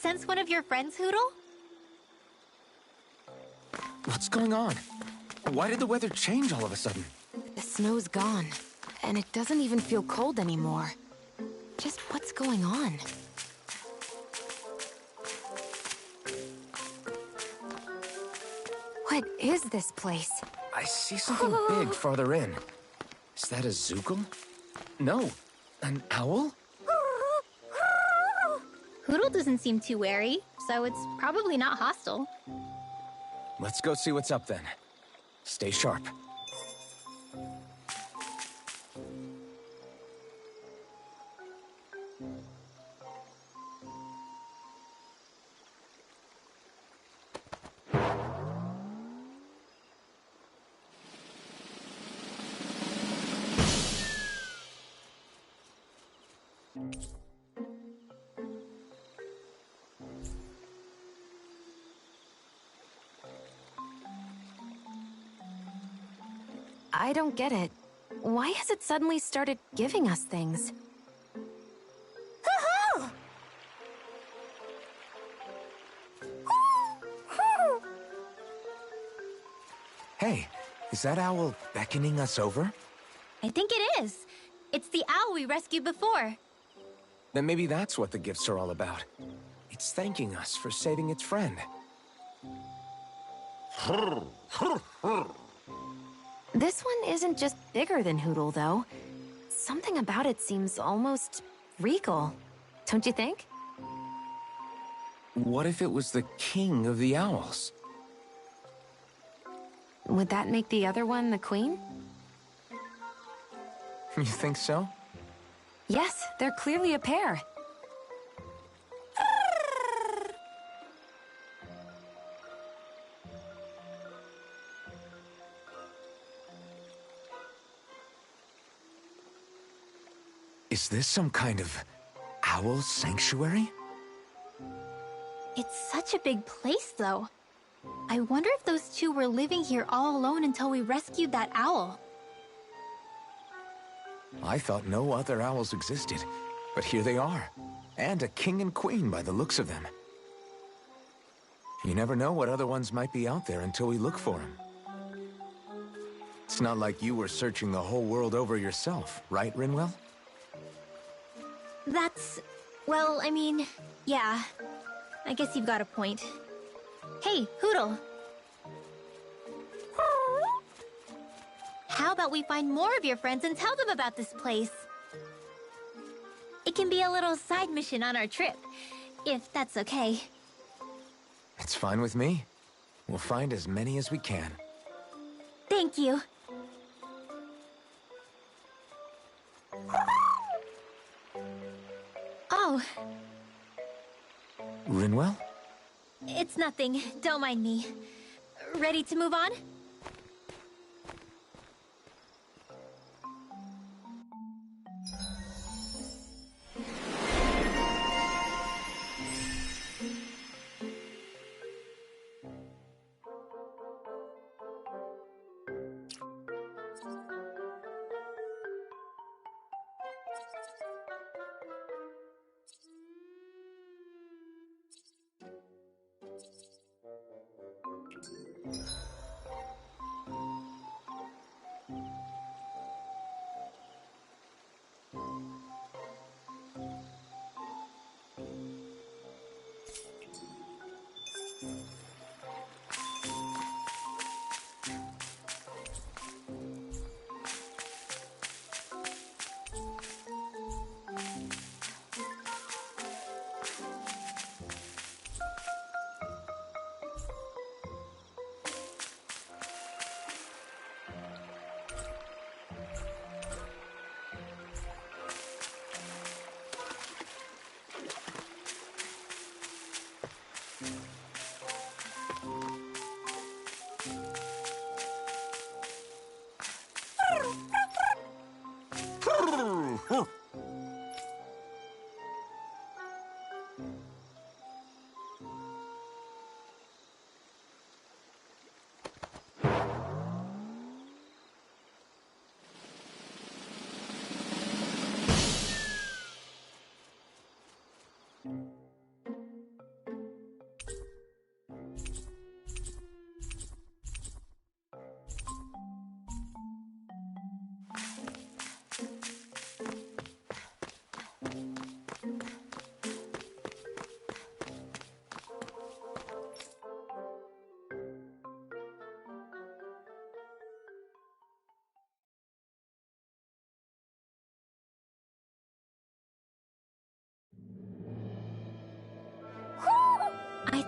sense one of your friends, Hoodle? What's going on? Why did the weather change all of a sudden? The snow's gone, and it doesn't even feel cold anymore. Just what's going on? What is this place? I see something big farther in. Is that a Zookle? No, an owl? Hoodle doesn't seem too wary, so it's probably not hostile. Let's go see what's up then. Stay sharp. I don't get it. Why has it suddenly started giving us things? Hey, is that owl beckoning us over? I think it is. It's the owl we rescued before. Then maybe that's what the gifts are all about. It's thanking us for saving its friend. This one isn't just bigger than Hoodle, though. Something about it seems almost regal. Don't you think? What if it was the king of the owls? Would that make the other one the queen? You think so? Yes, they're clearly a pair. Is this some kind of owl sanctuary? It's such a big place, though. I wonder if those two were living here all alone until we rescued that owl. I thought no other owls existed, but here they are. And a king and queen by the looks of them. You never know what other ones might be out there until we look for them. It's not like you were searching the whole world over yourself, right, Rinwell? That's... well, I mean, yeah. I guess you've got a point. Hey, Hoodle. How about we find more of your friends and tell them about this place? It can be a little side mission on our trip, if that's okay. It's fine with me. We'll find as many as we can. Thank you. Oh. Rinwell? It's nothing. Don't mind me. Ready to move on?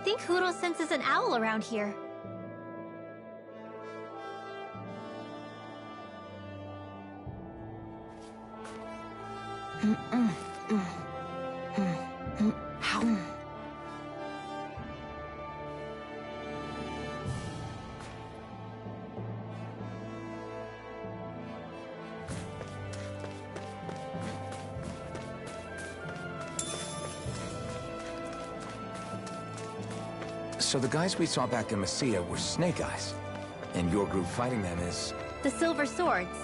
think Hoodle senses an owl around here. So the guys we saw back in Messia were Snake Eyes, and your group fighting them is... The Silver Swords.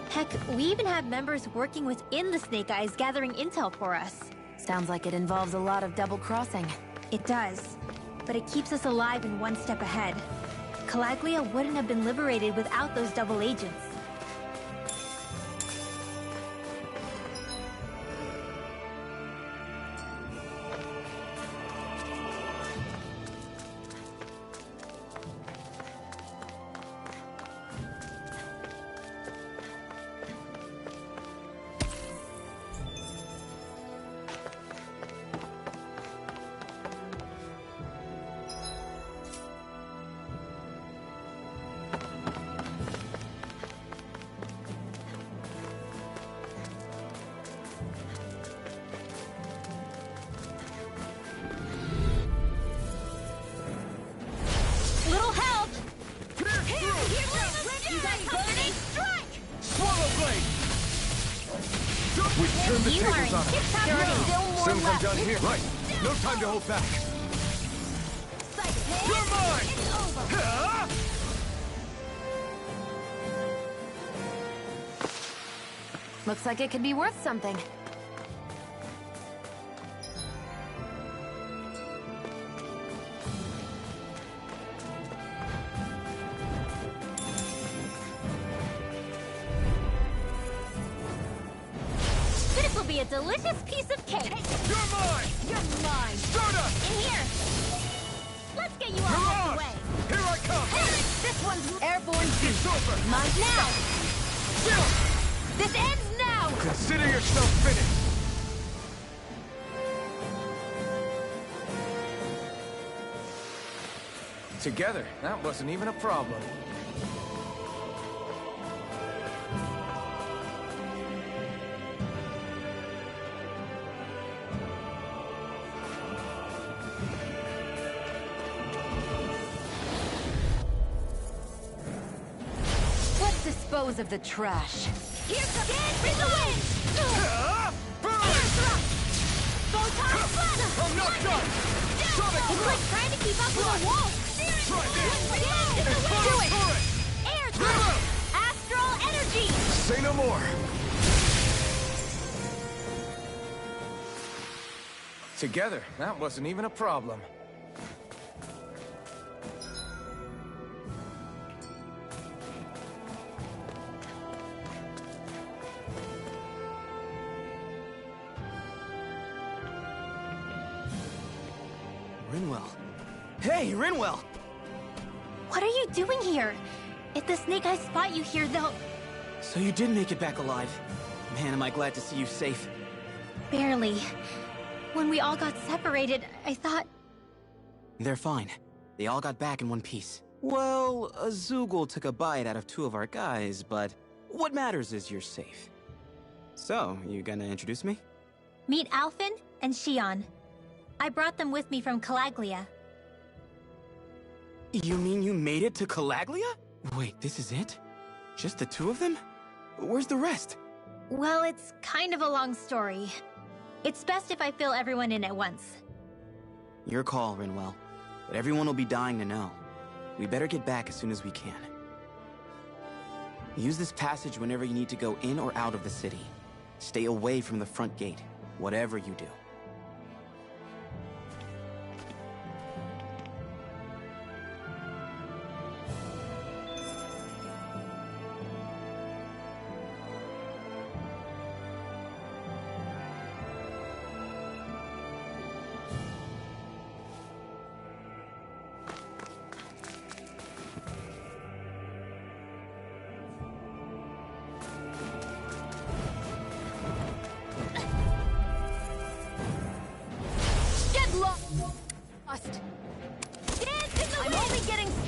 Heck, we even have members working within the Snake Eyes gathering intel for us. Sounds like it involves a lot of double-crossing. It does, but it keeps us alive and one step ahead. Calaglia wouldn't have been liberated without those double agents. Turn the You tables are on in him. tip-top shape. Still more Soon as I'm left. done here. Right. No time to hold back. You're mine! It's over. Huh? Looks like it could be worth something. This'll be a delicious piece of cake. You're mine! You're mine. Soda! In here. Let's get you You're out of on! the way. Here I come! This one's airborne juice. It's over! Mine now. This ends now. Consider yourself finished! Together, that wasn't even a problem. Let's dispose of the trash. Here comes in the wind. Burn! Photon blast. I'm not done! Sonic It's like trying to keep up with a wolf. Try this! Do it. Turret! Air River! thrust. Astral energy. Say no more! Together, that wasn't even a problem. Rinwell. Hey, Rinwell! What are you doing here? If the Snake Eyes spot you here, they'll... So you did make it back alive. Man, am I glad to see you safe. Barely. When we all got separated, I thought... They're fine. They all got back in one piece. Well, Azugul took a bite out of 2 of our guys, but what matters is you're safe. So, you gonna introduce me? Meet Alphen and Shion. I brought them with me from Calaglia. You mean you made it to Calaglia? Wait, this is it? Just the 2 of them? Where's the rest? Well, it's kind of a long story. It's best if I fill everyone in at once. Your call, Rinwell. But everyone will be dying to know. We better get back as soon as we can. Use this passage whenever you need to go in or out of the city. Stay away from the front gate, whatever you do.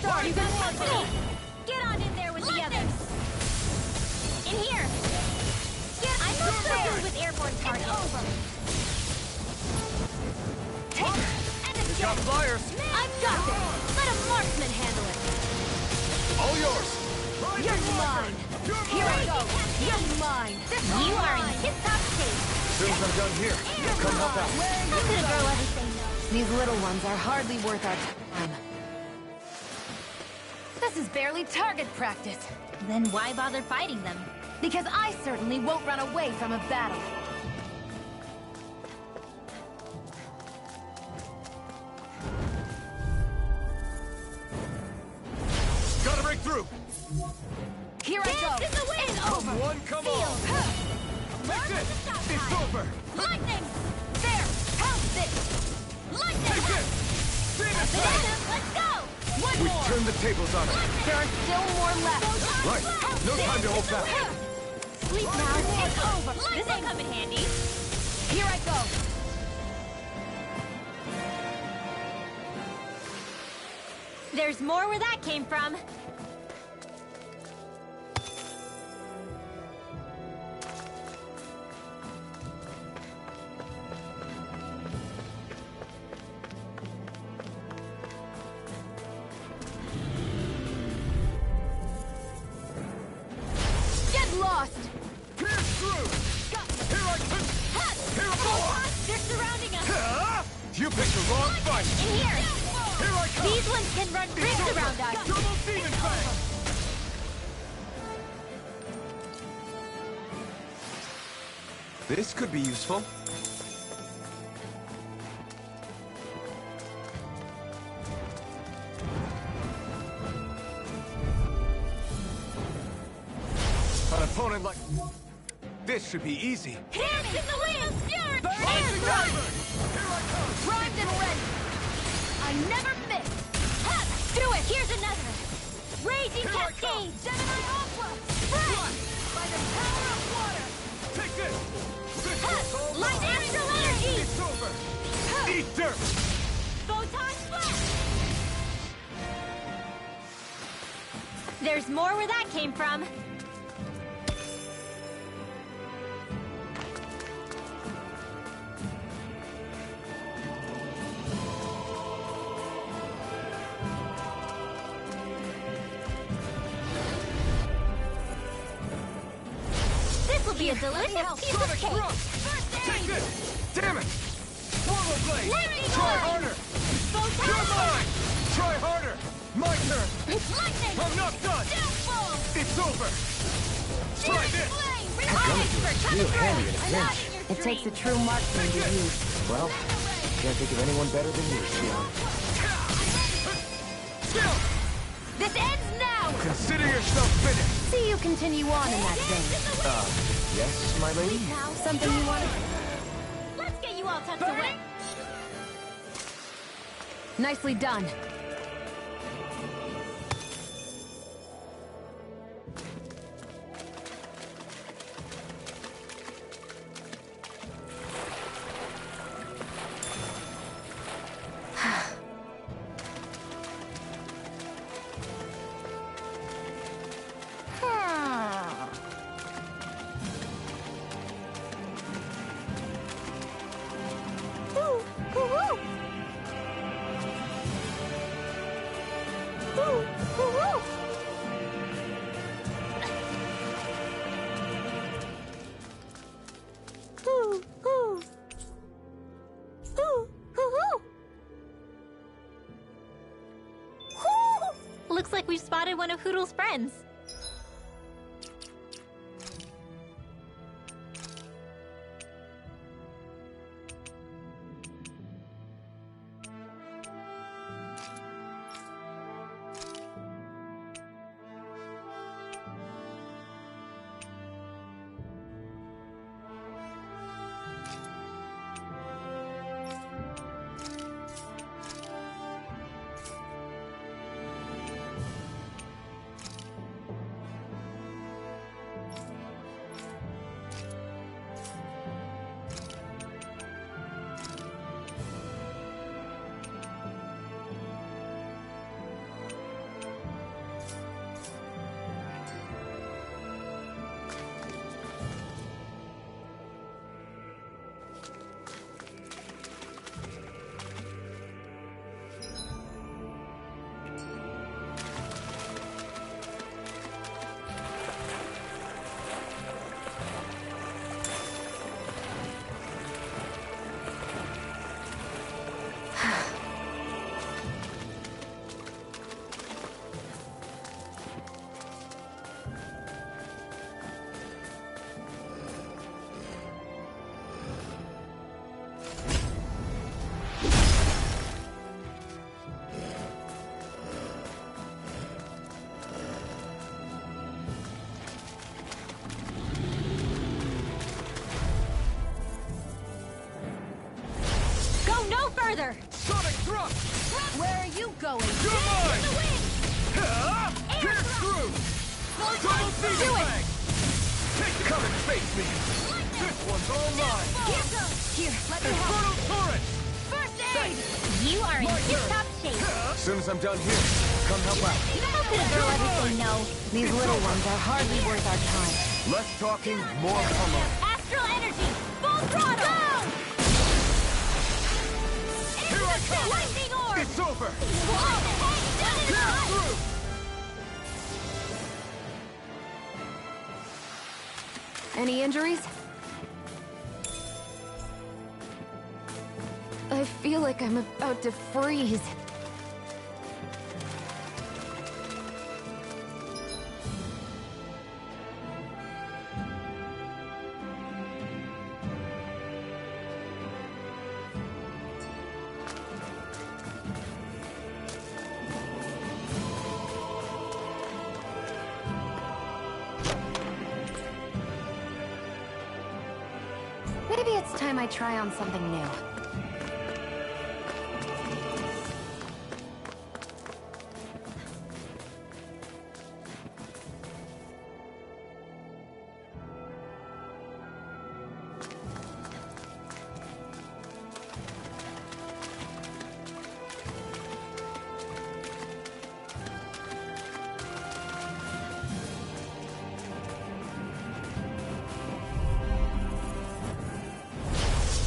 start! You got company! Get on in there with the others! In here! I'm not so good with airborne targets. It's over! Take her! And We've got flyers! I've got this! Let a marksman handle it! All yours! You're mine! Here I go! You're mine! You are in tip-top shape! As soon as I'm done here, come help out. How could a girl ever say no? These little ones are hardly worth our time. This is barely target practice. Then why bother fighting them? Because I certainly won't run away from a battle. Gotta break through! Here I go! Dance in the wind! It's over! One, come on! That's it! It's over! Lightning! There! How's this? Lightning! Take it! Phoenix Light! Let's go! One We've more! turned the tables on it! There are still more left. Right! No time to hold back! Sleep now. It's over. This'll come in handy. Here I go. There's more where that came from. Get lost. Pierce through! Here I come! Here I go! They're surrounding us. You picked the wrong fight! In here. Here I come! These ones can run rings around us. Double Demon Fang! This could be useful. An opponent like... This should be easy. Hands in the wind. Spirit. Rising Diver! Here I come! Primed and ready. I never miss. Do it. Here's another. Raging Here I come. Cascade. Gemini Opera. Spread. By the power of water. Take this! This is all Light mine. astral energy. It's over! Eat dirt! Photon flash. There's more where that came from. This'll be a delicious piece of cake. Take this! Damn it! Swallow Blade! Lightning Try Line. harder! Photon You're flash. mine! Try harder! My turn! Lightning. I'm not done! Downfall. It's over! Try this! It takes a true marksman to use. Well, can't think of anyone better than you, Shion. This ends now! Consider yourself finished! See you continue on in that vein. Yes, my lady? Something you want? Let's get you all tucked away. Nicely done. Looks like we've spotted one of Hoodle's friends. in tip-top shape. As soon as I'm done here, come help out. How could a girl ever say no? These little ones are hardly worth our time. Less talking, more pummeling. Astral energy, full throttle! Go! Here I come! Lightning orb! It's over! What the heck? Down in the Get mud! through! Any injuries? I feel like I'm about to freeze. Maybe it's time I try on something new.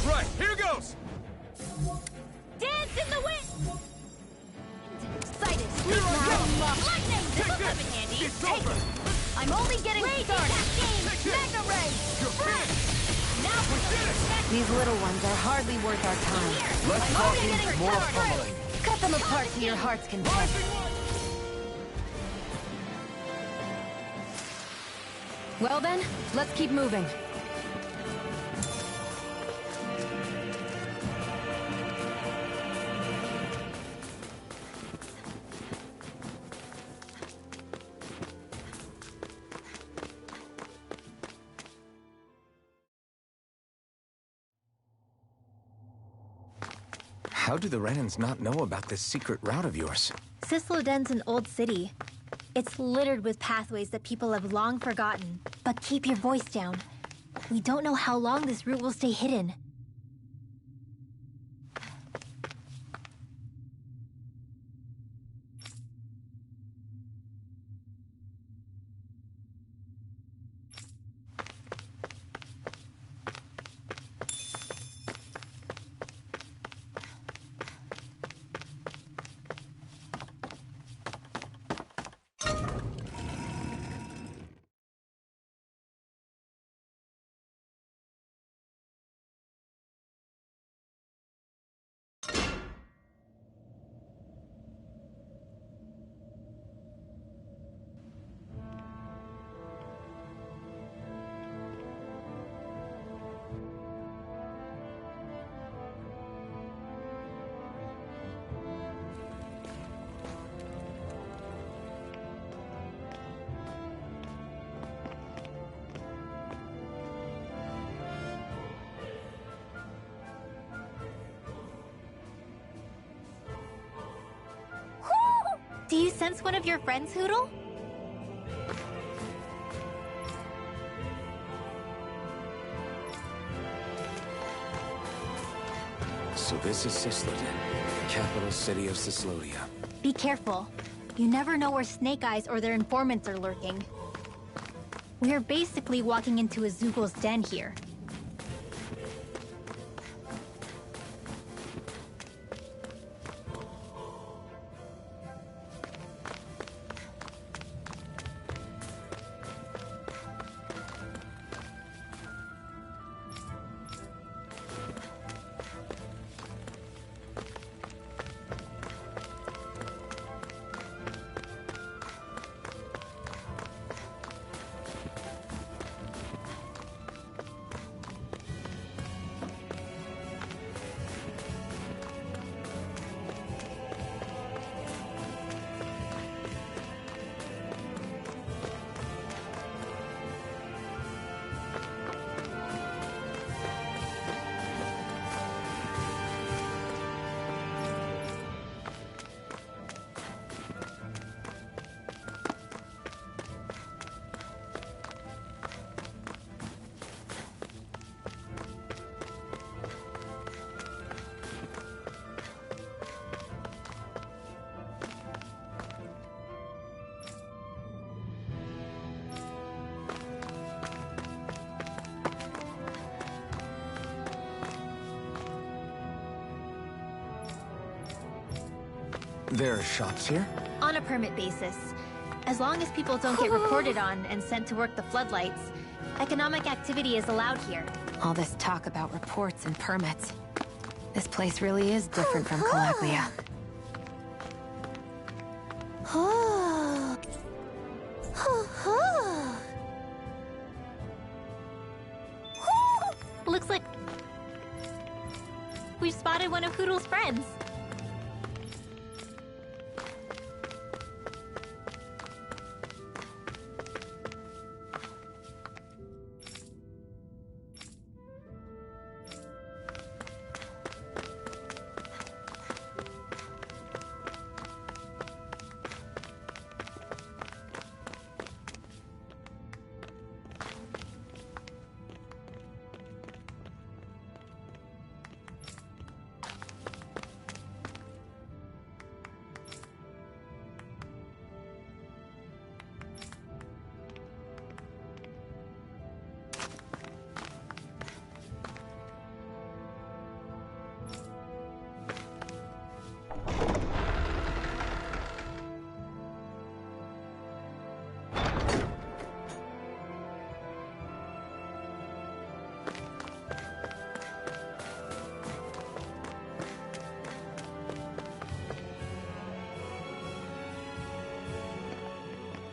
Right, here goes! Dance in the wind! Excited, Here sleep I now! come! Lightning! This'll Take come this! in handy! It's Take over! it! I'm only getting started! Take this! Mega ray! You're finished! Now for the respect! These little ones are hardly worth our time. Less I'm only talking, getting more started. pummeling. Cut them apart to your heart's content. Rising one! Well then, let's keep moving. How do the Renans not know about this secret route of yours? Cisloden's an old city. It's littered with pathways that people have long forgotten. But keep your voice down. We don't know how long this route will stay hidden. Do you sense one of your friends, Hoodle? So this is Cisloden, the capital city of Cislodia. Be careful. You never know where Snake Eyes or their informants are lurking. We're basically walking into a Zoogel's den here. There are shops here? On a permit basis. As long as people don't get reported on and sent to work the floodlights, economic activity is allowed here. All this talk about reports and permits. This place really is different from Calaglia. Looks like we've spotted one of Hoodle's friends.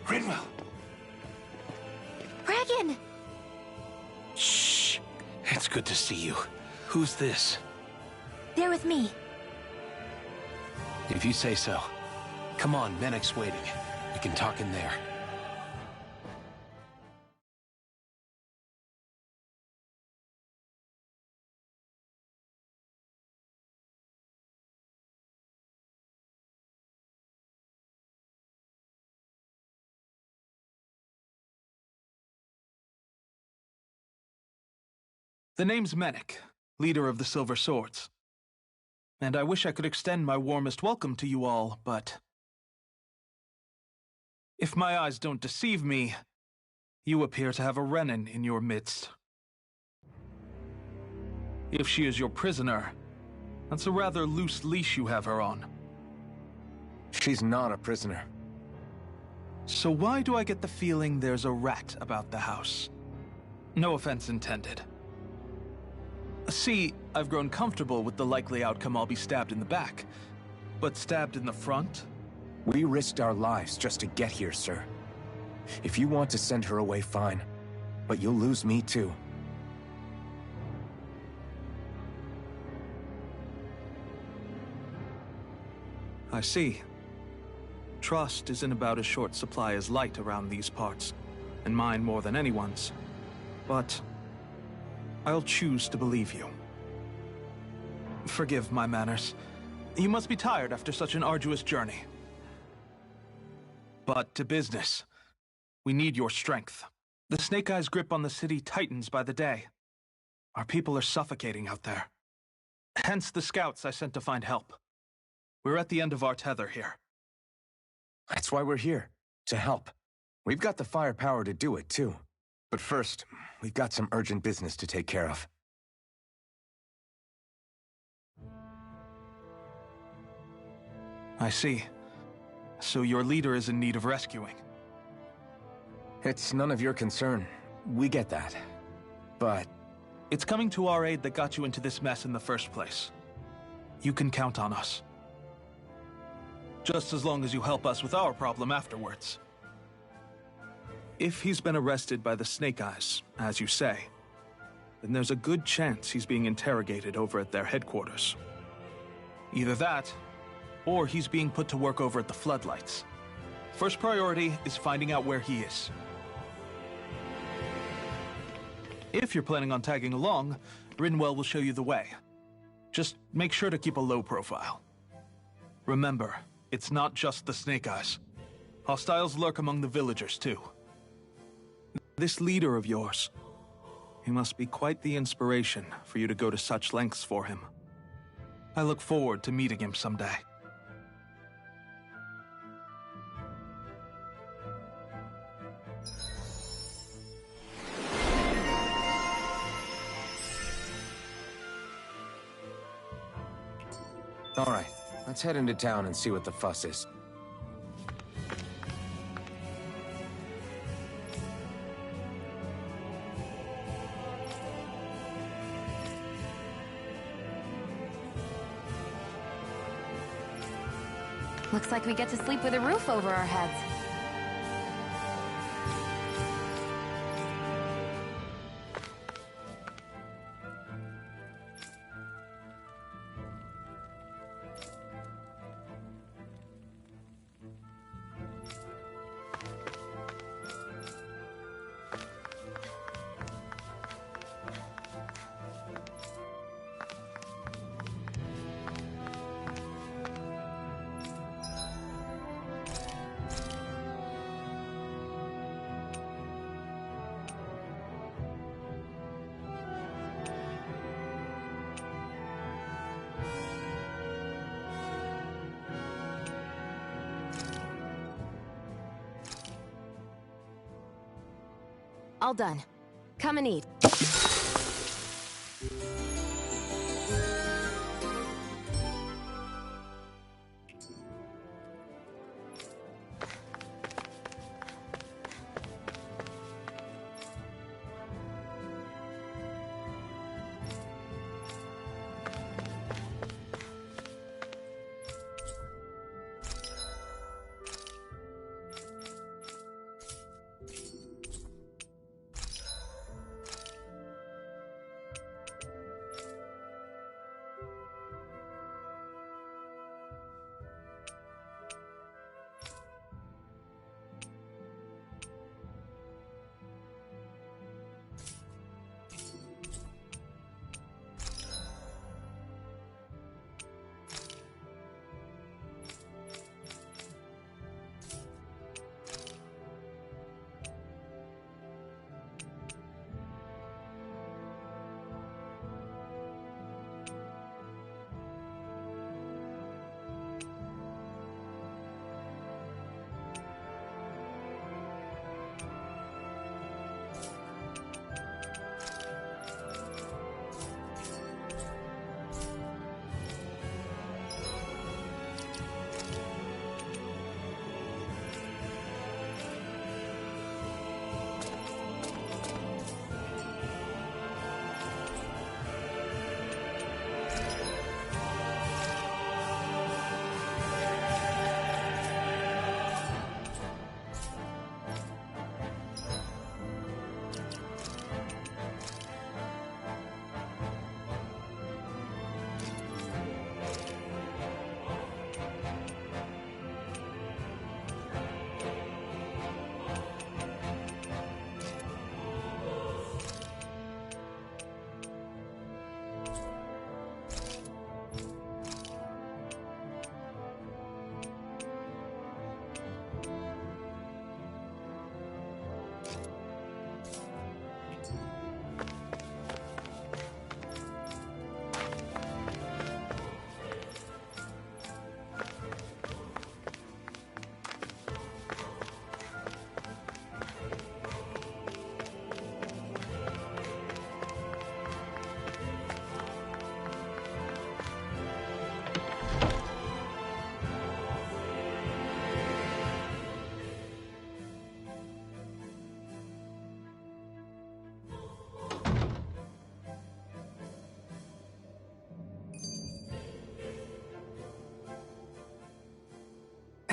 Rinwell! Bracken! Shh! It's good to see you. Who's this? They're with me. If you say so. Come on, Menek's waiting. We can talk in there. The name's Menek, leader of the Silver Swords. And I wish I could extend my warmest welcome to you all, but if my eyes don't deceive me, you appear to have a Renin in your midst. If she is your prisoner, that's a rather loose leash you have her on. She's not a prisoner. So why do I get the feeling there's a rat about the house? No offense intended. See, I've grown comfortable with the likely outcome I'll be stabbed in the back. But stabbed in the front? We risked our lives just to get here, sir. If you want to send her away, fine. But you'll lose me too. I see. Trust isn't about as short supply as light around these parts, and mine more than anyone's. But I'll choose to believe you. Forgive my manners. You must be tired after such an arduous journey. But to business. We need your strength. The Snake Eyes' grip on the city tightens by the day. Our people are suffocating out there. Hence the scouts I sent to find help. We're at the end of our tether here. That's why we're here. To help. We've got the firepower to do it, too. But first, we've got some urgent business to take care of. I see. So your leader is in need of rescuing. It's none of your concern. We get that. But it's coming to our aid that got you into this mess in the first place. You can count on us. Just as long as you help us with our problem afterwards. If he's been arrested by the Snake Eyes, as you say, then there's a good chance he's being interrogated over at their headquarters. Either that, or he's being put to work over at the Floodlights. First priority is finding out where he is. If you're planning on tagging along, Rinwell will show you the way. Just make sure to keep a low profile. Remember, it's not just the Snake Eyes. Hostiles lurk among the villagers, too. This leader of yours, he must be quite the inspiration for you to go to such lengths for him. I look forward to meeting him someday. all right, Let's head into town and see what the fuss is. Looks like we get to sleep with a roof over our heads. All done. Come and eat.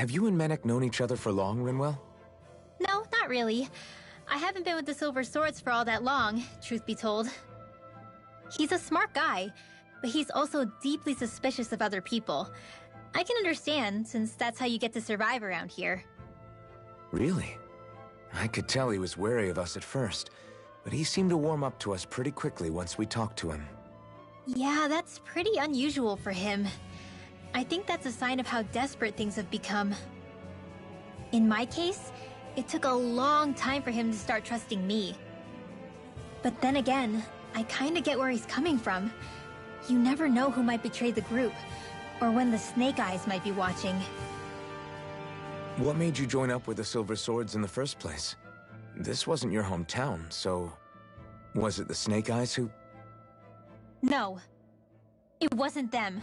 Have you and Menek known each other for long, Rinwell? No, not really. I haven't been with the Silver Swords for all that long, truth be told. He's a smart guy, but he's also deeply suspicious of other people. I can understand, since that's how you get to survive around here. Really? I could tell he was wary of us at first, but he seemed to warm up to us pretty quickly once we talked to him. Yeah, that's pretty unusual for him. I think that's a sign of how desperate things have become. In my case, it took a long time for him to start trusting me. But then again, I kinda get where he's coming from. You never know who might betray the group, or when the Snake Eyes might be watching. What made you join up with the Silver Swords in the first place? This wasn't your hometown, so... Was it the Snake Eyes who... No. It wasn't them.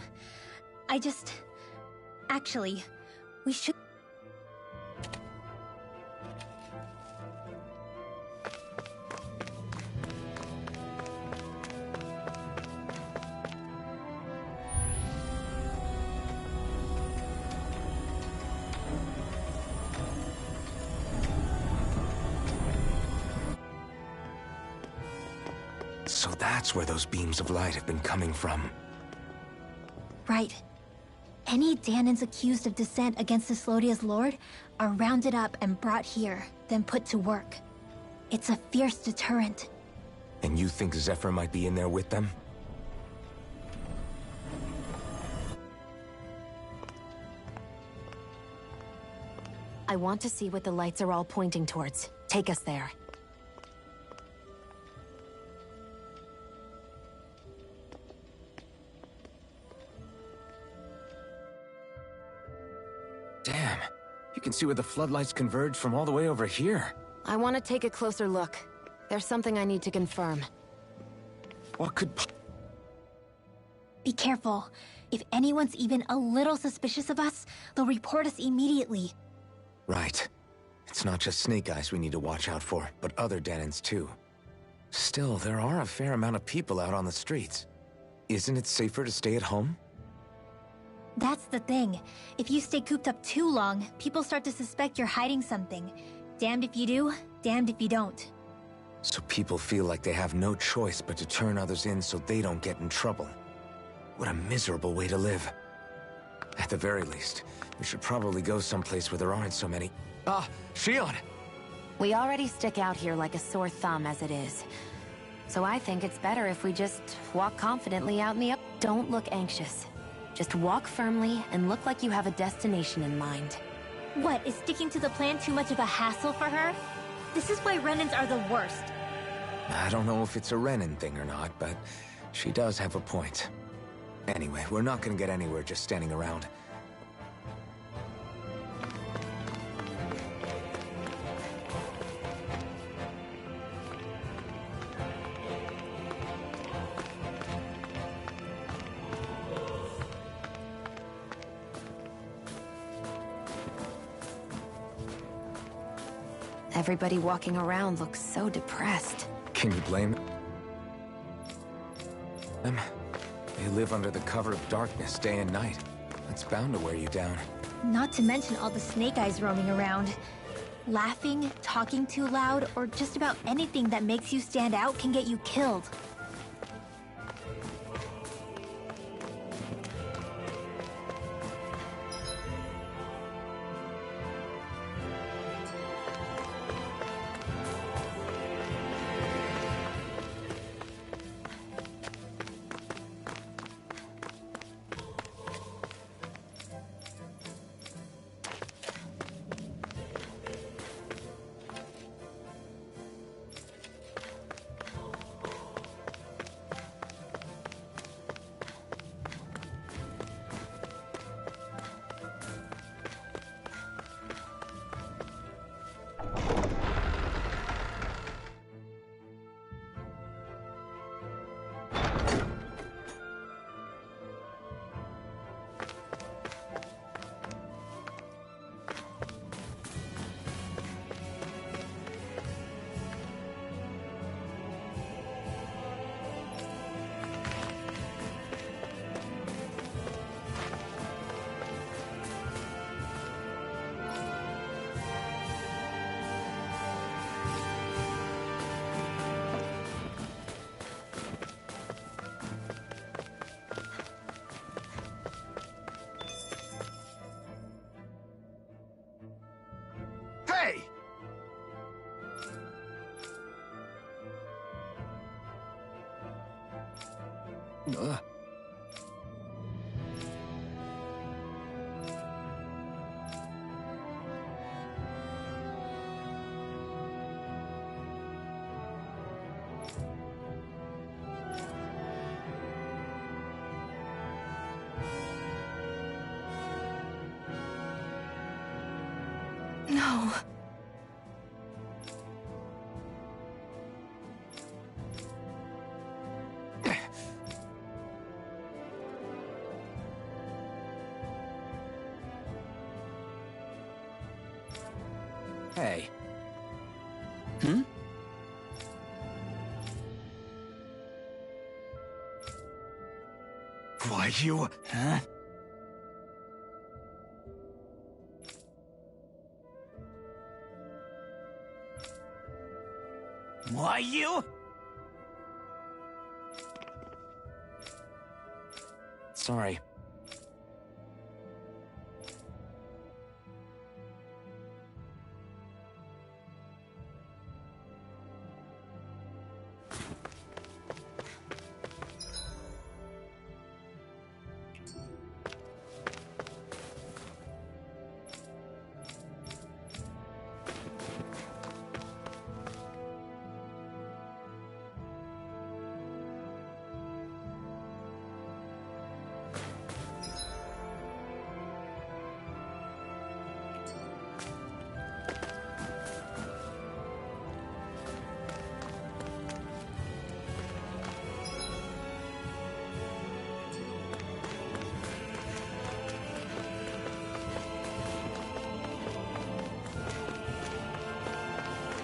Actually, we should... So that's where those beams of light have been coming from. Right. Any Danans accused of dissent against Islodia's lord are rounded up and brought here, then put to work. It's a fierce deterrent. And you think Zephyr might be in there with them? I want to see what the lights are all pointing towards. Take us there. Damn. You can see where the floodlights converge from all the way over here. I want to take a closer look. There's something I need to confirm. What could... Be careful. If anyone's even a little suspicious of us, they'll report us immediately. Right. It's not just Snake Eyes we need to watch out for, but other Danans too. Still, there are a fair amount of people out on the streets. Isn't it safer to stay at home? That's the thing. If you stay cooped up too long, people start to suspect you're hiding something. Damned if you do, damned if you don't. So people feel like they have no choice but to turn others in so they don't get in trouble. What a miserable way to live. At the very least, we should probably go someplace where there aren't so many... Ah, Shion! We already stick out here like a sore thumb as it is. So I think it's better if we just walk confidently out in the up. Don't look anxious. Just walk firmly and look like you have a destination in mind. What, is sticking to the plan too much of a hassle for her? This is why Renans are the worst. I don't know if it's a Renan thing or not, but she does have a point. Anyway, we're not gonna get anywhere just standing around. Everybody walking around looks so depressed. Can you blame them? They live under the cover of darkness day and night. That's bound to wear you down. Not to mention all the Snake Eyes roaming around. Laughing, talking too loud, or just about anything that makes you stand out can get you killed. Hey! No. Hey. Hmm? Why, you... Huh? Why, you? Sorry.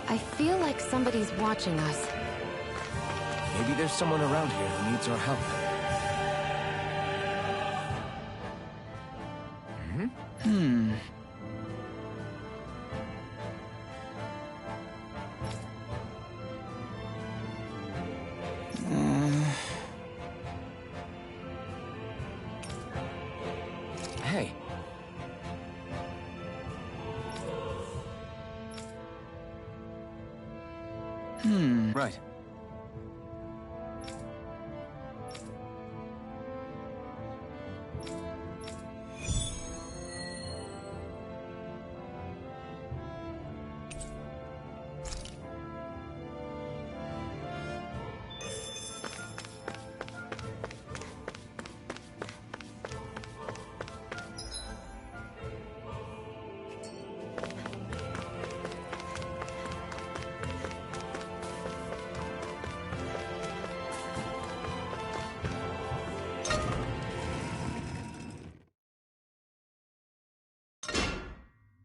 I feel like somebody's watching us. Maybe there's someone around here who needs our help. Hey. Right.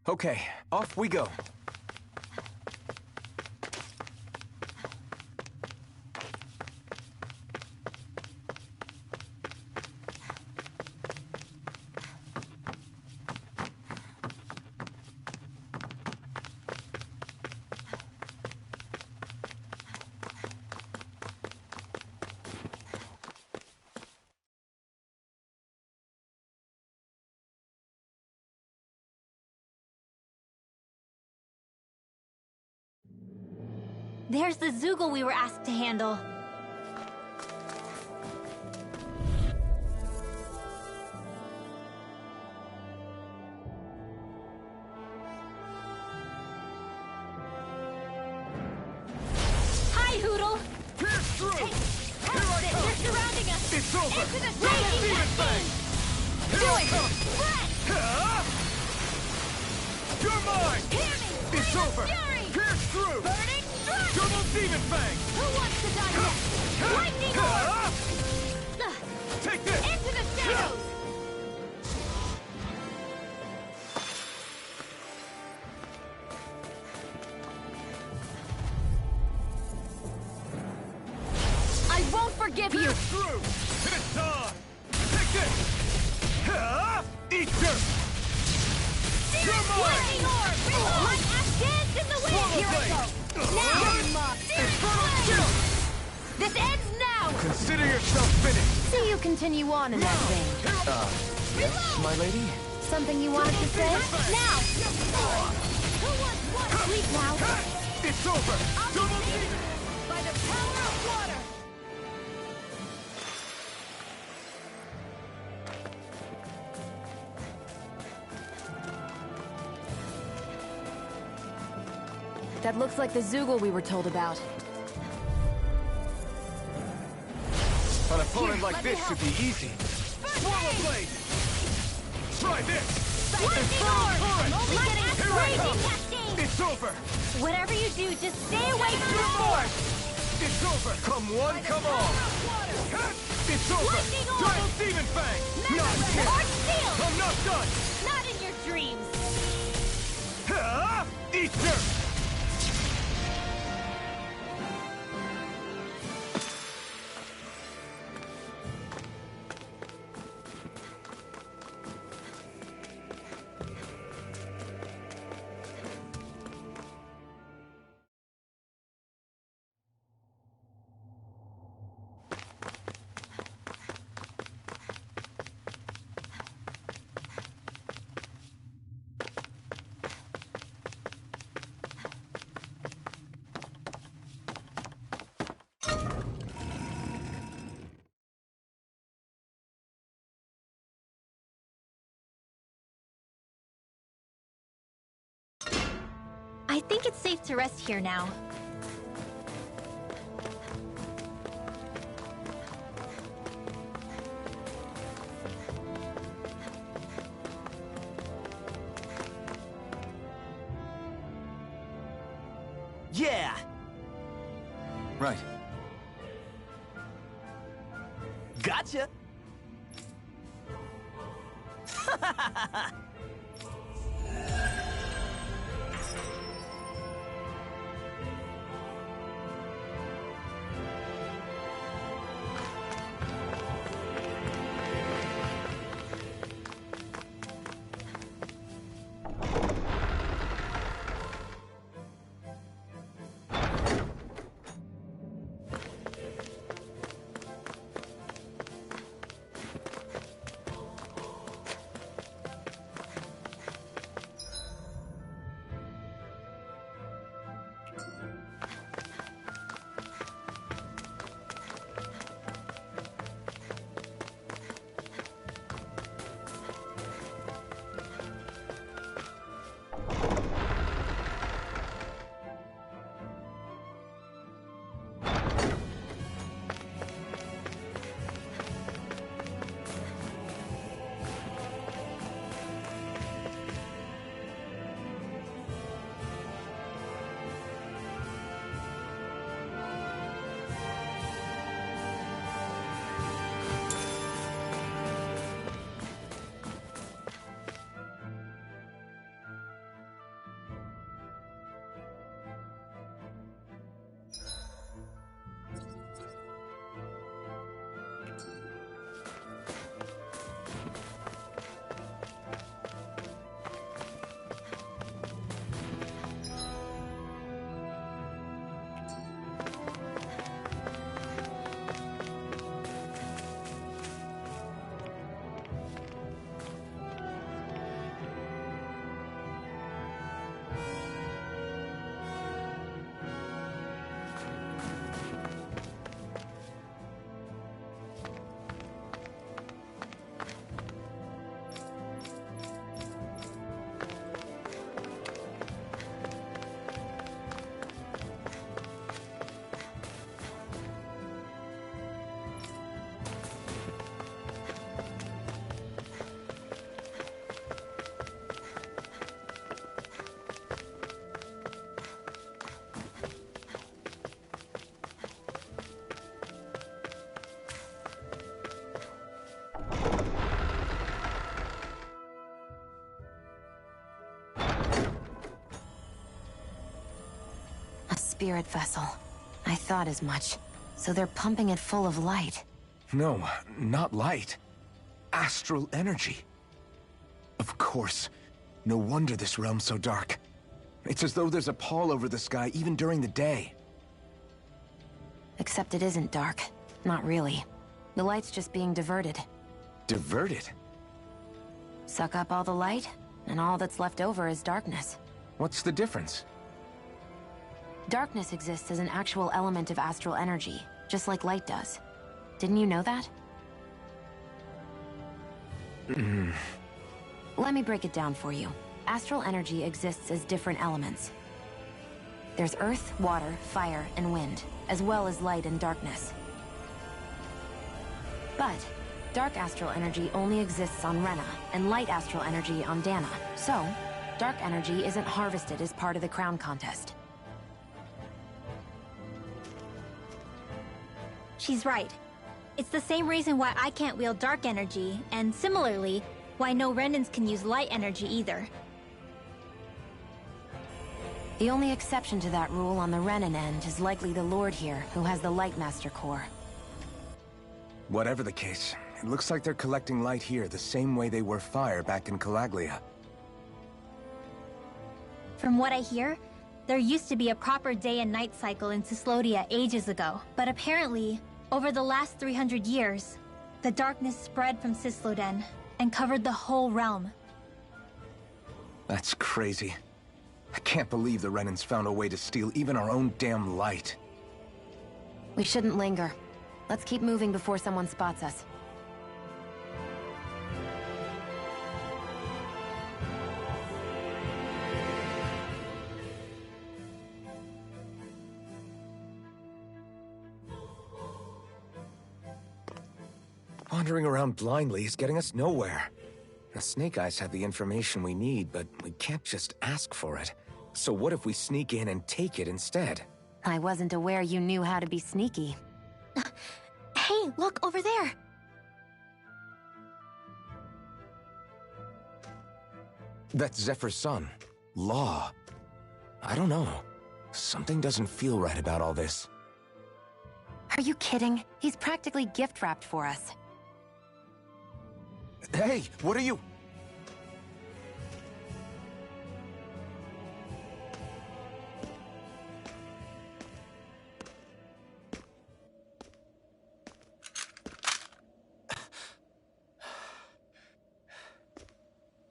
Okay, off we go. There's the Zoogle we were asked to handle. Hi, Hoodle! Pierce through! Hey, they're surrounding us! It's over! Into the raging machine! Do it! Run! You're mine! Hear me! It's Rain of over! Fury! Pierce through! Burning strike! Double Demon Fang! Who wants to die next? Lightning Orb! Take this! Into the shadows! I won't forgive you! Through! It's on! Take this! Eat dirt! You're mine! Lightning Orb! Light ash dance in the wind! Swallow Here I blade! go! Now! Infernal Shield! This ends now! Consider yourself finished! See you continue on in that vein. Yes, my lady? Something you wanted to say? Now! Who wants what? Sleep now! It's over! Double Demon! By the power of water! That looks like the Zoogle we were told about. An opponent like this should be easy. Swallow Blade! Try this! Lightning Orb! I'm only Here getting I crazy come! casting! It's over! Whatever you do, just stay away from the force! It's over! Come one, come all! It's over! Lightning Orb! Double Demon Fang! Not Or yet! steel! I'm not done! Not in your dreams! Eat I think it's safe to rest here now. Yeah! Right. Gotcha! Spirit vessel. I thought as much. So they're pumping it full of light. No, not light. Astral energy. Of course. No wonder this realm's so dark. It's as though there's a pall over the sky even during the day. Except it isn't dark. Not really. The light's just being diverted. Diverted? Suck up all the light, and all that's left over is darkness. What's the difference? Darkness exists as an actual element of astral energy, just like light does. Didn't you know that? Let me break it down for you. Astral energy exists as different elements. There's earth, water, fire, and wind, as well as light and darkness. But dark astral energy only exists on Rena, and light astral energy on Dana. So, dark energy isn't harvested as part of the crown contest. She's right. It's the same reason why I can't wield dark energy, and similarly, why no Renans can use light energy either. The only exception to that rule on the Renin end is likely the Lord here, who has the Lightmaster core. Whatever the case, it looks like they're collecting light here the same way they were fire back in Calaglia. From what I hear, there used to be a proper day and night cycle in Cyslodia ages ago. But apparently, over the last 300 years, the darkness spread from Cysloden and covered the whole realm. That's crazy. I can't believe the Renins found a way to steal even our own damn light. We shouldn't linger. Let's keep moving before someone spots us. Wandering around blindly is getting us nowhere. The Snake Eyes have the information we need, but we can't just ask for it. So what if we sneak in and take it instead? I wasn't aware you knew how to be sneaky. Hey, look over there! That's Zephyr's son, Law. I don't know. Something doesn't feel right about all this. Are you kidding? He's practically gift-wrapped for us. Hey, what are you...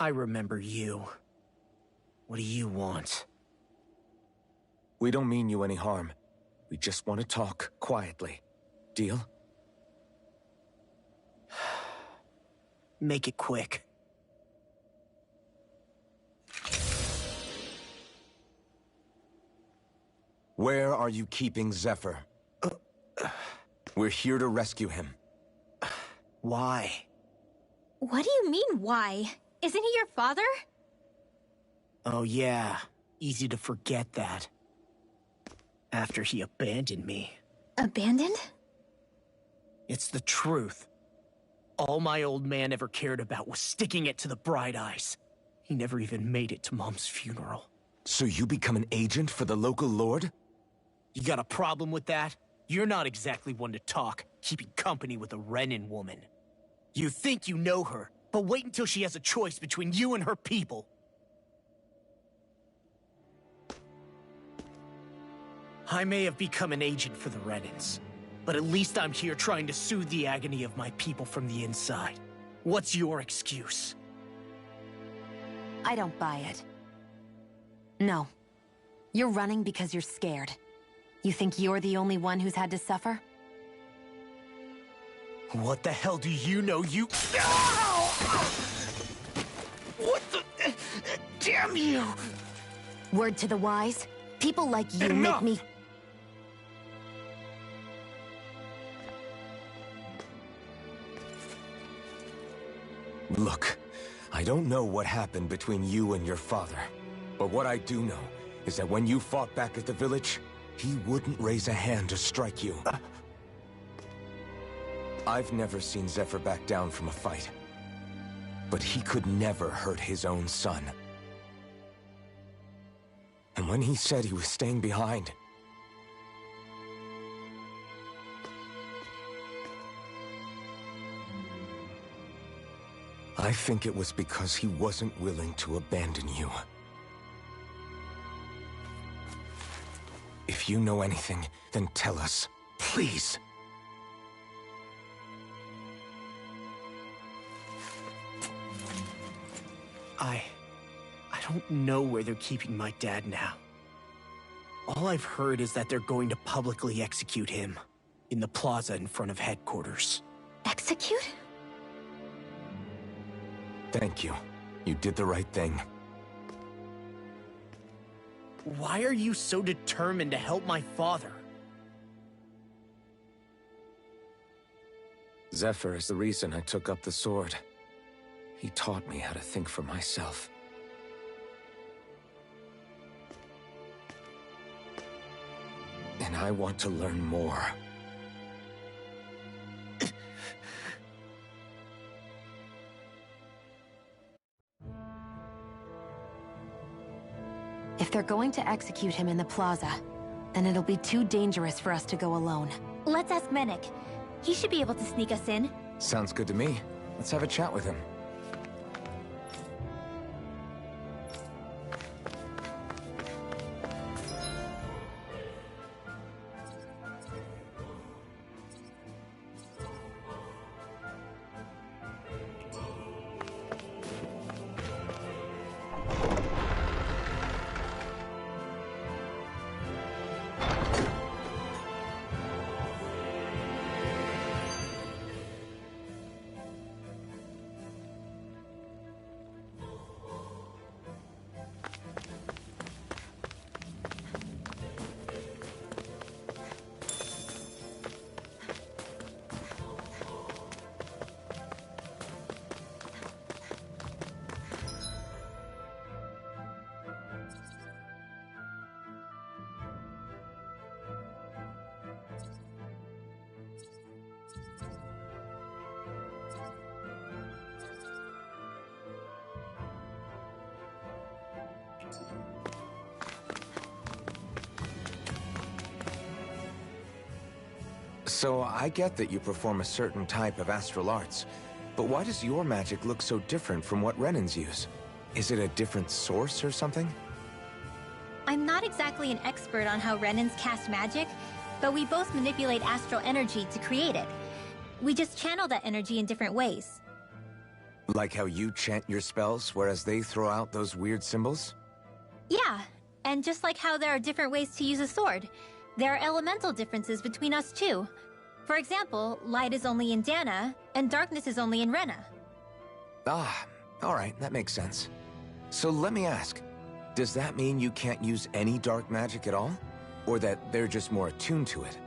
I remember you. What do you want? We don't mean you any harm. We just want to talk quietly. Deal? Make it quick. Where are you keeping Zephyr? We're here to rescue him. Why? What do you mean, why? Isn't he your father? Oh yeah, easy to forget that. After he abandoned me. Abandoned? It's the truth. All my old man ever cared about was sticking it to the Bright Eyes. He never even made it to Mom's funeral. So you become an agent for the local lord? You got a problem with that? You're not exactly one to talk, keeping company with a Renin woman. You think you know her, but wait until she has a choice between you and her people. I may have become an agent for the Renins, but at least I'm here trying to soothe the agony of my people from the inside. What's your excuse? I don't buy it. No. You're running because you're scared. You think you're the only one who's had to suffer? What the hell do you know, you... Ow! What the... Damn you! Word to the wise, people like you Enough! make me... Look, I don't know what happened between you and your father. But what I do know is that when you fought back at the village, he wouldn't raise a hand to strike you. I've never seen Zephyr back down from a fight. But he could never hurt his own son. And when he said he was staying behind, I think it was because he wasn't willing to abandon you. If you know anything, then tell us, please. I don't know where they're keeping my dad now. All I've heard is that they're going to publicly execute him in the plaza in front of headquarters. Execute? Thank you. You did the right thing. Why are you so determined to help my father? Zephyr is the reason I took up the sword. He taught me how to think for myself. And I want to learn more. If If they're going to execute him in the plaza, then it'll be too dangerous for us to go alone. Let's ask Menik. He should be able to sneak us in. Sounds good to me. Let's have a chat with him. So I get that you perform a certain type of astral arts, but why does your magic look so different from what Renan's use? Is it a different source or something? I'm not exactly an expert on how Renans cast magic, but we both manipulate astral energy to create it. We just channel that energy in different ways. Like how you chant your spells, whereas they throw out those weird symbols? Yeah, and just like how there are different ways to use a sword, there are elemental differences between us too. For example, light is only in Dana, and darkness is only in Rena. Ah, alright, that makes sense. So let me ask, does that mean you can't use any dark magic at all? Or that they're just more attuned to it?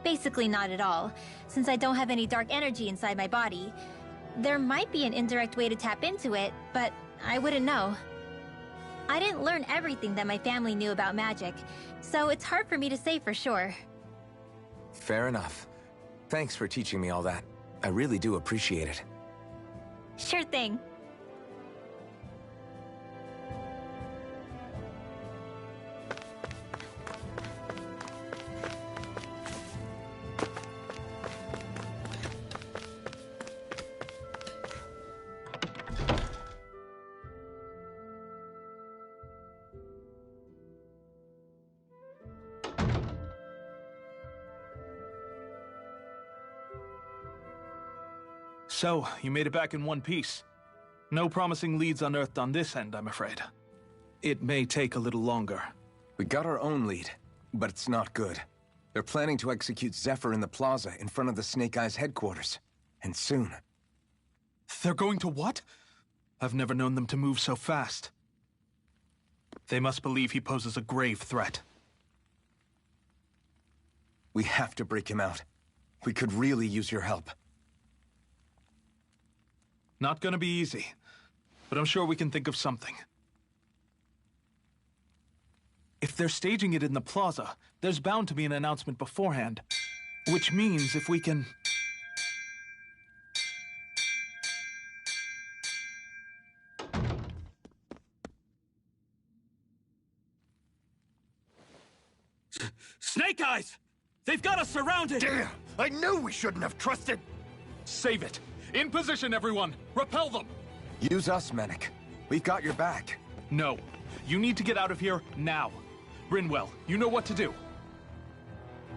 Basically not at all, since I don't have any dark energy inside my body. There might be an indirect way to tap into it, but I wouldn't know. I didn't learn everything that my family knew about magic, so it's hard for me to say for sure. Fair enough. Thanks for teaching me all that. I really do appreciate it. Sure thing. So, you made it back in one piece. No promising leads unearthed on this end, I'm afraid. It may take a little longer. We got our own lead, but it's not good. They're planning to execute Zephyr in the plaza in front of the Snake Eyes headquarters. And soon. They're going to what? I've never known them to move so fast. They must believe he poses a grave threat. We have to break him out. We could really use your help. Not gonna be easy, but I'm sure we can think of something. If they're staging it in the plaza, there's bound to be an announcement beforehand. Which means if we can... Snake Eyes! They've got us surrounded! Damn! I knew we shouldn't have trusted... Save it! In position, everyone! Repel them! Use us, Menik. We've got your back. No. You need to get out of here now. Brinwell, you know what to do.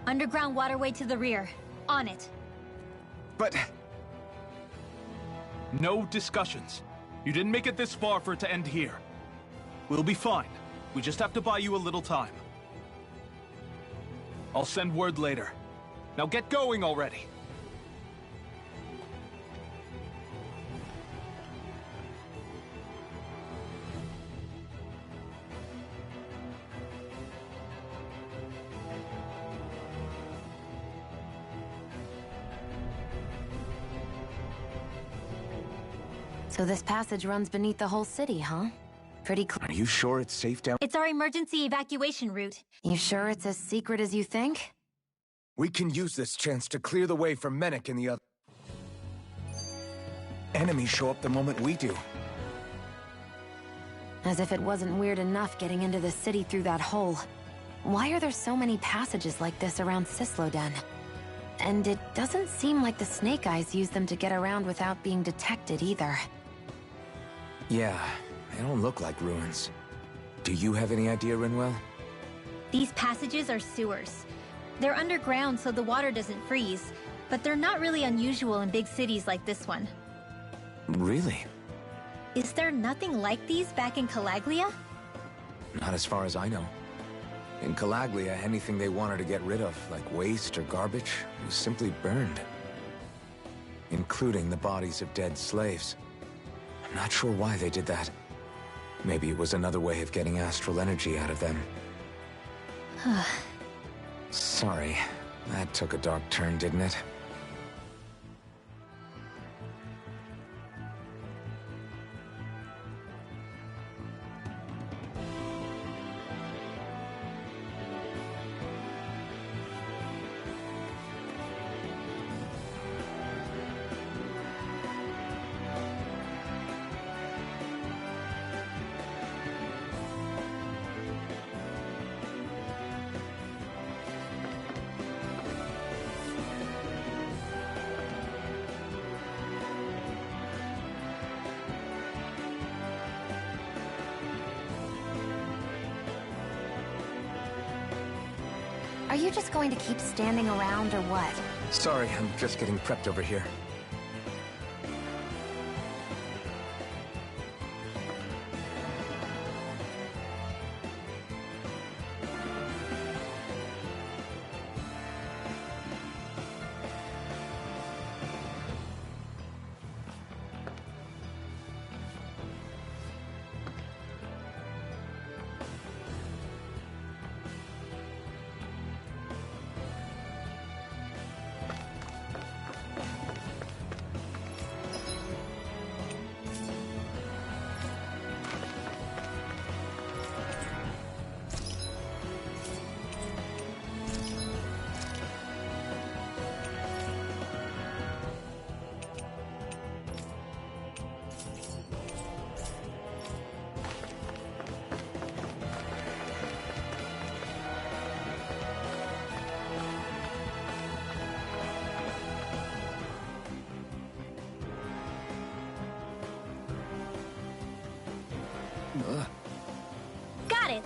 Underground waterway to the rear. On it. But... No discussions. You didn't make it this far for it to end here. We'll be fine. We just have to buy you a little time. I'll send word later. Now get going already. So this passage runs beneath the whole city, huh? Pretty clear. Are you sure it's safe down? It's our emergency evacuation route. You sure it's as secret as you think? We can use this chance to clear the way for Menik and the other... Enemies show up the moment we do. As if it wasn't weird enough getting into the city through that hole. Why are there so many passages like this around Cisloden? And it doesn't seem like the Snake Eyes use them to get around without being detected either. Yeah, they don't look like ruins. Do you have any idea, Rinwell? These passages are sewers. They're underground so the water doesn't freeze, but they're not really unusual in big cities like this one. Really? Is there nothing like these back in Calaglia? Not as far as I know. In Calaglia, anything they wanted to get rid of, like waste or garbage, was simply burned. Including the bodies of dead slaves. I'm not sure why they did that. Maybe it was another way of getting astral energy out of them. Sorry, that took a dark turn, didn't it? Are you just going to keep standing around or what? Sorry, I'm just getting prepped over here. Got it!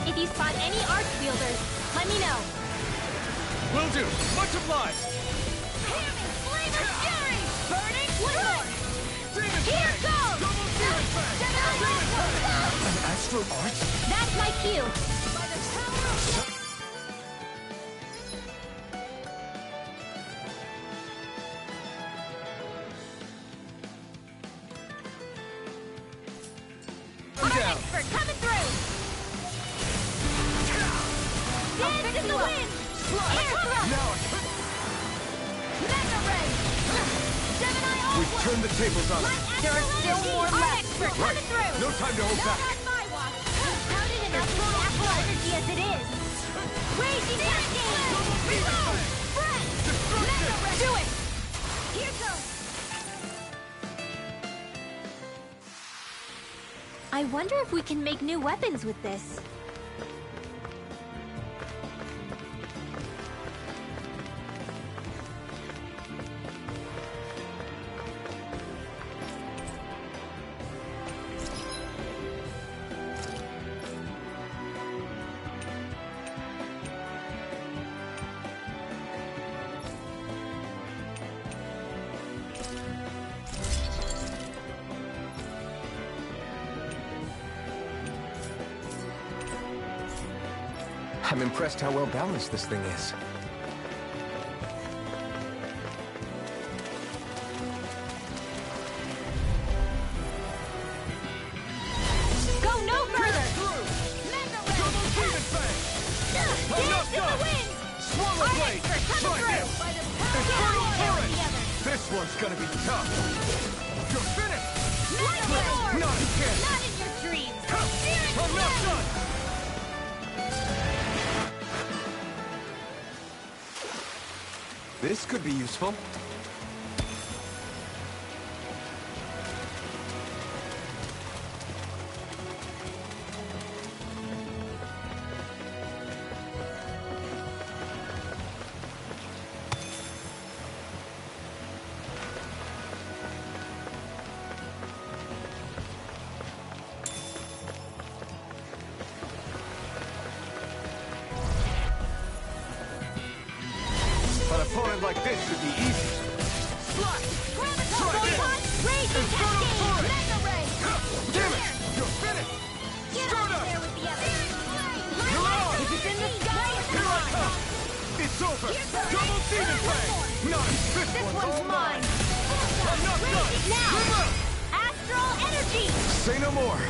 If you spot any arch wielders, let me know. Will do. Much obliged. Flavor Fury! Burning Woodlord! Demon Here Fang! goes! Double Demon Fang! Demon Fang! An astral arch? That's my cue. Our expert coming through! Dance in the wind! Air thrust! Mega ray! Gemini all We've turned the tables on them. There are still more left. Expert coming through! No time to hold back. Not on my watch! Crowded enough with astral energy as it is! Raging cascade! Reload! Friend! Mega ray! Do it! Here goes! I wonder if we can make new weapons with this. I'm impressed how well balanced this thing is. Go no further! Double Demon Fang! Dance in the wind! Swallow Our Blade! expert coming Strike through! him! By the power one's gonna be tough. You're finished! Not Not again! Not in your dreams! I'm not done! This could be useful. An opponent like this should be easy. Damn it! You're finished! Start up! You're on! Here I come! It's over! Double demon fang! Not this one's all mine! I'm not done! Now! Astral energy! Say no more.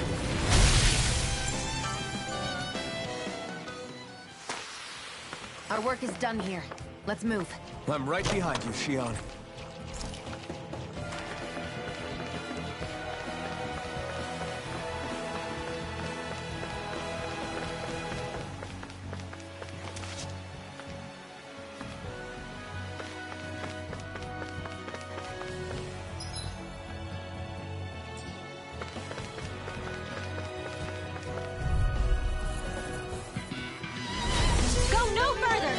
Our work is done here. Let's move. I'm right behind you, Shion. Go no further!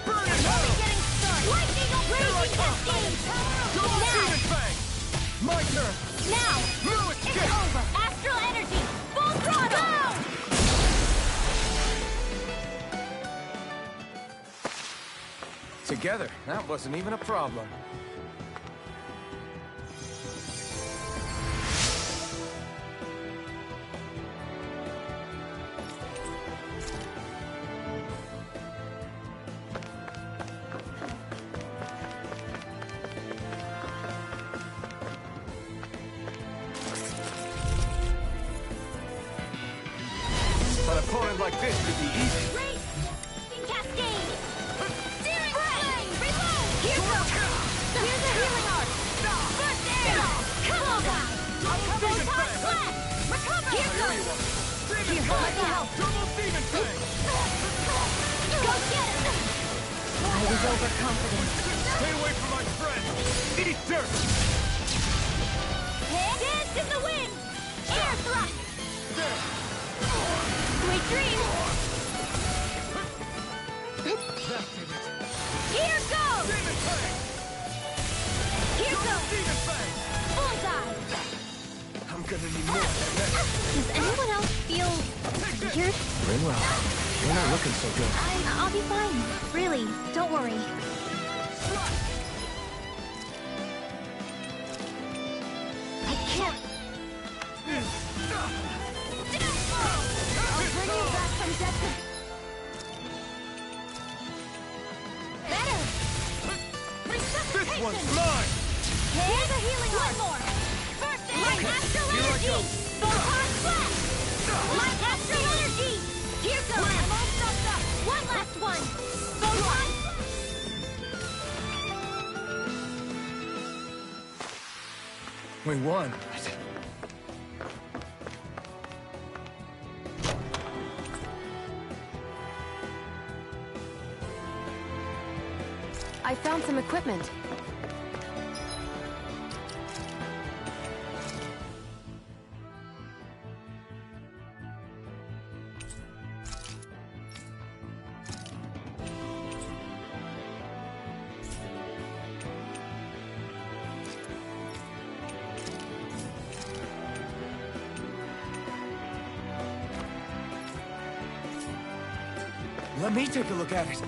Burn it out! Lightning raging cascade! Double demon fang! My turn! Now! No It's escape! over! Astral energy! Full throttle! Together, that wasn't even a problem. An opponent like this should be easy. Cascade! Searing flame! Reload! Here's a healing art! First air! Come on! Demon fang! Flat! Recover! Here goes! Demon fang! Double demon fang! Go get it! I was overconfident. Stay away from my friend! Eat dirt! Dance in the wind! Air thrust! Sweet dreams! Here goes! Demon fang! Here goes! Demon fang! Bullseye! I'm gonna need more than that. Does anyone else feel weird? Rinwell, you're not looking so good. I'll be fine. Really, don't worry. I can't. I'll bring you back from death to... Better! This one's mine! Here's a healing art! One more! First aid! Light astral Here I energy! go. Photon flash! Light astral energy! Here goes! I'm all stopped up! One last one! Photon... We won. I found some equipment. Let me take a look at it.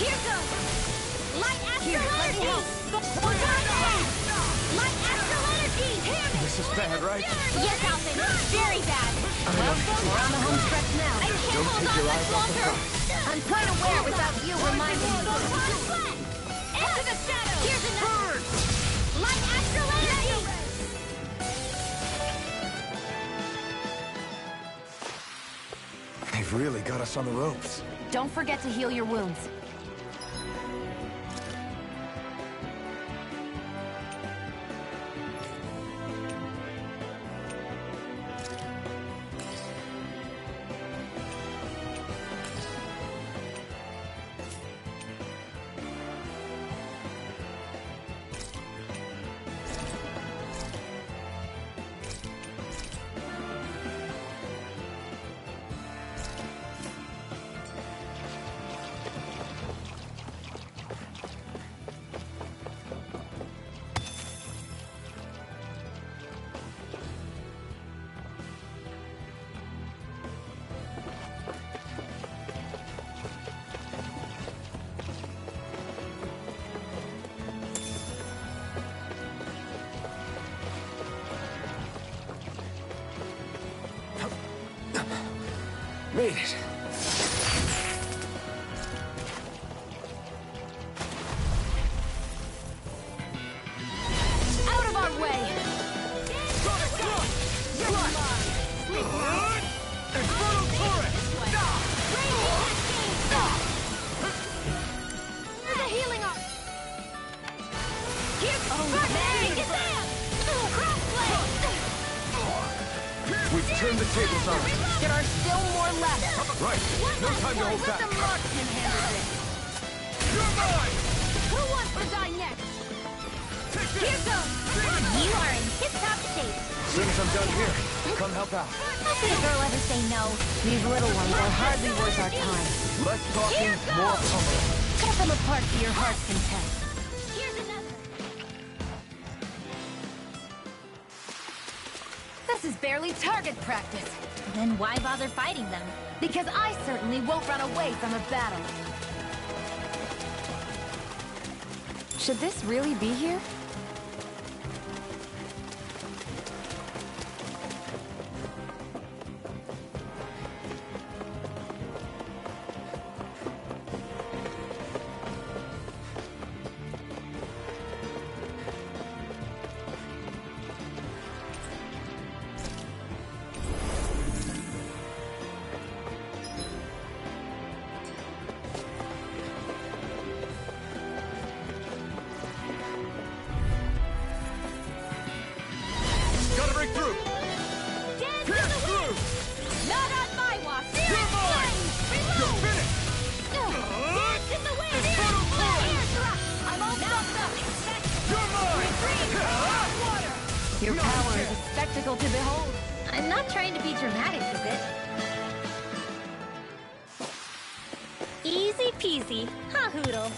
Here goes! Light astral energy! Light astral energy! This is bad, right? Yes, Alvin, very bad. Well, we're on the home stretch now. I can't Don't hold take on your much eyes off the longer. prize. I'm quite aware without you reminding me. Into the shadows! Here's another! Light astral energy! They've really got us on the ropes. Don't forget to heal your wounds. Made it. Out of our way! Infernal turret! There's a healing arm! Here's We've turned the tables on. There are still more left. Right. No time to hold Let back. the marksman handle this. You're mine! Who wants to die next? Here goes! You are in tip-top shape. As soon as I'm done here, come help out. How could a girl ever say no? These little ones are hardly worth our time. Less talking, more pumping. Cut them apart to your heart's content. Here's another. This is barely target practice. Then why bother fighting them? Because I certainly won't run away from a battle. Should this really be here? Gotta break through! Dance Pierce to the wind! through! Not on my watch! You're mine! You're finished! Dance in the wind! Infernal turret! Air drop! I'm all stuffed up! You're mine! Water! Your power is a spectacle to behold. I'm not trying to be dramatic with it. Easy peasy. Ha hoodle.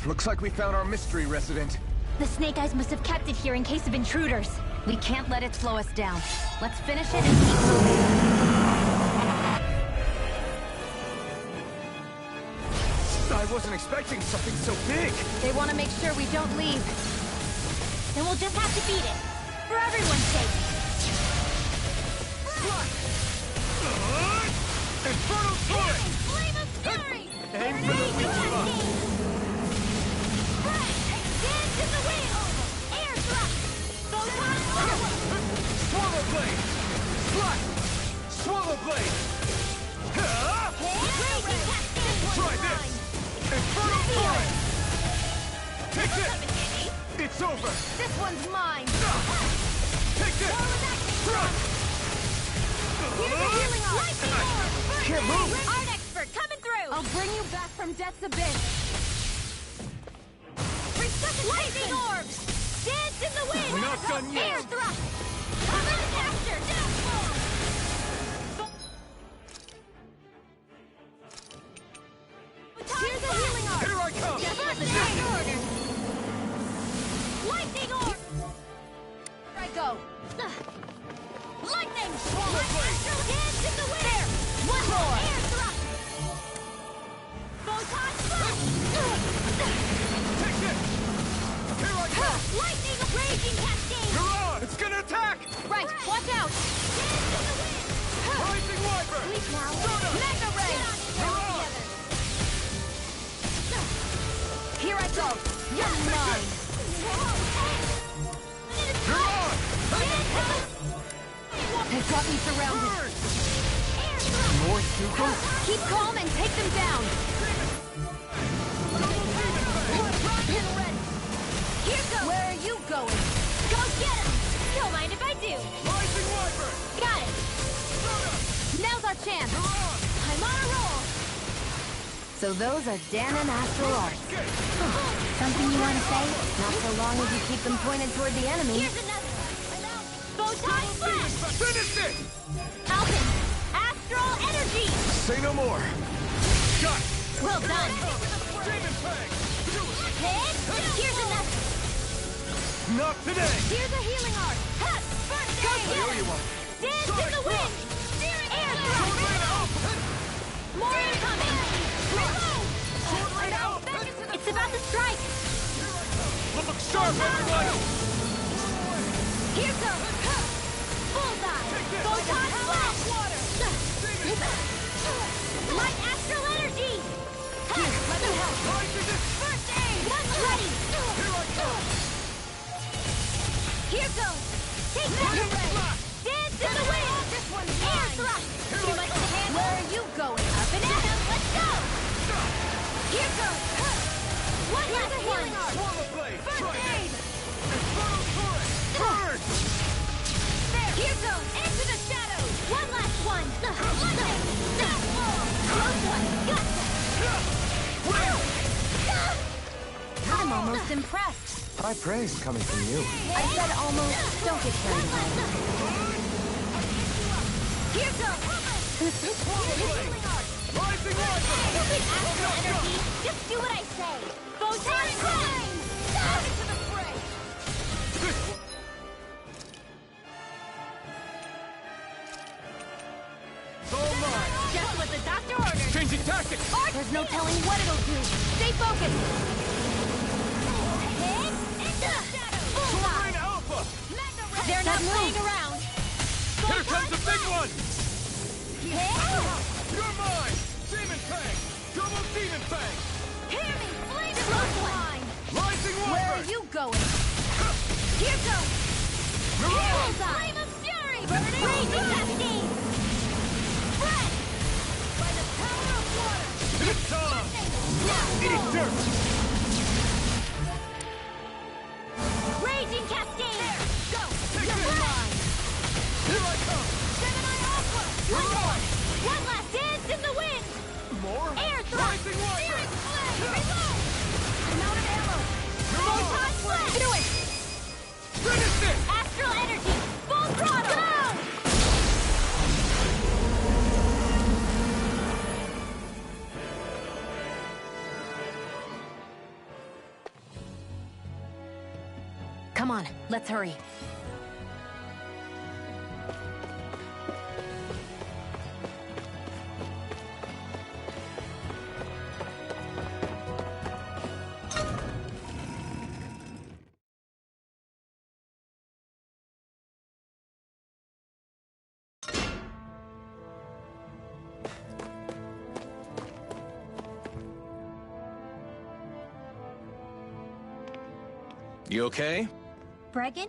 Looks like we found our mystery resident. The Snake Eyes must have kept it here in case of intruders. We can't let it slow us down. Let's finish it and keep moving. I wasn't expecting something so big. They want to make sure we don't leave. Then we'll just have to beat it. For everyone's sake. Infernal turret! Flame of fury! Aim for the weak spot! Dance in the wind! Air thrust! Photon forward! Swallow blade! Slash! Swallow blade! Try this! Infernal turret! Take this! It's over! This one's mine! Take this! Thrust! Here's a healing arm! Lightning orb! Can't move. Art expert coming through! I'll bring you back from death's abyss. Lightning orbs! Dance in the wind! We're not done yet! Air thrust! Cover the capture! Here's a healing arm! Here I come! First aid order! Lightning orb! Here I go! Lightning! Dance in the wind! There! One more! Air thrust! Photon blast! Take this! Here I come! Lightning raging cascade! You're on! It's gonna attack! Right, watch out! Dance in the wind! Rising Wyvern! Sleep now! Soda! Mega ray! You're on! Here I go! You're mine! You're on! They've got me surrounded. Burn! More Zuko? Keep calm and take them down! Here goes! Where are you going? Go get him! Don't mind if I do! Rising Wyvern! Got it! Now's our chance! You're on! I'm on a roll! So those are Dan and Astral Arts. Something you want to say? Not so long as you keep them pointed toward the enemy. Here's another one! Photon blast! Finish it! Alvin! Astral energy! Say no more. Got it! Well done! Demon Fang! Hit! Here's another! Not today! Here's a healing art! Hut! First aid! Go get him! Dance in the wind! Air thrust! More incoming! It's about to strike! Look sharp, everyone! Here goes! Bullseye! Photon flash! Light astral energy! Here, let me help! First aid! One ready! Here I come! Here goes! Take that! Dance in the wind! This one's air thrust! Too much to handle! Where are you going? Up and at him! Let's go! Here goes! One last one! Swallow blade! First aid! Infernal turret! Burn! There! Here goes! Into the shadows! One last one! Lightning! Close one! Gotcha! I'm almost impressed. High praise coming from you. I said almost. Don't get carried away. Here goes! Rising Wyvern! Stupid astral energy! Just do what I say! Photon crime! Into the fray! This one! It's all mine! Just what the doctor ordered! Changing tactics! There's no telling what it'll do. Stay focused. Hit! Into the shadows! Sword Bullseye! Rain Alpha! They're not playing around! Here comes the big one! Hit! You're mine! Demon Fang! Double Demon Fang! Hear me! Flame close line! Rising Where are Wyvern! you going? Here goes! You're on! Bullseye! Flame of fury! Burning! Raging cascade! Spread! By the power of water! It's on! Now! Eat dirt! Raging cascade! Go! Take You're this! mine! Here I come! Gemini Aqua! You're on! One last dance in the wind! More? Air thrust! Rising Wyvern! Reload! I'm out of ammo! You're on! Photon flash! Do it! Finish it! Astral energy! Full throttle! Go! Come on, let's hurry. You okay? Bregan?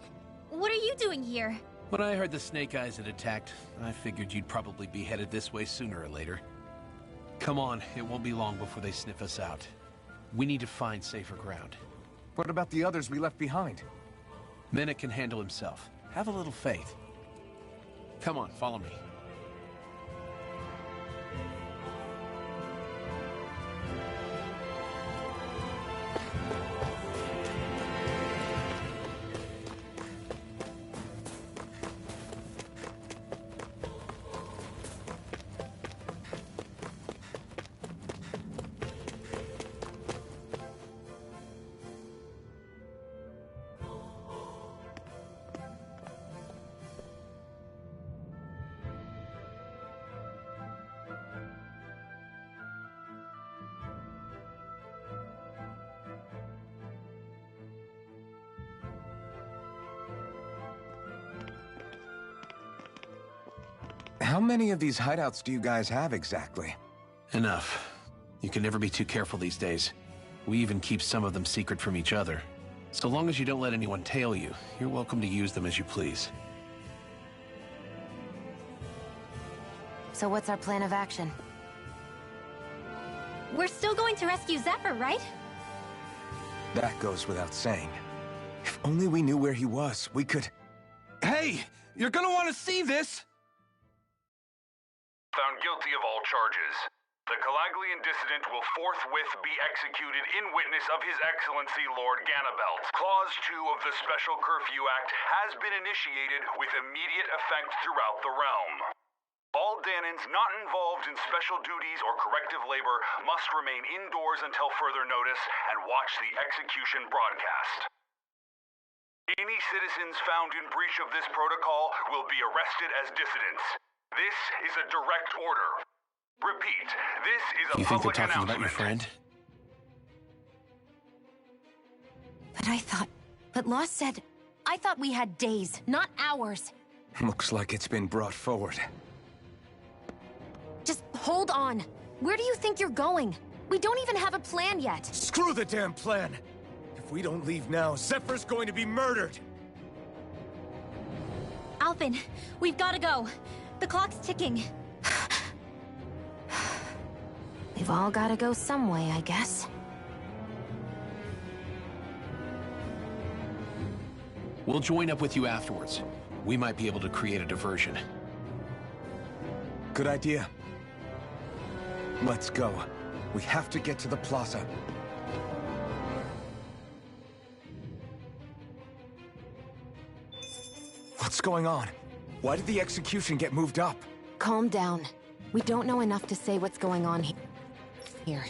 What are you doing here? When I heard the Snake Eyes had attacked, I figured you'd probably be headed this way sooner or later. Come on, it won't be long before they sniff us out. We need to find safer ground. What about the others we left behind? Minute can handle himself. Have a little faith. Come on, follow me. How many of these hideouts do you guys have exactly? Enough. You can never be too careful these days. We even keep some of them secret from each other. So long as you don't let anyone tail you, you're welcome to use them as you please. So what's our plan of action? We're still going to rescue Zephyr, right? That goes without saying. If only we knew where he was, we could... Hey! You're gonna want to see this! Found guilty of all charges. The Calaglian dissident will forthwith be executed in witness of His Excellency Lord Ganabelt. Clause 2 of the Special Curfew Act has been initiated with immediate effect throughout the realm. All Danans not involved in special duties or corrective labor must remain indoors until further notice and watch the execution broadcast. Any citizens found in breach of this protocol will be arrested as dissidents. This is a direct order. Repeat, this is a You think they're public talking about announcement. your friend? But Law said... I thought we had days, not hours. Looks like it's been brought forward. Just hold on. Where do you think you're going? We don't even have a plan yet. Screw the damn plan! If we don't leave now, Zephyr's going to be murdered! Alphen, we've got to go. The clock's ticking. We've all got to go some way, I guess. We'll join up with you afterwards. We might be able to create a diversion. Good idea. Let's go. We have to get to the plaza. What's going on? Why did the execution get moved up? Calm down. We don't know enough to say what's going on here.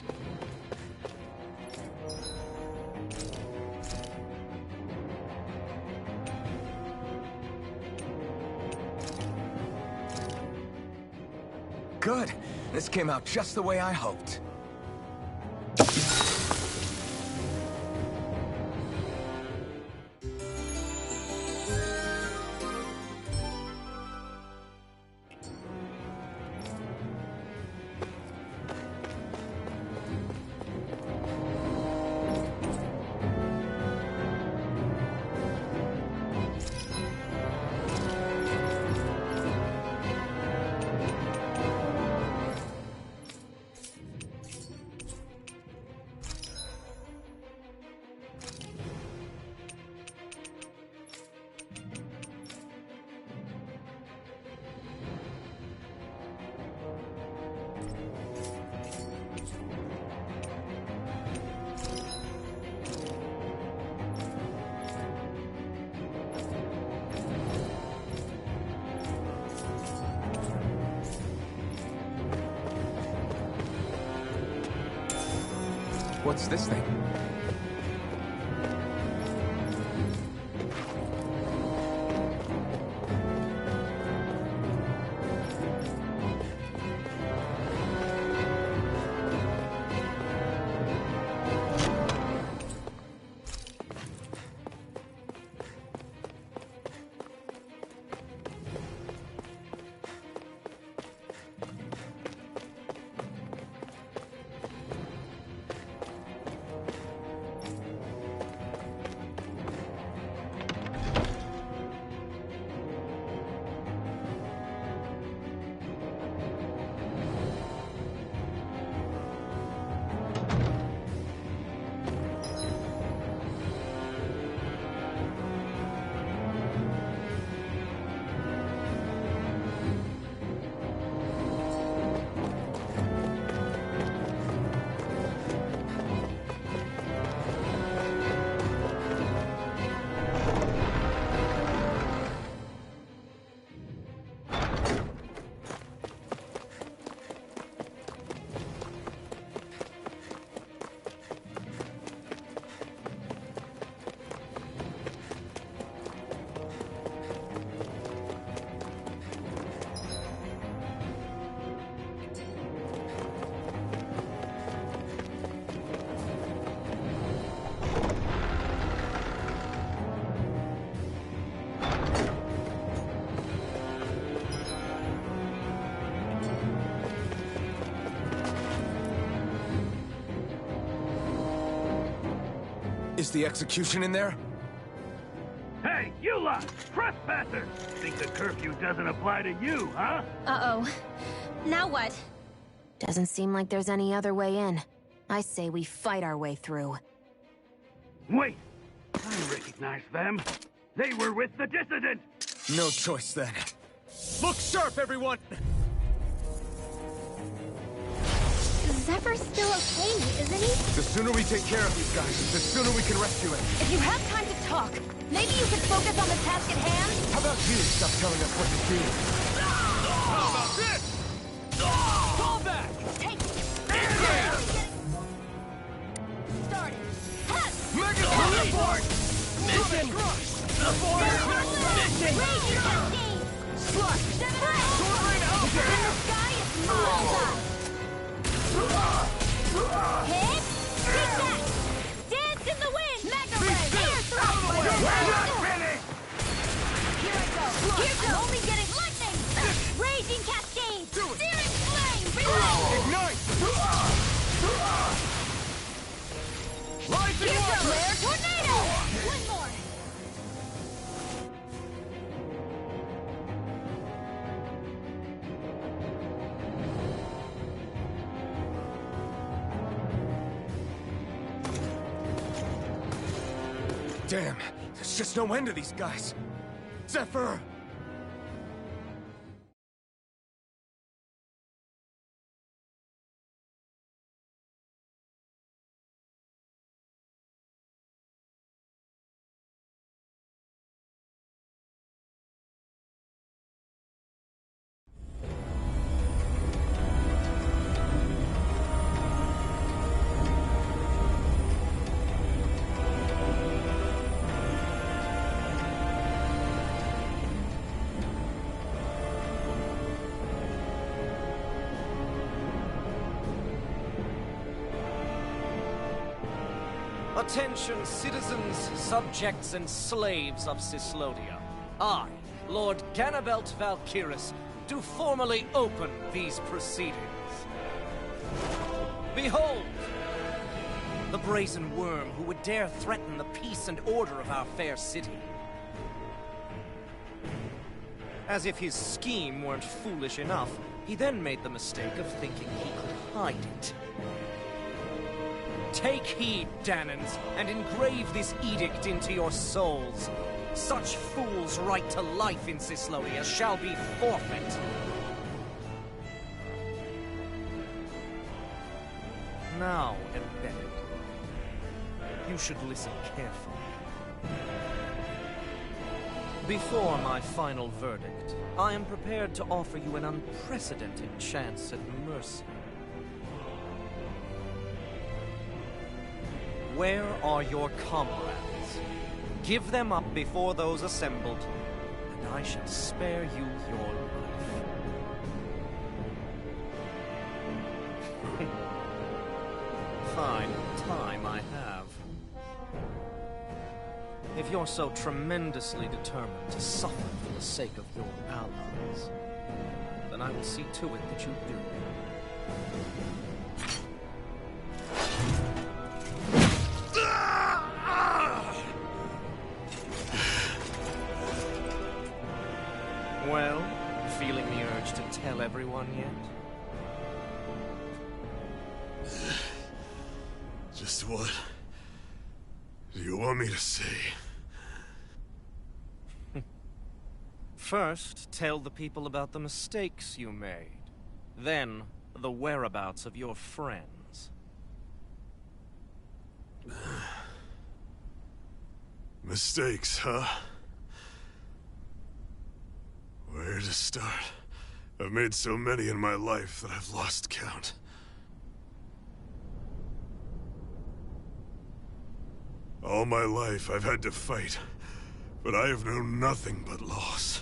Good. This came out just the way I hoped. What's this thing? Is the execution in there? Hey, you lot! Trespassers! Think the curfew doesn't apply to you, huh? Uh-oh. Now what? Doesn't seem like there's any other way in. I say we fight our way through. Wait! I recognize them. They were with the dissident! No choice then. Look sharp, everyone! Zephyr's still okay, isn't he? The sooner we take care of these guys, the sooner we can rescue him. If you have time to talk, maybe you could focus on the task at hand? How about you stop telling us what to do? How about this? Fall back! Take it! Started! Mega Report! Mission! Mission! Raging cascade! Slush! Sword rain out! In the sky is bullseye! Hit! Take that! Dance in the wind! Mega ray! Air thrust! Here I go! I'm only getting lightning! Raging cascade! Searing flame! Reload! Ignite! Here's your rare tornado! One more! Damn, there's just no end to these guys. Zephyr! Attention, citizens, subjects, and slaves of Cyslodia. I, Lord Ganabelt Valkyrus, do formally open these proceedings. Behold! The brazen worm who would dare threaten the peace and order of our fair city. As if his scheme weren't foolish enough, he then made the mistake of thinking he could hide it. Take heed, Danans, and engrave this edict into your souls. Such fools' right to life in Cyslodia shall be forfeit. Now, embedded, you should listen carefully. Before my final verdict, I am prepared to offer you an unprecedented chance at mercy. Where are your comrades? Give them up before those assembled, and I shall spare you your life. Fine time I have. If you're so tremendously determined to suffer for the sake of your allies, then I will see to it that you do. Well, feeling the urge to tell everyone yet? Just what do you want me to say? First, tell the people about the mistakes you made. Then, the whereabouts of your friends. Mistakes, huh? Where to start? I've made so many in my life that I've lost count. All my life I've had to fight, but I have known nothing but loss.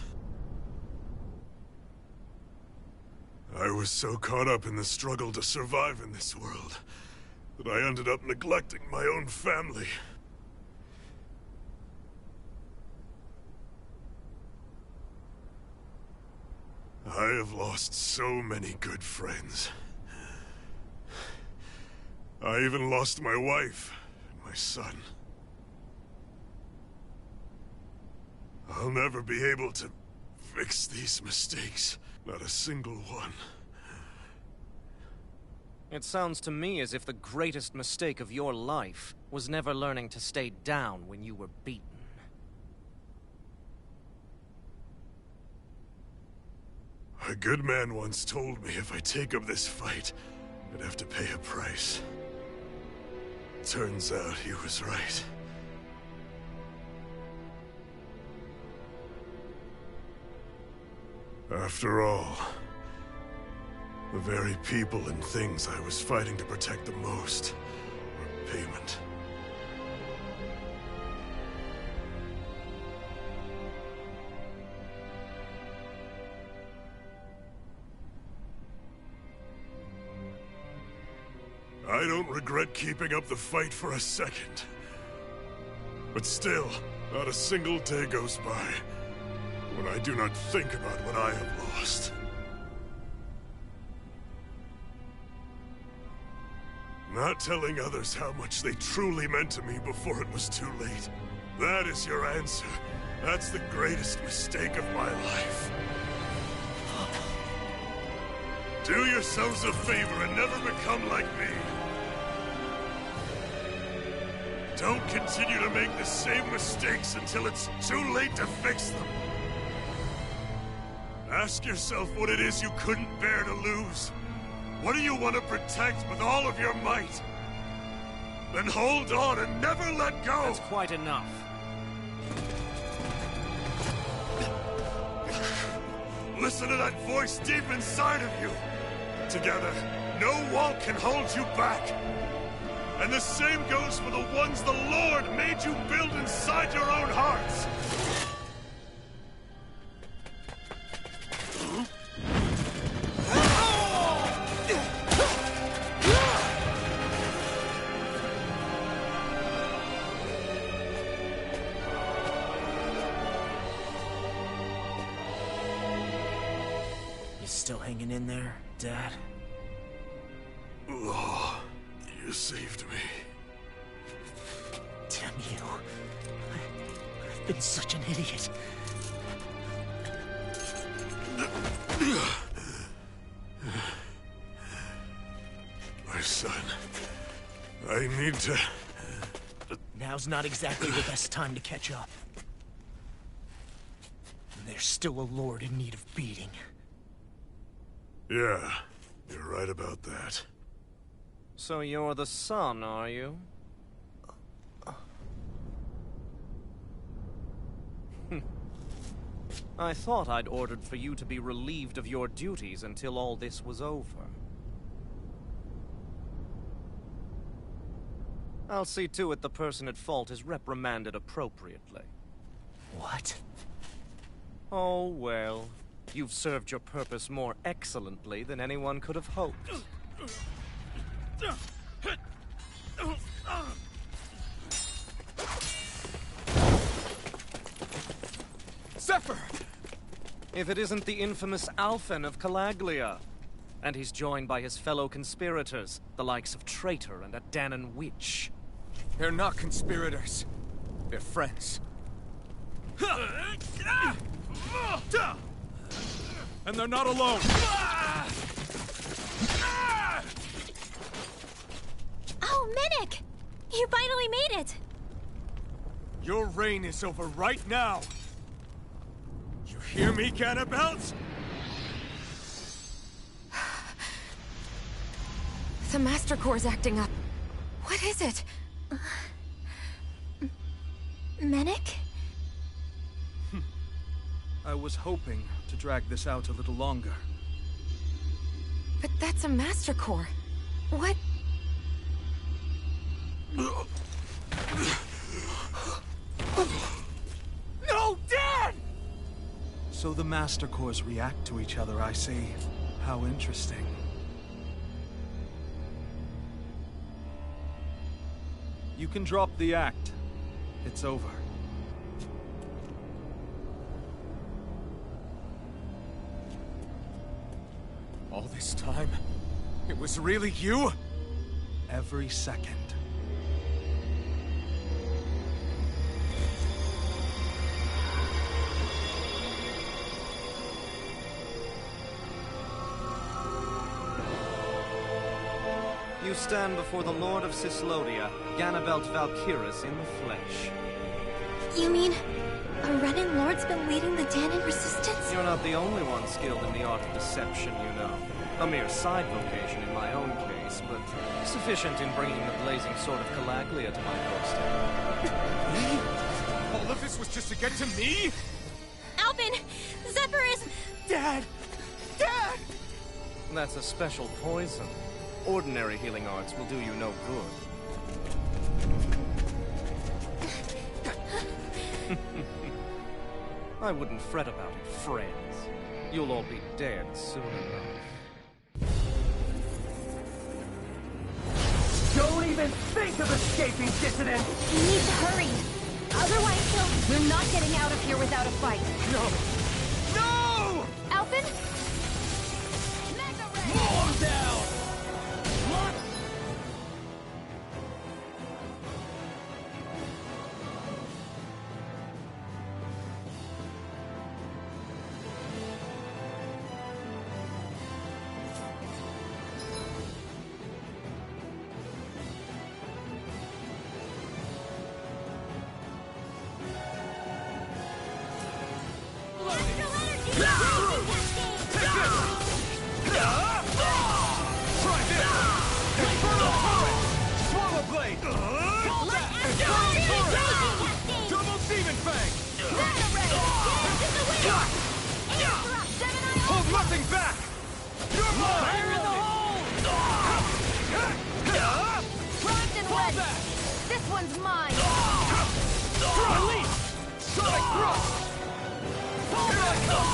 I was so caught up in the struggle to survive in this world that I ended up neglecting my own family. I have lost so many good friends. I even lost my wife and my son. I'll never be able to fix these mistakes. Not a single one. It sounds to me as if the greatest mistake of your life was never learning to stay down when you were beaten. A good man once told me if I take up this fight, I'd have to pay a price. Turns out he was right. After all, the very people and things I was fighting to protect the most were payment. I don't regret keeping up the fight for a second. But still, not a single day goes by when I do not think about what I have lost. Not telling others how much they truly meant to me before it was too late. That is your answer. That's the greatest mistake of my life. Do yourselves a favor and never become like me. Don't continue to make the same mistakes until it's too late to fix them. Ask yourself what it is you couldn't bear to lose. What do you want to protect with all of your might? Then hold on and never let go! That's quite enough. Listen to that voice deep inside of you. Together, no wall can hold you back. And the same goes for the ones the Lord made you build inside your own hearts. You still hanging in there, Dad? Oh, you saved me. Damn you. I've been such an idiot. My son, I need to... Now's not exactly the best time to catch up. And there's still a lord in need of beating. Yeah, you're right about that. So you're the son, are you? I thought I'd ordered for you to be relieved of your duties until all this was over. I'll see to it the person at fault is reprimanded appropriately. What? Oh, well. You've served your purpose more excellently than anyone could have hoped. Zephyr! If it isn't the infamous Alphen of Calaglia. And he's joined by his fellow conspirators, the likes of Traitor and a Danon Witch. They're not conspirators. They're friends. And they're not alone. Oh, Minnick! You finally made it! Your reign is over right now. You hear me, Cannibals? The Master Core's acting up. What is it? Minnick? I was hoping to drag this out a little longer. But that's a Master Core. What? No, Dad! So the Master Cores react to each other, I see. How interesting. You can drop the act. It's over. All this time, it was really you? Every second. You stand before the Lord of Cyslodia, Ganabelt Valkyrus in the flesh. You mean a Renin Lord's been leading the Danon resistance? You're not the only one skilled in the art of deception, you know. A mere side vocation in my own case, but sufficient in bringing the blazing sword of Calaglia to my doorstep. Me? All of this was just to get to me? Alvin! Zephyr is... Dad! Dad! That's a special poison. Ordinary healing arts will do you no good. I wouldn't fret about it, friends. You'll all be dead soon enough. Don't even think of escaping, dissident! We need to hurry. Otherwise, we're not getting out of here without a fight. No! No! Alvin? Mow him down! What? Hold nothing back! You're mine! Fire in the hole! Primed and ready. This one's mine. Release! Sonic thrust! Here I come!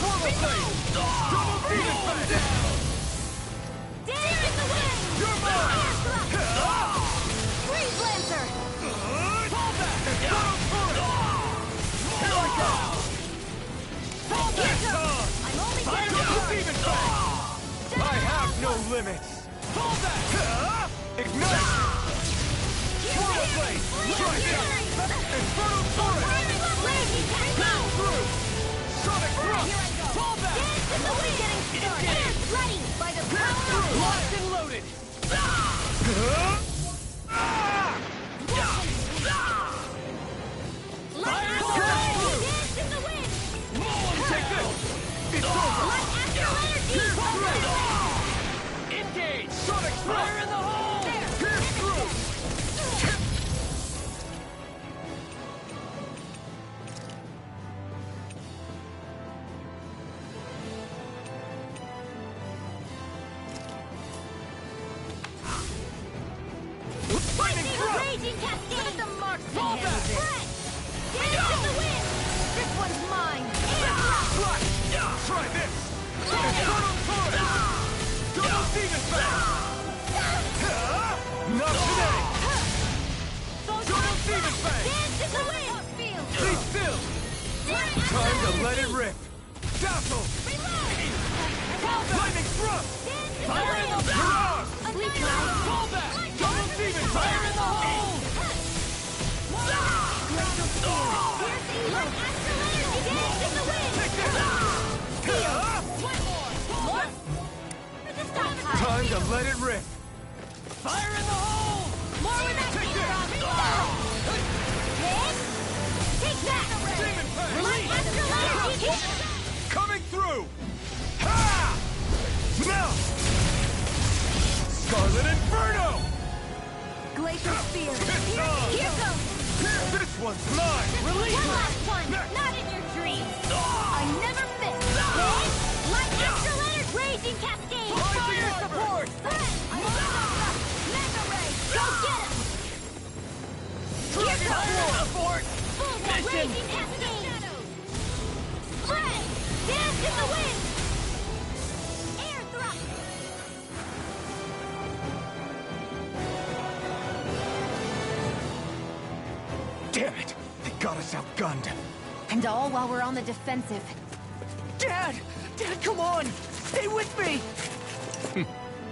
Portal blade! Double demon fang! Dance in the wind. You're mine! Freeze Lancer. Fall back! Shadow turret! Here I come! Fall back! I'm only getting Double started. demon fang! I have no limits! Fall back! Ignite! Portal blade! Try this! Infernal turret! Power through! Sonic thrust! Fall back! Dance in the wind. Getting started. Ready by the power of Locked and loaded! Fire in the wind. Dance in the wind. Take this! It's over! Let astral energy. Engage! Sonic thrust! Fire in the hole! Pierce through! Lightning thrust! Raging cascade. Let the marksman Fall handle back. this. Dance in the wind. This one's mine. Flash! Try this! Infernal turret! Double demon fang! Not today! Double demon fang! Dance in the wind. Be still! Time to let it rip! Dazzle! Lightning thrust! Fire in the Mirage! Fall back! Double demon fire in the hole! Time to let it rip! Fire in the hole! More with that Take Take that! Demon fang! Release! Astral energy! Coming through! Ha! Now! Scarlet Inferno! Glacier Spear! It's on! Here goes! This one's mine! One last one! Not in your dreams! I never miss! Light astral energy! Raging cascade! Rising in support! Mega Ray! Go get him! Here goes! Full raging cascade! Spread! Dance in the wind! Air thrust! Damn it! They got us outgunned! And all while we're on the defensive. Dad! Dad, come on! Stay with me!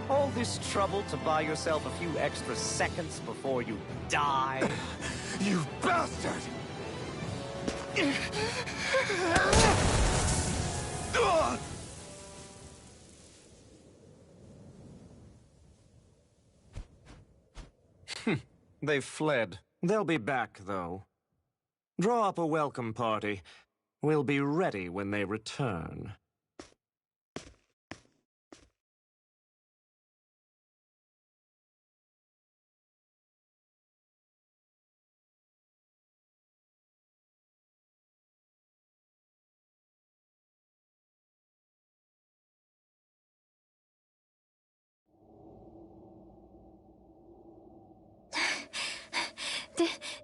All this trouble to buy yourself a few extra seconds before you die? You bastard! They've fled. They'll be back, though. Draw up a welcome party. We'll be ready when they return.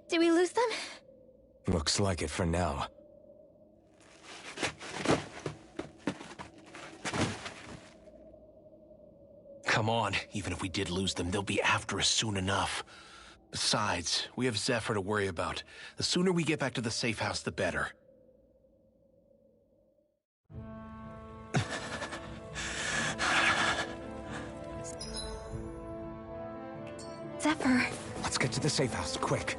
Did we lose them? Looks like it for now. Come on, even if we did lose them, they'll be after us soon enough. Besides, we have Zephyr to worry about. The sooner we get back to the safe house, the better. Zephyr. Let's get to the safe house, quick.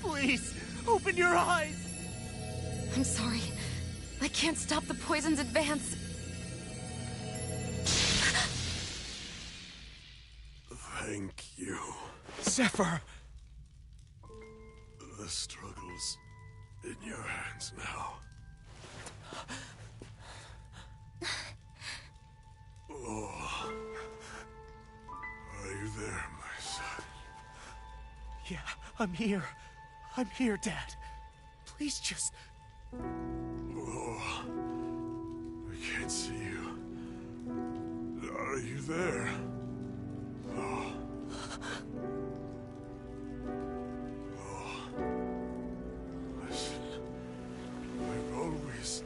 Please, open your eyes! I'm sorry. I can't stop the poison's advance. Thank you. Zephyr! The struggle's in your hands now. Oh. Are you there, my son? Yeah, I'm here. I'm here, Dad. Please just... Oh. I can't see you. Are you there? Oh. Oh. Listen. I've always...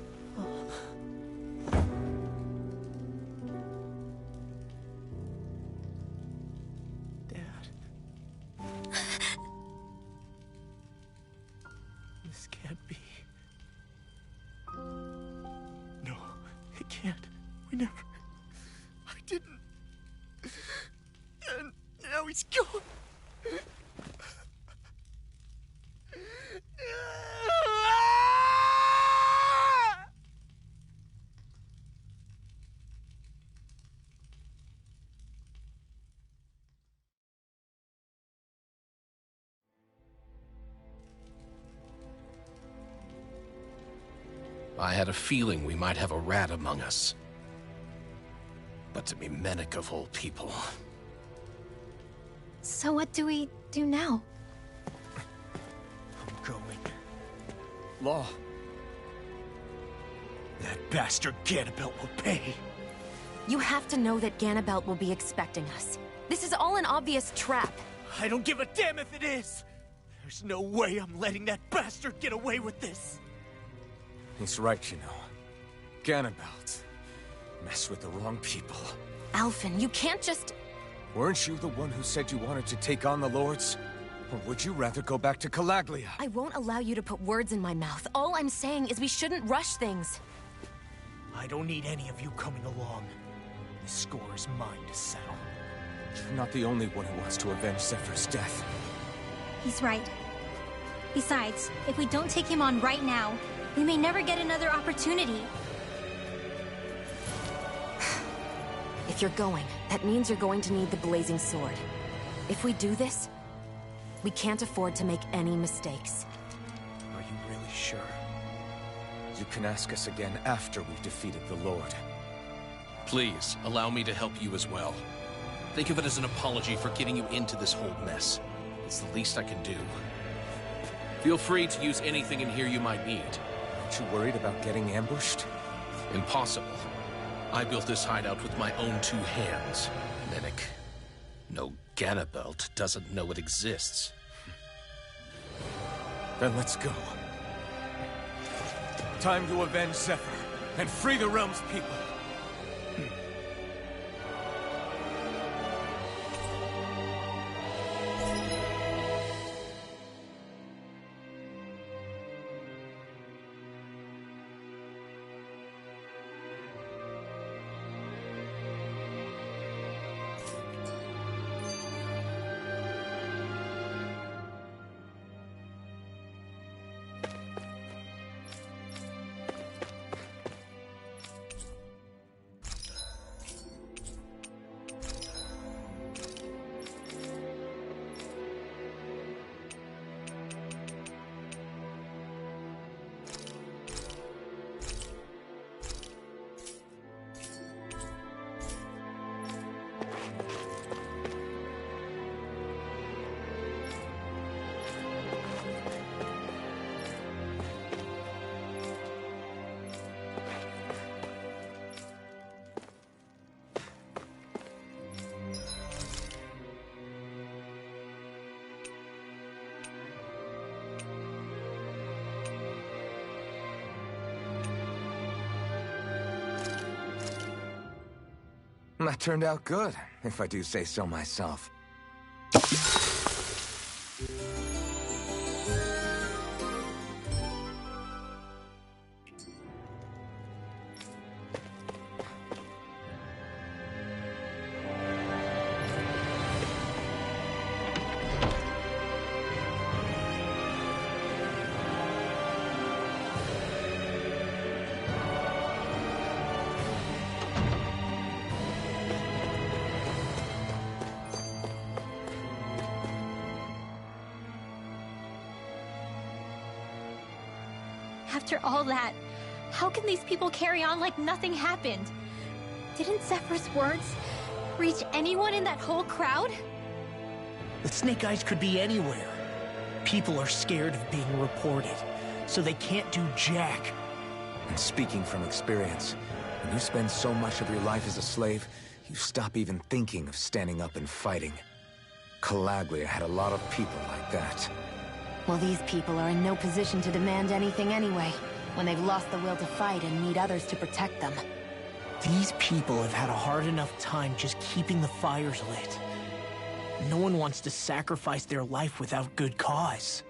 This can't be. No, it can't. We never... I didn't. And now he's gone. I had a feeling we might have a rat among us. But to be Menek of all people... So what do we do now? I'm going. Law. That bastard Ganabelt will pay. You have to know that Ganabelt will be expecting us. This is all an obvious trap. I don't give a damn if it is! There's no way I'm letting that bastard get away with this! He's right, you know. Ganabelt. Mess with the wrong people. Alphen, you can't just... Weren't you the one who said you wanted to take on the Lords? Or would you rather go back to Calaglia? I won't allow you to put words in my mouth. All I'm saying is we shouldn't rush things. I don't need any of you coming along. The score is mine to settle. You're not the only one who wants to avenge Zephyr's death. He's right. Besides, if we don't take him on right now, we may never get another opportunity. If you're going, that means you're going to need the blazing sword. If we do this, we can't afford to make any mistakes. Are you really sure? You can ask us again after we've defeated the Lord. Please, allow me to help you as well. Think of it as an apology for getting you into this whole mess. It's the least I can do. Feel free to use anything in here you might need. Aren't you worried about getting ambushed? Impossible. I built this hideout with my own 2 hands, Menek. No Ganabelt doesn't know it exists. Then let's go. Time to avenge Zephyr and free the realm's people. That turned out good, if I do say so myself. After all that, how can these people carry on like nothing happened? Didn't Zephyr's words reach anyone in that whole crowd? The Snake Eyes could be anywhere. People are scared of being reported, so they can't do jack. And speaking from experience, when you spend so much of your life as a slave, you stop even thinking of standing up and fighting. Calaglia had a lot of people like that. Well, these people are in no position to demand anything anyway, when they've lost the will to fight and need others to protect them. These people have had a hard enough time just keeping the fires lit. No one wants to sacrifice their life without good cause.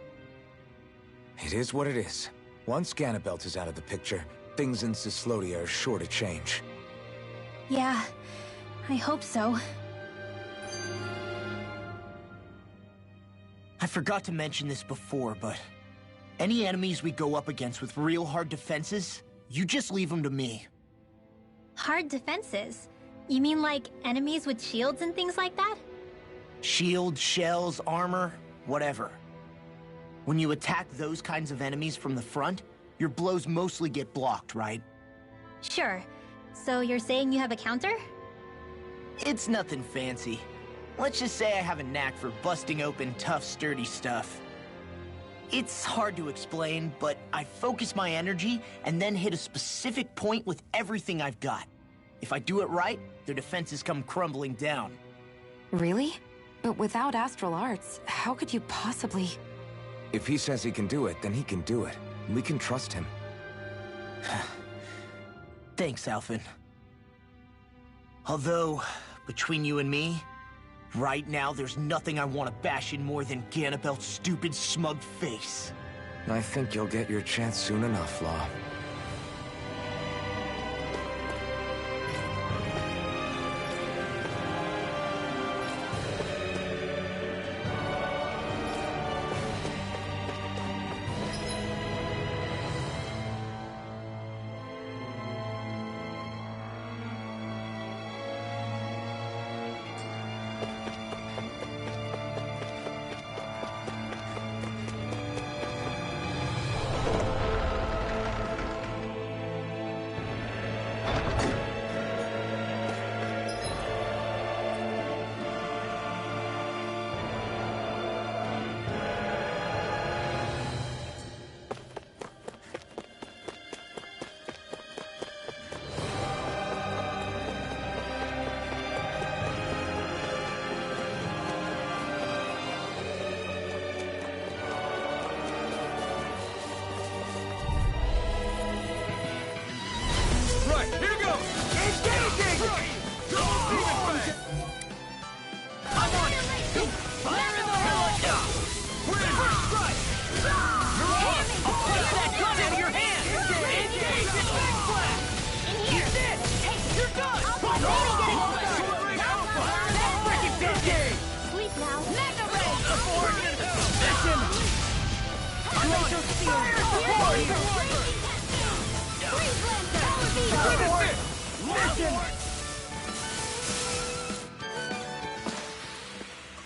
It is what it is. Once Ganabelt is out of the picture, things in Cislodia are sure to change. Yeah, I hope so. I forgot to mention this before, but any enemies we go up against with real hard defenses, you just leave them to me. Hard defenses? You mean like enemies with shields and things like that? Shields, shells, armor, whatever. When you attack those kinds of enemies from the front, your blows mostly get blocked, right? Sure. So you're saying you have a counter? It's nothing fancy. Let's just say I have a knack for busting open tough, sturdy stuff. It's hard to explain, but I focus my energy and then hit a specific point with everything I've got. If I do it right, their defenses come crumbling down. Really? But without astral arts, how could you possibly... If he says he can do it, then he can do it. We can trust him. Thanks, Alphen. Although, between you and me, right now there's nothing I want to bash in more than Ganabelt's stupid, smug face. I think you'll get your chance soon enough, Law.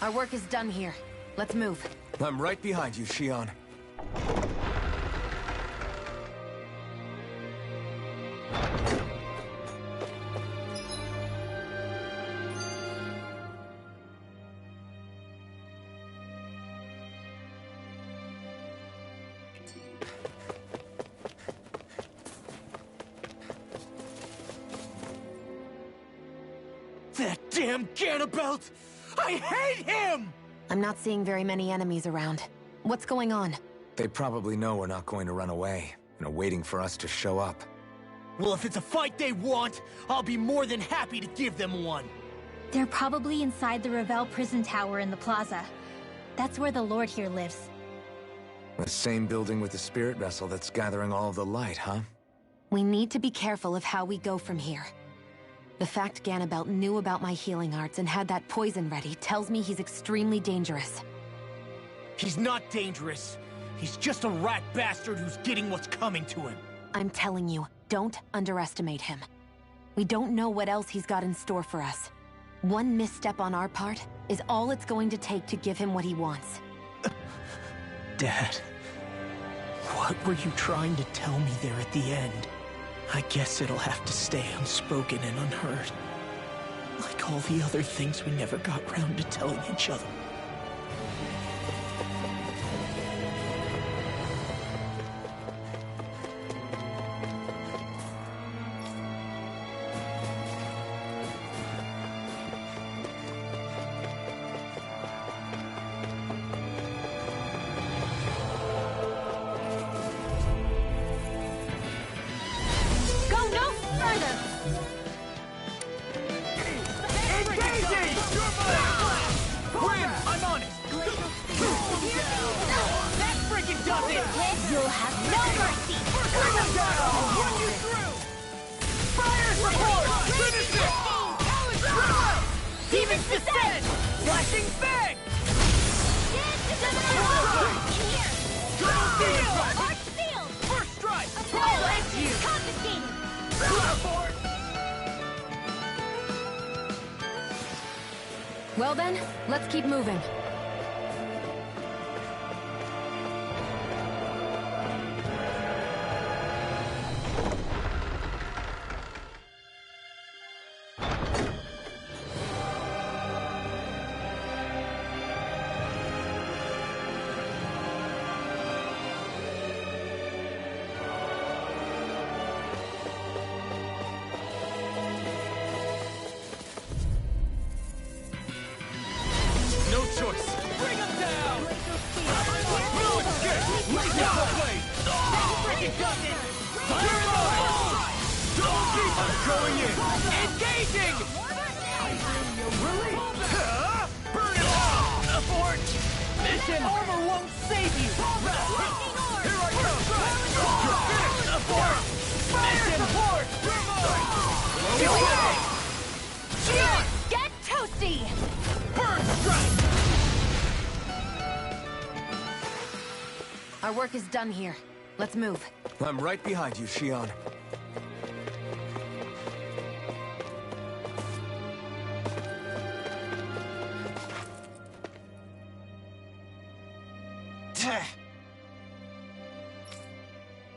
Our work is done here. Let's move. I'm right behind you, Shion. That damn Ganabelt! I hate him! I'm not seeing very many enemies around. What's going on? They probably know we're not going to run away, and are waiting for us to show up. Well, if it's a fight they want, I'll be more than happy to give them one. They're probably inside the Revel prison tower in the plaza. That's where the Lord here lives. The same building with the spirit vessel that's gathering all of the light, huh? We need to be careful of how we go from here. The fact Ganabelt knew about my healing arts and had that poison ready tells me he's extremely dangerous. He's not dangerous. He's just a rat bastard who's getting what's coming to him. I'm telling you, don't underestimate him. We don't know what else he's got in store for us. One misstep on our part is all it's going to take to give him what he wants. Dad, what were you trying to tell me there at the end? I guess it'll have to stay unspoken and unheard. Like all the other things we never got round to telling each other. Well then, let's keep moving. Our work is done here. Let's move. I'm right behind you, Shion.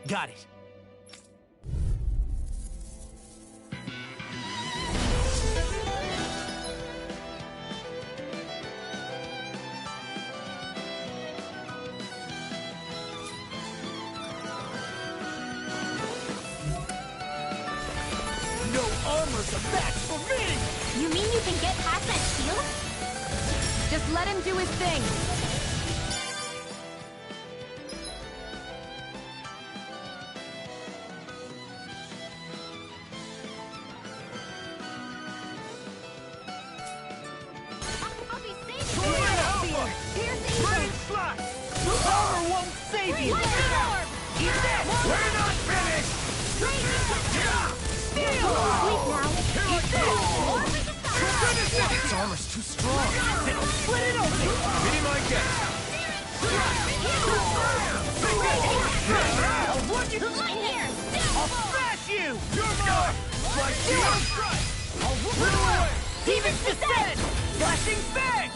Got it. No armor's a match for me! You mean you can get past that shield? Just let him do his thing. Its armor's too strong. It'll split it open! Be my guest. I'll smash you! You're mine! I'll rip it away! Demon's Descent! Flashing Fang!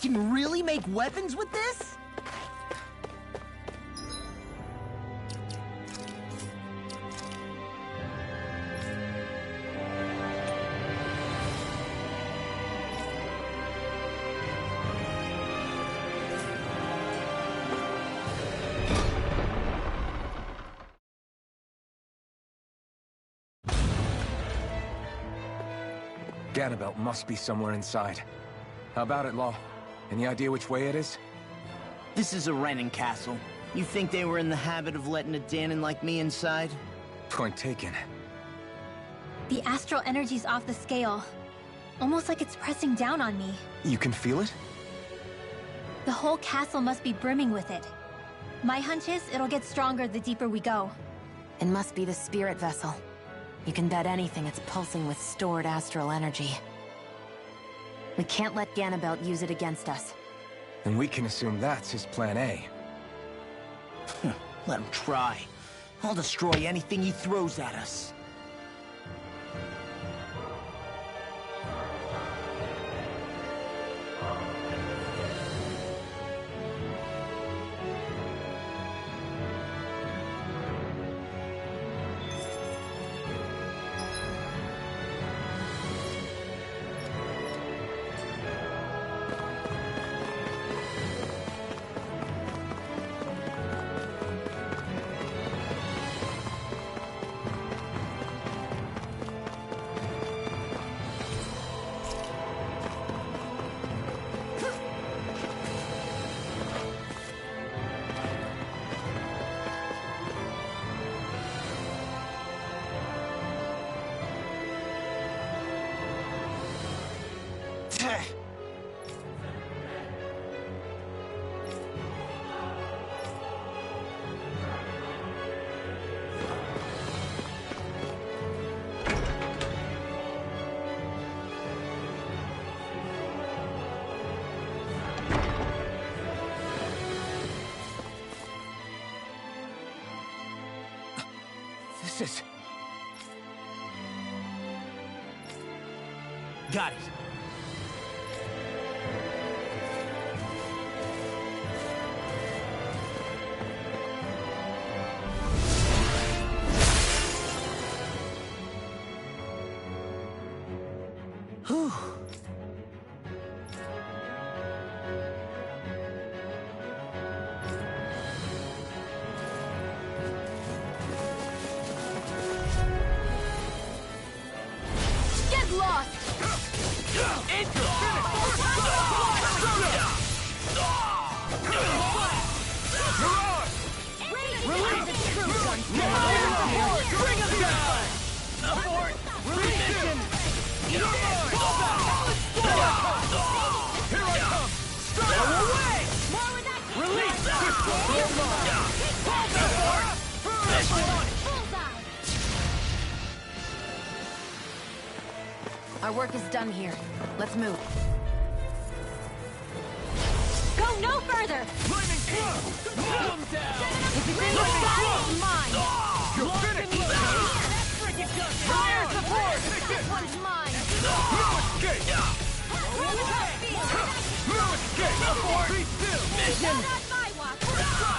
can really make weapons with this? Ganabelt must be somewhere inside. How about it, Law? Any idea which way it is? This is a Renin castle. You think they were in the habit of letting a Danon like me inside? Point taken. The astral energy's off the scale. Almost like it's pressing down on me. You can feel it? The whole castle must be brimming with it. My hunch is it'll get stronger the deeper we go. It must be the spirit vessel. You can bet anything it's pulsing with stored astral energy. We can't let Ganabelt use it against us. And we can assume that's his plan A. Let him try. I'll destroy anything he throws at us. This is... Got it. Whew. Get lost! Our work is done here. Let's move. Go no further! If it's in your side, it's mine! You're finished! Fire support! This one's mine! No escape! No escape! Be still! Mission! Not on my watch!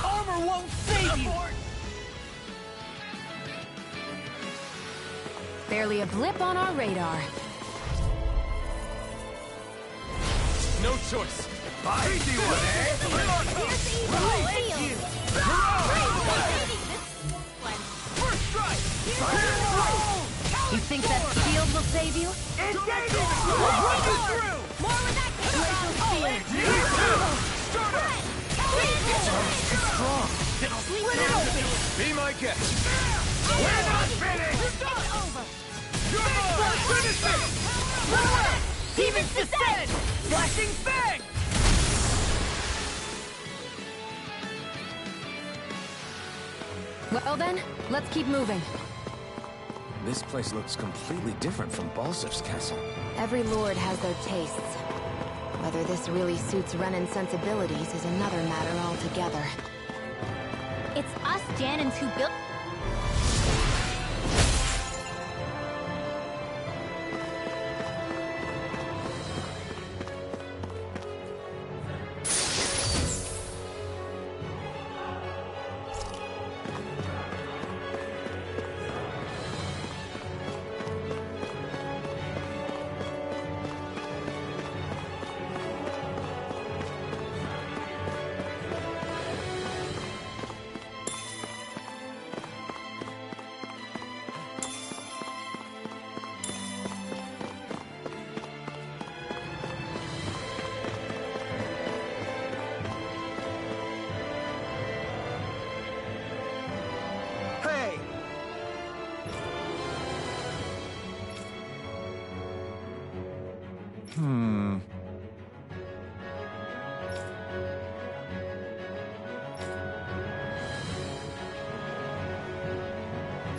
Armor won't save you! Barely a blip on our radar. No choice. Easy one, eh? First strike! You think that shield will save you? More with that Be my guest. We're not finished! It's over! Finish it! Demons descend! Flashing fang! Well then, let's keep moving. This place looks completely different from Balsif's castle. Every lord has their tastes. Whether this really suits Renin's sensibilities is another matter altogether. It's us Janins who built...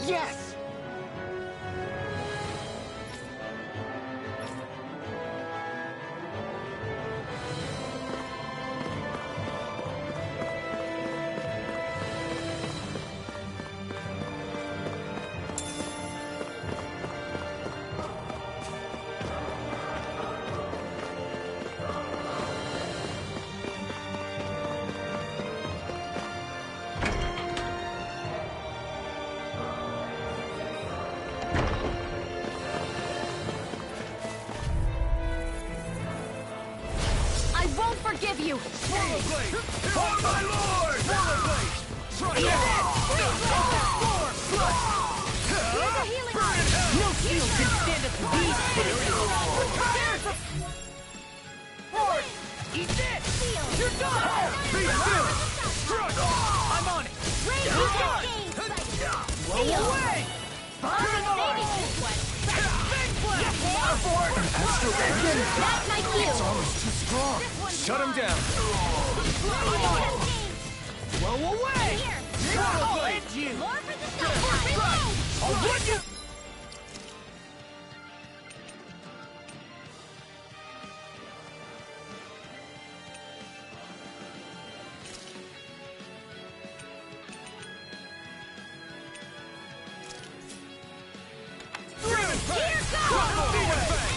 Yes! Forgive you! Swallow blade! Oh my lord! Swallow blade! Try Here's a healing Burn in hell! No shield can stand up to these Force! Eat this! You're done! Be still! Strike! I'm on it! Blow away! That's my cue! Too strong. Shut him down. Blow away! Swallow blade! More for the side! I'll run you!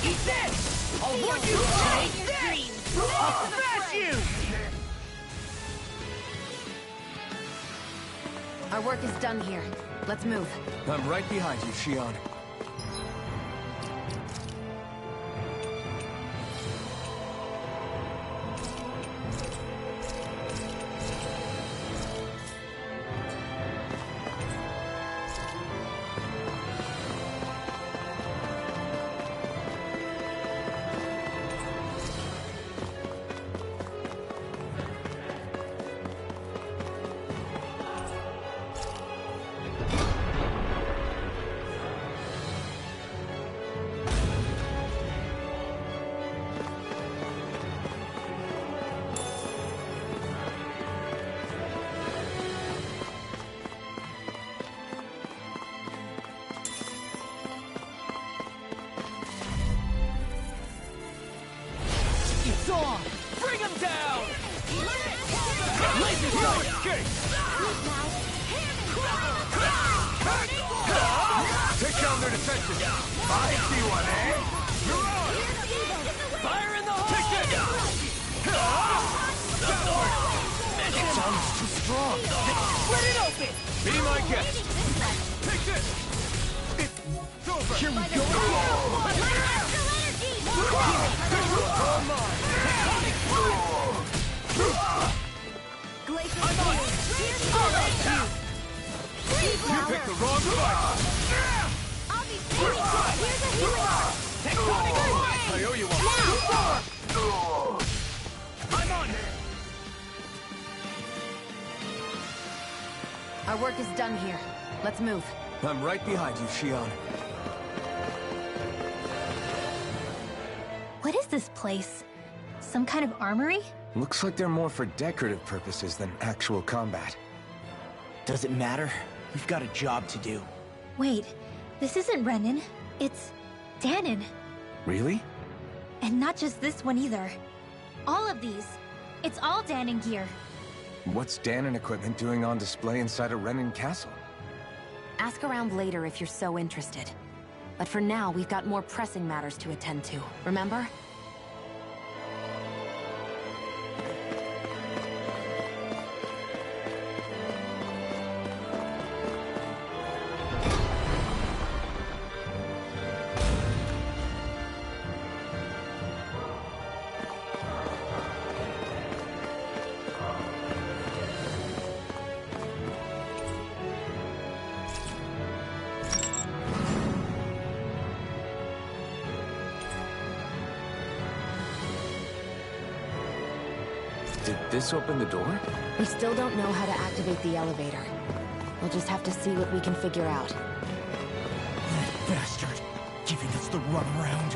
Eat this! I'll run you! Take this! I'll smash you! Our work is done here. Let's move. I'm right behind you, Shion. It's on! Bring him down! Laser No strike! escape! Take down their defenses! I see one, eh? You're on! Fire in the hole! Take this! It sounds too strong. Split it open! Be my guest! Take this! It's over! Here we go! You picked the wrong fight! I owe you one! I'm on! Our work is done here. Let's move. I'm right behind you, Shion. What is this place? Some kind of armory? Looks like they're more for decorative purposes than actual combat. Does it matter? We've got a job to do. Wait, this isn't Renin. It's Danon. Really? And not just this one either. All of these. It's all Danon gear. What's Danon equipment doing on display inside a Renin castle? Ask around later if you're so interested. But for now, we've got more pressing matters to attend to, remember? Did this open the door? We still don't know how to activate the elevator. We'll just have to see what we can figure out. That bastard! Giving us the runaround.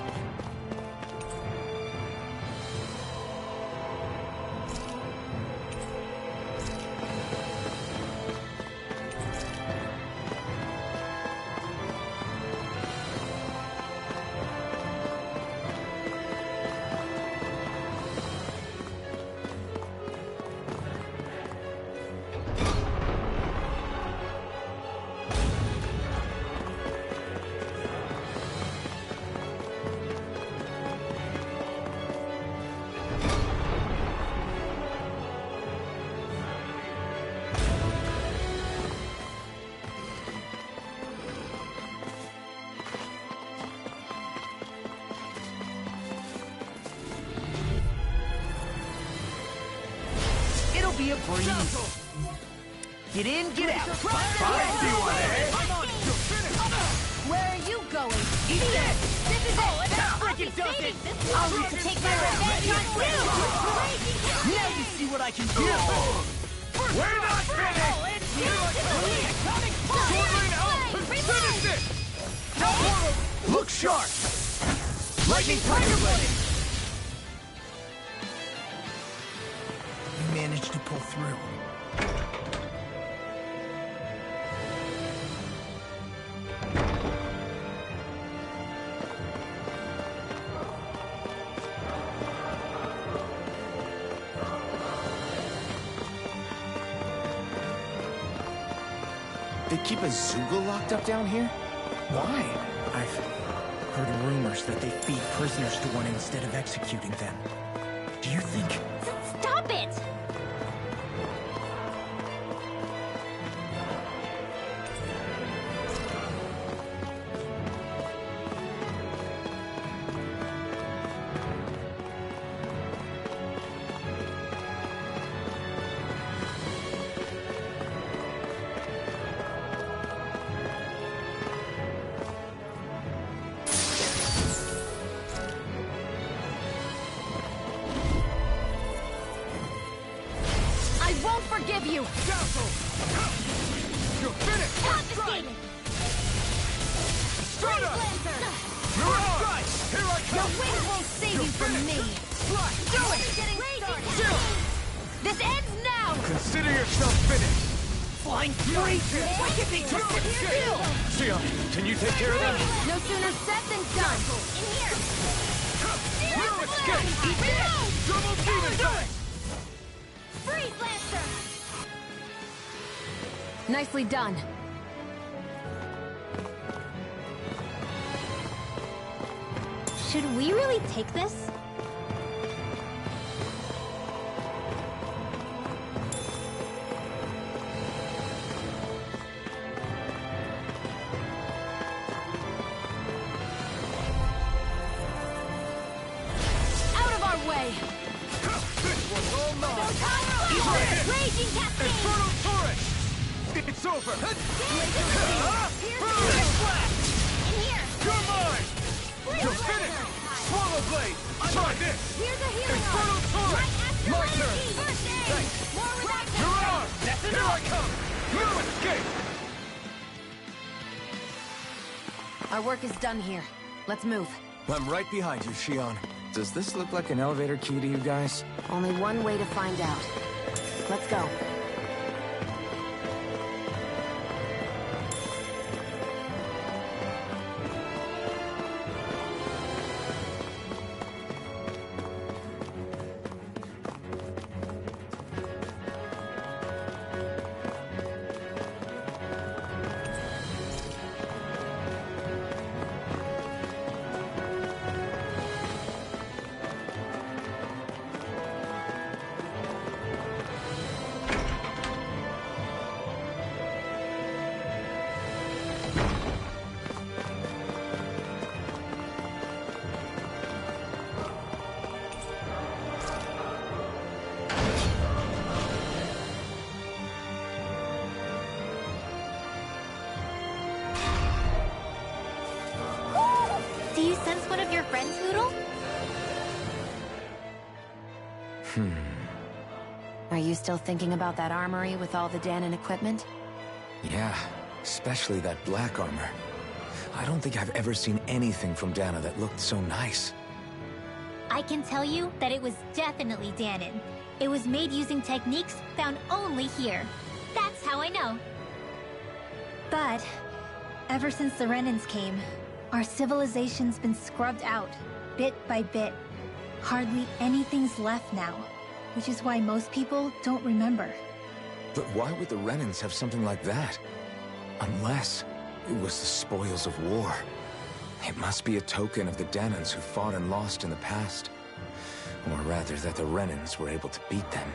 be a breeze. Get in, get out. Where are you going? Eat this! This is it! That frickin' does it! I'll need to take my revenge on you! Now you see what I can do! We're not finished! Finish it! Look sharp! Lightning Tiger Blade! You managed to pull through. They keep a Zoogle locked up down here? Why? I've heard rumors that they feed prisoners to one instead of executing them. Do you think... Stop it! Forgive you! You're finished! Confiscated! Straight up! You're on! Here I Your come! wings won't save you from me! Do it! This ends now! Consider yourself finished! Flying freezes! Why can't they just sit still? Sion, can you take care of them? No sooner said than done! In here! No escape! Eat this! Double demon fang! Freeze Lancer! Nicely done. Should we really take this? Out of our way! This one's all mine! Raging Cascade! Infernal Torrent! It's over! In here! You're mine! You're finished! Swallow Blade! Try this! Here's a healing Infernal Torrent! My turn! First aid! Thanks! More without You're on! Here I come! No escape! Our work is done here. Let's move. I'm right behind you, Sion. Does this look like an elevator key to you guys? Only one way to find out. Let's go. Do you sense one of your friends, Noodle? Are you still thinking about that armory with all the Danon equipment? Yeah, especially that black armor. I don't think I've ever seen anything from Dana that looked so nice. I can tell you that it was definitely Danon. It was made using techniques found only here. That's how I know. But ever since the Renans came, our civilization's been scrubbed out, bit by bit. Hardly anything's left now, which is why most people don't remember. But why would the Renans have something like that? Unless it was the spoils of war. It must be a token of the Danans who fought and lost in the past. Or rather, that the Renans were able to beat them.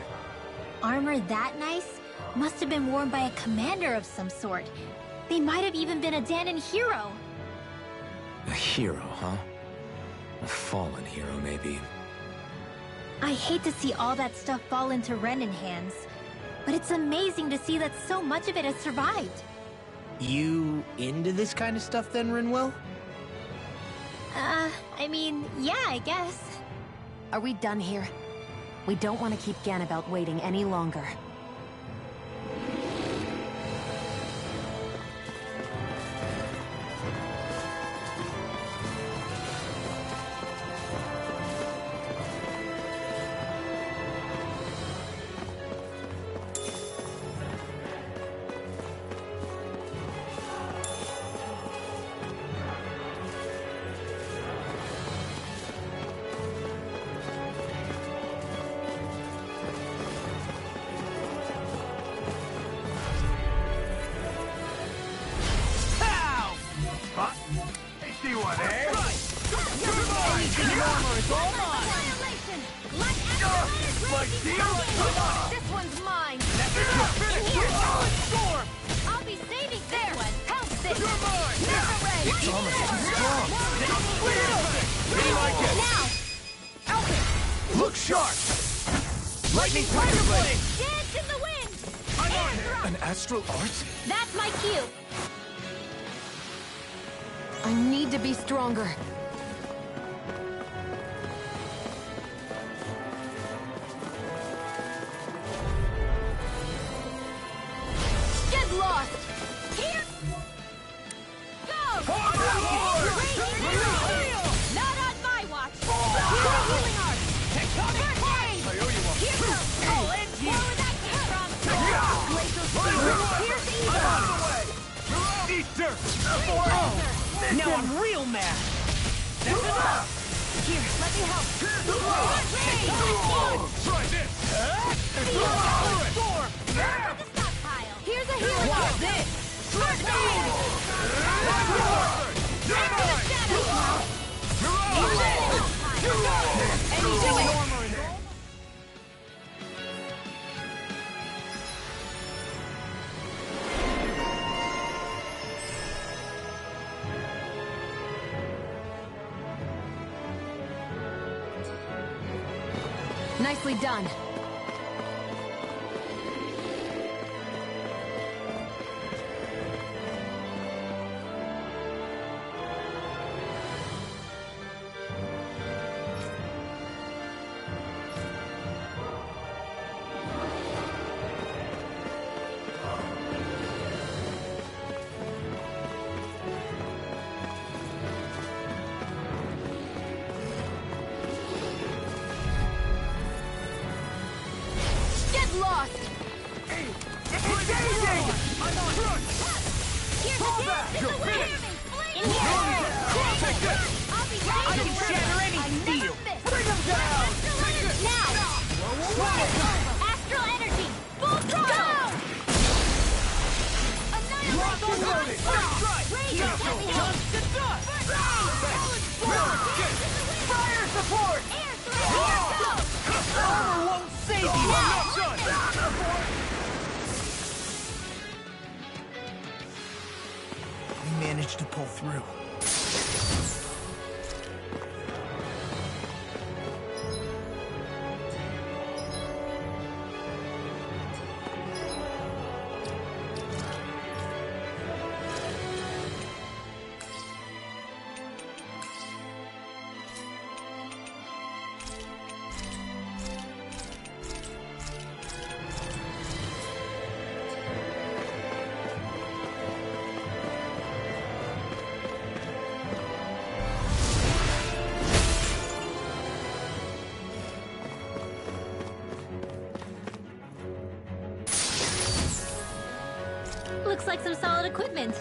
Armor that nice must have been worn by a commander of some sort. They might have even been a Danon hero. A hero, huh? A fallen hero, maybe. I hate to see all that stuff fall into Renan hands. but it's amazing to see that so much of it has survived. You into this kind of stuff then, Rinwell? I mean, yeah, I guess. Are we done here? We don't want to keep Ganabelt waiting any longer. This one's mine. I'll be saving there. Help this. It's almost too strong. Now. Look sharp! Lightning Tiger Blade! Dance in the wind. An astral art? That's my cue. I need to be stronger. Get lost. Here. Go. Not on my watch. Here's a healing art. Tectonic pain. I owe you one. Here goes. Oh, and forward that came from. Glacial speed. Here's Eva. Eat dirt! Now I'm real mad! That's enough! Here, let me help. Try this! Here's a healing art. This! Anything in armor in there? Nicely done. Lost! Engaging! I'm on front! Here's the dance in the wind! In here! Take this! I'll be I can shatter any steel! Bring them down! Now! Astral energy! Full throttle! Annihilate the Loaded! Radio! Dust to dust! Fire support! Air threat! Armor won't save you! Not done! We managed to pull through. Looks like some solid equipment.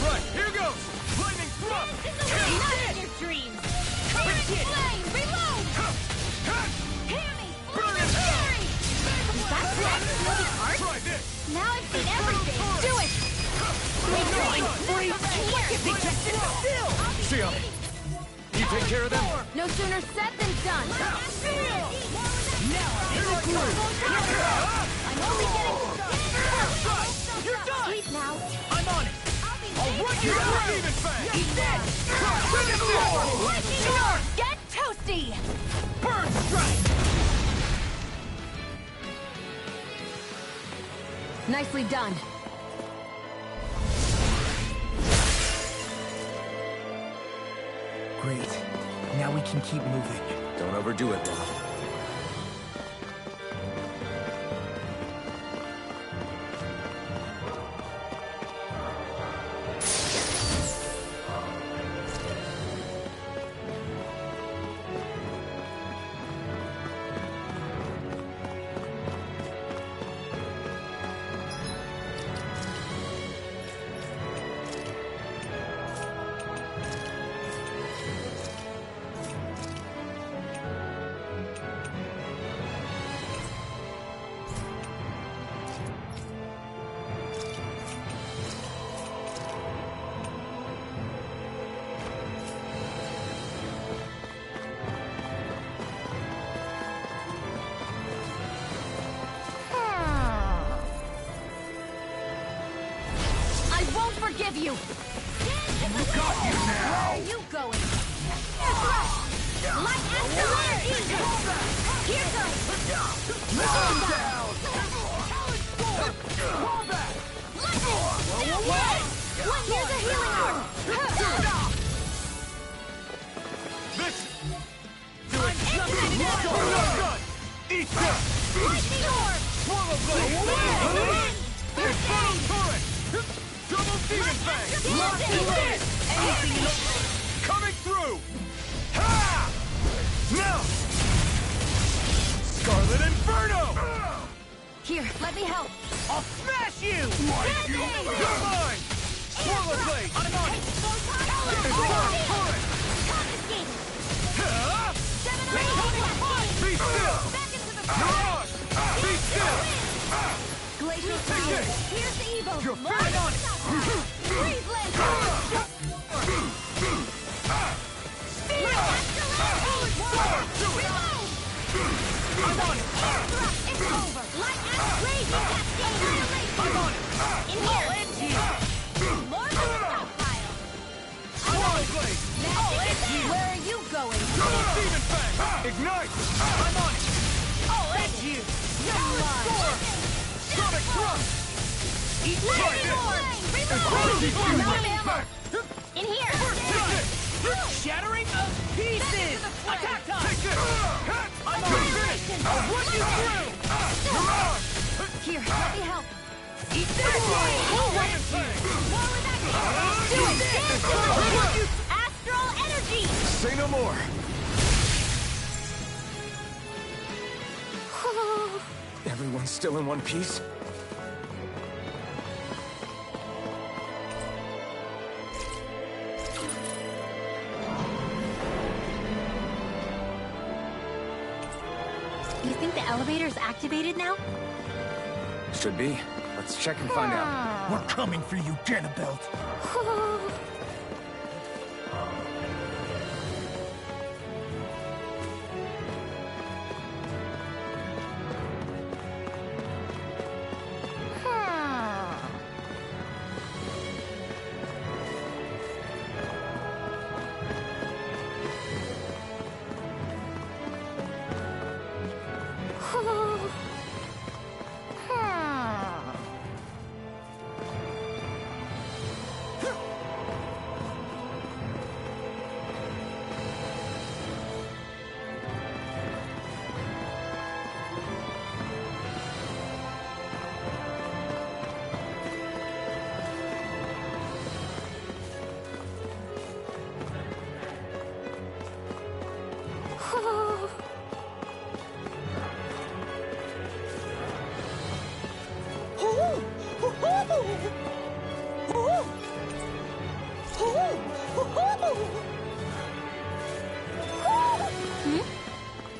Right, here goes! Lightning thrust! Not in your See ya. You take care of them? No sooner said than done. I'm only getting started. You're done! Sleep now. I'm on it! I'll run you down even fast! Eat this! Get toasty! Burn strike! Nicely done. Great. Now we can keep moving. Don't overdo it, Bob. Forgive you! Got you now! Where are you going? Light after light! Here goes! Down! Fall back! Here's a healing arm! This... Do it! Done! Eat this! Lightning orb! Swallow blade! Infernal turret! Double demon fang! Coming through! Ha! Now! Scarlet Inferno! Here, let me help. I'll smash you! You're mine! Swallow blade! I'm on it! Infernal turret! Be still! You're on! Be still! Glacial power. Here's the evil. You're More fed on it. Freeze lantern. I'm on it! It's over. Light and raging cascade. I'm on it! In here. I'll end you! More stockpile. Swallow blade! Where are you going? Double demon fang! Ignite! I'm on it! I'll end you! Sonic thrust! Eat Lightning orb. In here. Shattering of pieces! Attack time! Take this! I'm on it! I'll run you through! You're on! Here, let me help. Eat this! Giant fang! Do it. Astral energy. Say no more. Everyone's still in one piece? You think the elevator's activated now? Should be. Let's check and find out. We're coming for you, Janabelt.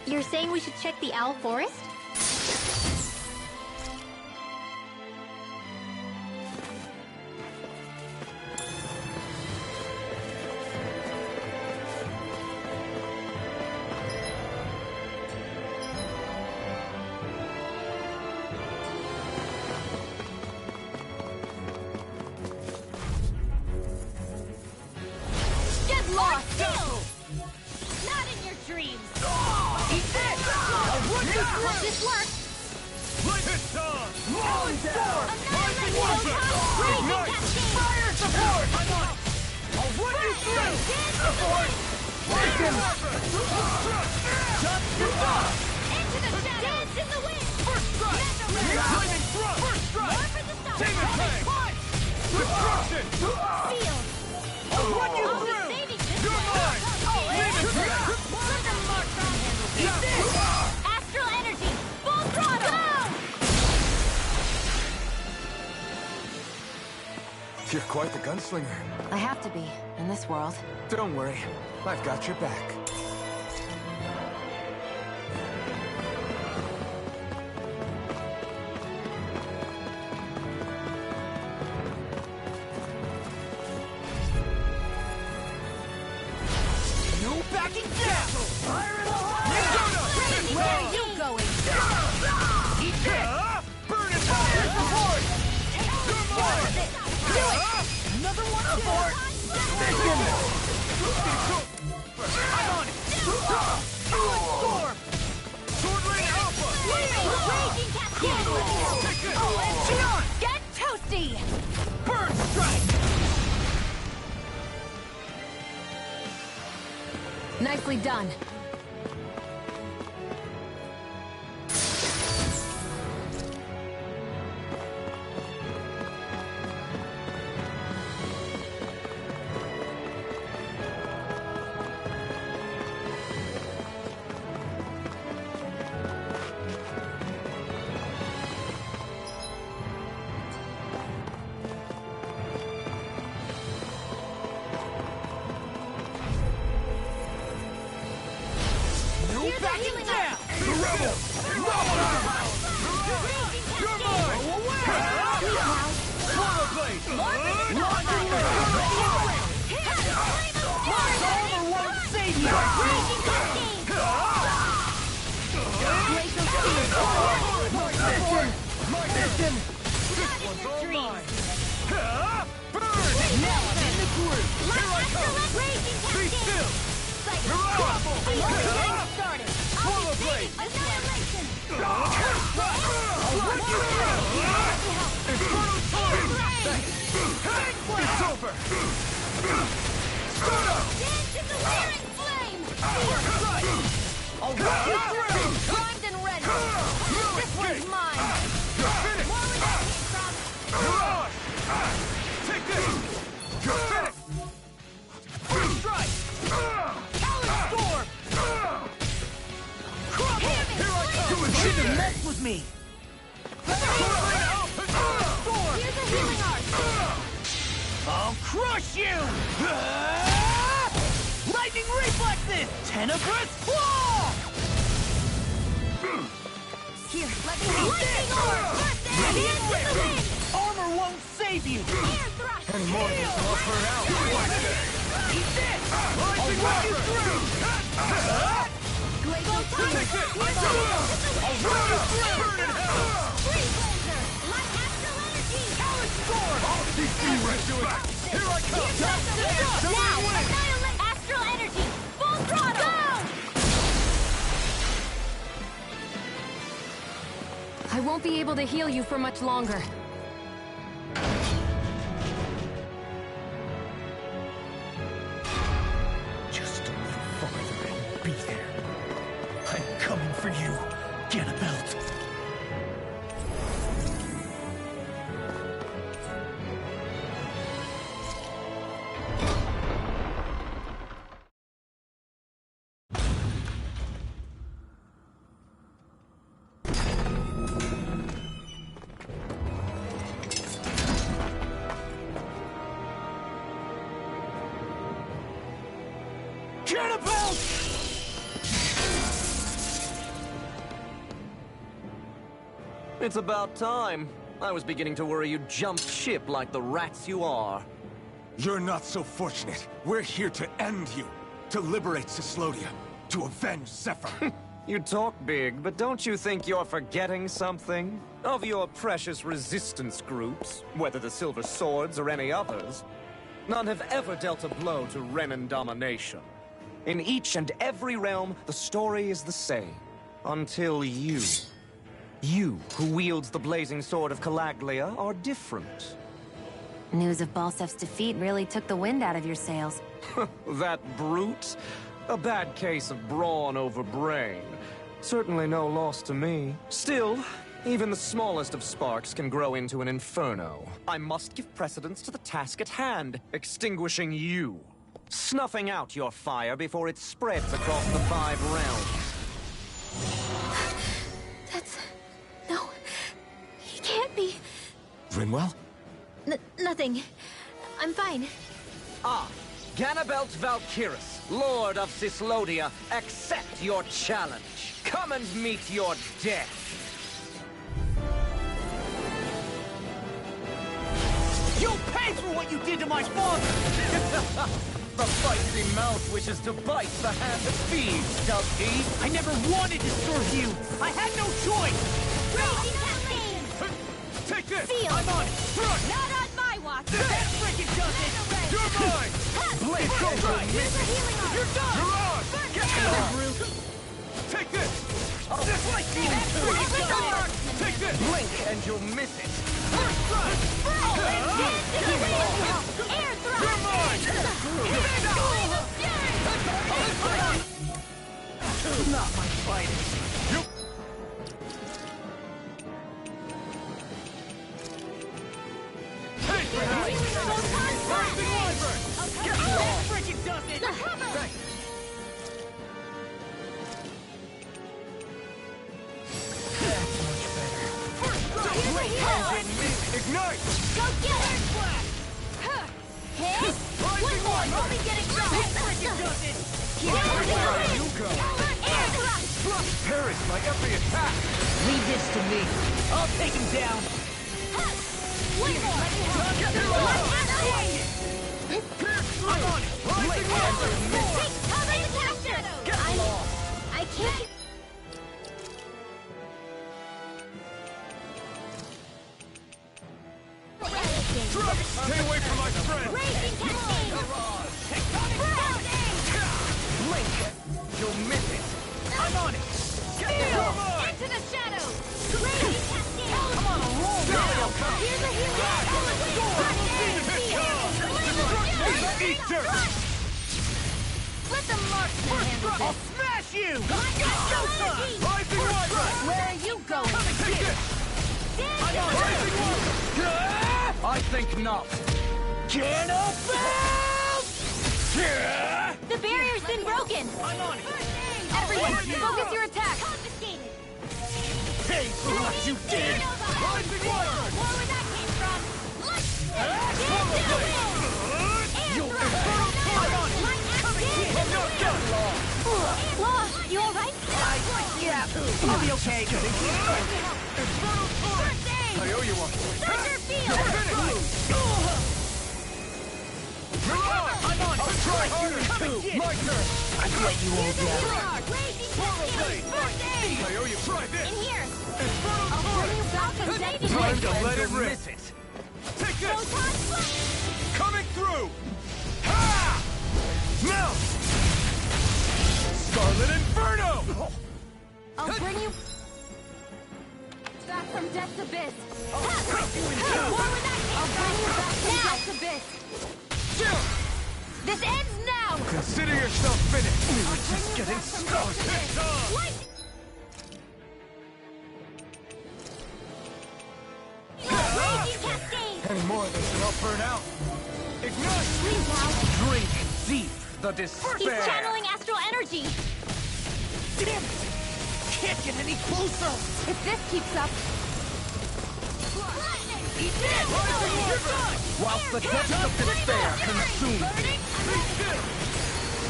You're saying we should check the Owl Forest? This works! It's on! Falling down! Ignite! Fire support! I'm on! I'll run you through! Support! Listen! Just stop! Into the shadows! Dance in the wind! First strike! Flaming thrust! First strike! More for the stars! Demon Fang! Destruction! Field! I'll run you I'll be through! saving this You're one! mine! Demon Fang! Astral energy! Full throttle! Go! You're quite the gunslinger. I have to be, in this world. Don't worry, I've got your back. No backing down! Fire in the hole! Where are you going? Eat this! Burn it! Fire support! Do it! Another one aboard! Mission! I'm on it! Storm! Sword Lane Alpha! Raging cascade! Xion! Get toasty! Burn strike! Nicely done. No backing down! The rebels! You're mine! Swallow blade! Launch and My armor won't save you! Mission! This one's all mine! Burn! Now I'm in the groove! Here I come! Be still! Crumble! Swallow blade! It's over! Start up! I'll run you through! Primed and ready! This one's mine! You're finished! More where that came from! You're on! Take this! You're finished! First strike! Talon Storm! Crumble! Here I come! You shouldn't mess with me! Here's a healing art! I'll crush you! Lightning reflexes! Tenebrous claw! Here, let me help! Lightning orb! Burst it! Dance in the wind! Armor won't save you! Air thrust! And more than enough for now. Eat this! I'll run you through! Glacial time! Take this! Here's a heal! I'll run you through! Burn in hell! Free blazer! Light astral energy! Talon Storm! Here I come! Now, annihilate astral energy! Full throttle! Go! I won't be able to heal you for much longer. Just a little farther and we'll be there. I'm coming for you, Ganabelt. Ganabelt! It's about time. I was beginning to worry you jumped ship like the rats you are. You're not so fortunate. We're here to end you. To liberate Cyslodia. To avenge Zephyr. You talk big, but don't you think you're forgetting something? Of your precious resistance groups, whether the Silver Swords or any others, none have ever dealt a blow to Renan domination. In each and every realm, the story is the same. Until you. You, who wields the blazing sword of Calaglia, are different. News of Balsef's defeat really took the wind out of your sails. That brute? A bad case of brawn over brain. Certainly no loss to me. Still, even the smallest of sparks can grow into an inferno. I must give precedence to the task at hand, extinguishing you. Snuffing out your fire before it spreads across the 5 realms. No, he can't be. Rinwell? Nothing. I'm fine. Ah, Ganabelt Valkyrus, Lord of Cyslodia, accept your challenge. Come and meet your death. You'll pay for what you did to my father! The feisty mouth wishes to bite the hand that feeds, does he? I never wanted to serve you! I had no choice! Raging Cascade! Take this! Feel! I'm on it! Thrust! Not on my watch! That frickin' does it! You're mine! Blink and Right. you'll miss it. You're done! You're on! Get out! Take this! Just like you! Take this! Blink and you'll miss it. First thrust! Air thrust! You're mine! Not my finest! You... Take that! Rising Wyvern! That frickin' does it! Ignite! Go get it! Hit! One more! Only getting That frickin' does it! Where you go? Air thrust! Perish by every attack! Leave this to me. I'll take him down. One more! I'm on it. Rising Wyvern! Cover the capture! I can't... Stay away from my friend! Raging Cascade! Blink. You'll miss it. I'm on it. Into the shadows! Raging Cascade! Come on, roll now! Here's a Eat dirt! Let the marksman handle I'll this! smash you. Rising Wyvern! Where are you going? Take this! Rising Wyvern! I think not. The barrier's been broken! I'm on it. Everyone, focus your attack! Pay for what you did. Rising Wyvern! More where that came from! You infernal I'm on it. I'm not done! Law, you alright? Yeah, I'll be okay. Infernal torrent! I owe you one. Thunder field! You're finished! You're on! I'm on it. I'll try harder too! My turn! I can let you all down. Raging Portal Cascade! blade! First aid! I owe you. Try In this! here! Infernal I'll bring torrent! you back and save you! Time to let it You'll rip! miss it. Take this! Proton flash! Coming through! Ha! Now! Scarlet Inferno! I'll bring you back from Death's Abyss! More where that came from! I'll bring you back from Death's Abyss! Chill! This ends now! Consider yourself finished! We were Bring just you getting back from started! Death's Abyss. What? Raging Cascade! Any more of this and I'll burn out! Ignite! Please now! Drink deep the despair. He's channeling astral energy! Damn it! Can't get any closer. If this keeps up... He did. Whilst the depths of despair consume me,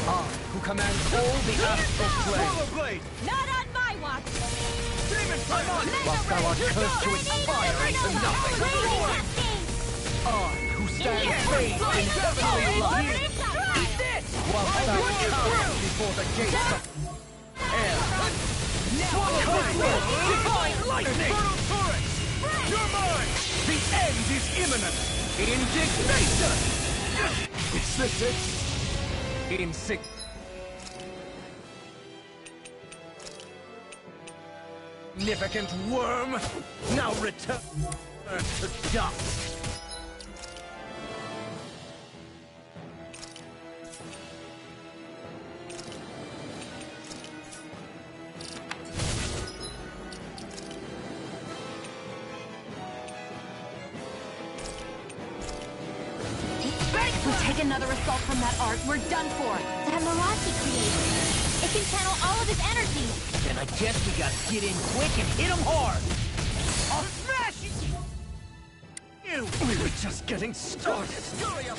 I, who commands all the astral plane, Portal blade! Not on my watch! Demon Titan! whilst thou art cursed to expire into nothing, Raging Cascade! I, who stand bathed in deathly light, whilst thou cowers before the gates of air, Divine lightning. Infernal torrent! You're mine! the end is imminent. Indignation! Is this it? Insig... Significant worm! Now return to dust! If we take another assault from that art, we're done for. That mirage he created. It can channel all of his energy. Then I guess we gotta get in quick and hit him hard. I'll smash you! We were just getting started. Hurry up!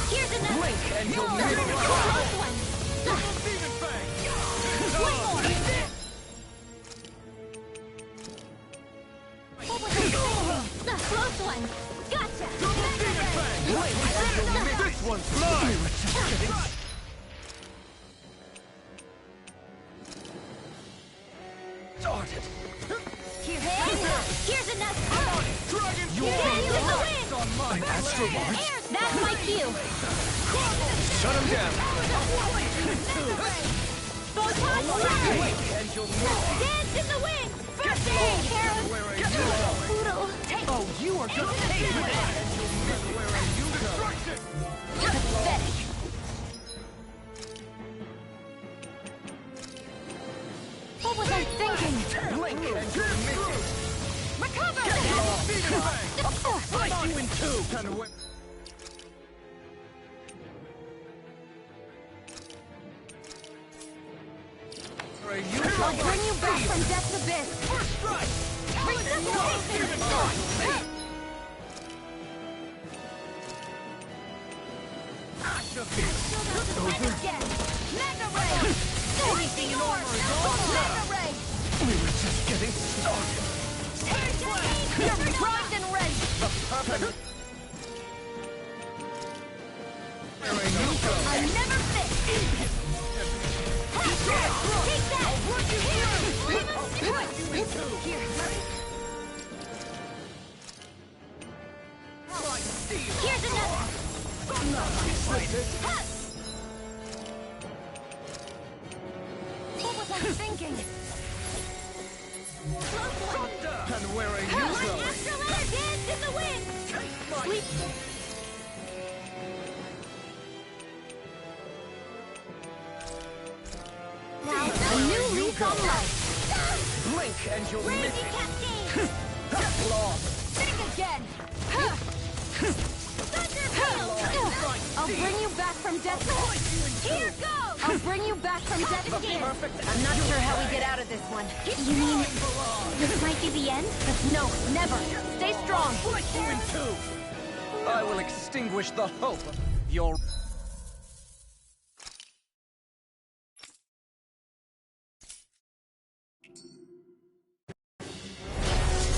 Here's another. Blink and you'll Close never one. One more. Close one. Gotcha. This one's mine! We were just getting started. Here's another. Dragon You're in the wind. on mine, Astro March. That's my cue. Shut him down. Photon Slayer. Blink and you'll miss. Dance in the wind. First aid, Karen. Poodle. Oh, you are gonna pay for that! Pathetic. What was I thinking? Blink and you'll miss it. Recover! Slice you in two! I'll bring you back from death's abyss. First strike! Anything yours! Mega Ray! We were just getting started. You're primed and ready. I never fit! Take that! Here. Here's another! What was I thinking? And where are you My going? astral air dance in the wind! Sleep. Now, a new leaf on life. Blink and you'll miss Raging it. cascade! Think again. I'll bring you back from death's abyss. Here goes! I'll bring you back from death's abyss. I'm not sure how we get out of this one. You mean this might be the end? No, never. Stay strong. Slice you in two! I will extinguish the hope of your...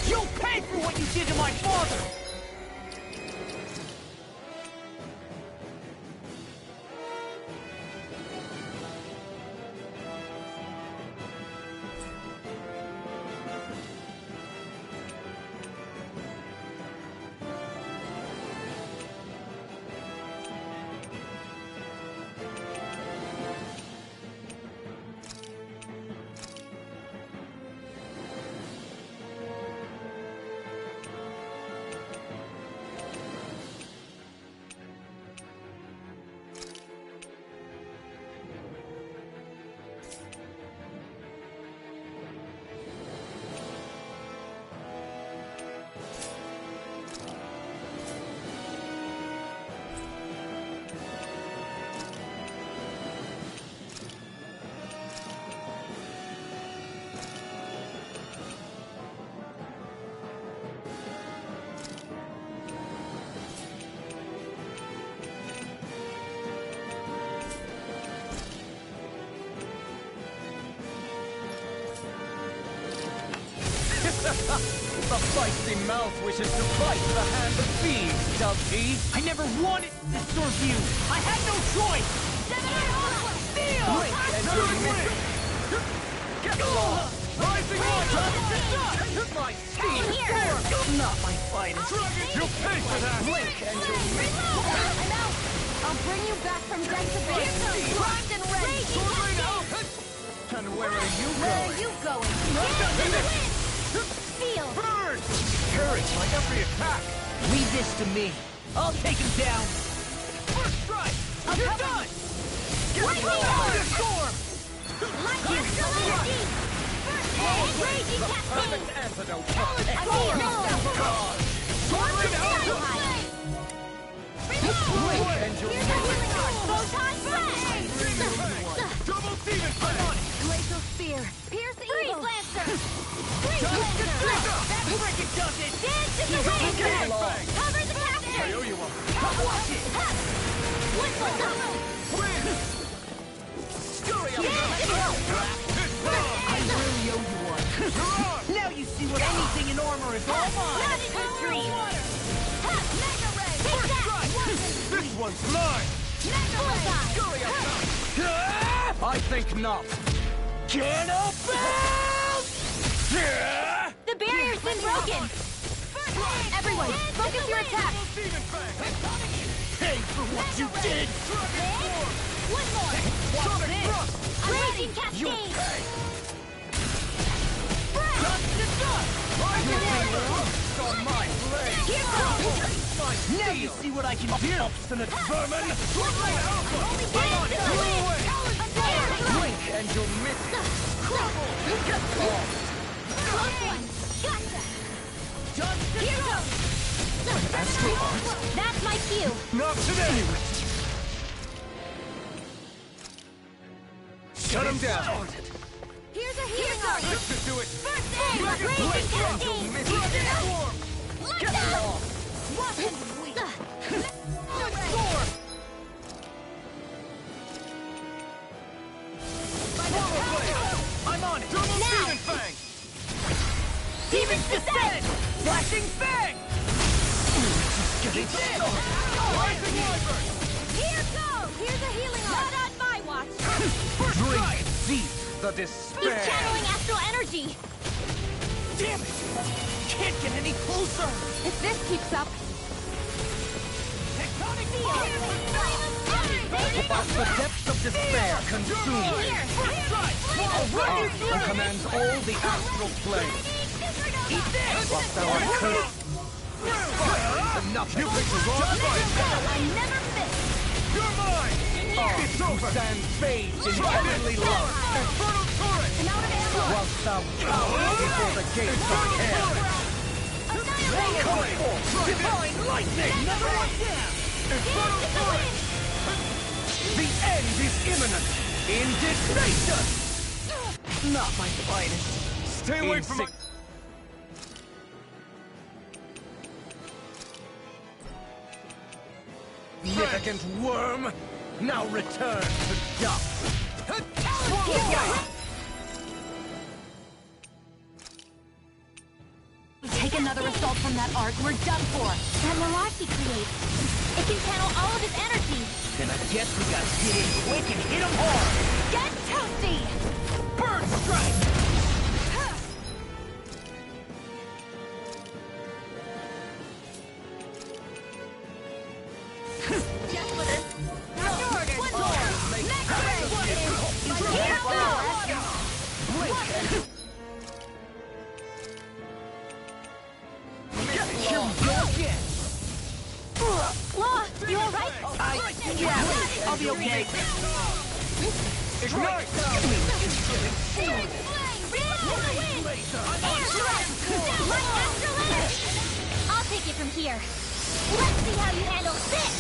You'll pay for what you did to my father! The feisty mouth wishes to bite the hand of thieves, does he? I never wanted to serve you! I had no choice! Blink and you'll miss it. Get lost! Rising water! My steam form! Not my fighting! You'll pay for that! Blink and you'll miss it. I'm out! I'll bring you back from death to base. Primed and ready. And where are you Where going? are you going? Feel. Burn! Courage like every attack! Leave this to me. I'll take him down. First strike! You're done! Get Lightning the storm! Lightning energy. Raging cascade. Perfect antidote. Storm to sky high. And your Photon flash. Double demon fang! Glacial spear. Pierce the Freeze evil. Lancer! Freeze Lancer. That frickin' does it! Dance in the Double wind! demon fang! Cover the capture! I owe you one. Watch it! Whistle! Win! Scurry up! I really owe you one. Now you see what anything in armor is all mine. Not in your dream! Mega ray. Take that! This one's mine! Bullseye! Scurry up! I think not. The barrier's been broken! Everyone, focus your attack. Demon fang! Pay for what you did! One more! Sonic thrust! Raging cascade! On my blade! Here goes! Now you see what I can do! Obstinate vermin! Only dance in the wind! Blink and you'll miss it. Get lost! Close one! Gotcha! Here goes! Astral art? That's my cue! Not today! Shut him down! Here's a healing art. This should do it! First aid! Raging cascade! Let go! Watch and weep. I'm on it! Double Now. demon fang! Demons descend! Flashing bang! Rising wyvern! Here goes. Here's a healing art. Not on my watch! Drink deep the He's despair. channeling astral energy! Damn it! Can't get any closer! If this keeps up, While the depths of despair consume you, who commands all the astral plane. Whilst thou art cursed, enough. You picked the wrong fight! I never miss! You're mine! It's over! Stand bathed in heavenly love, Infernal turret! whilst thou cowers before the gates of hell. Come forth, divine lightning! Infernal turret! The end is imminent! Indignation! Not my finest. Stay away from my... Significant worm! Now return to dust! take another assault from that art. We're done for. That mirage he creates. It can channel all of his energy. Then I guess we gotta get in quick and hit him hard! Get toasty! Bird strike! Law, you alright? Yeah, I'll be okay. Ignite! I'll take it from here. Let's see how you handle this!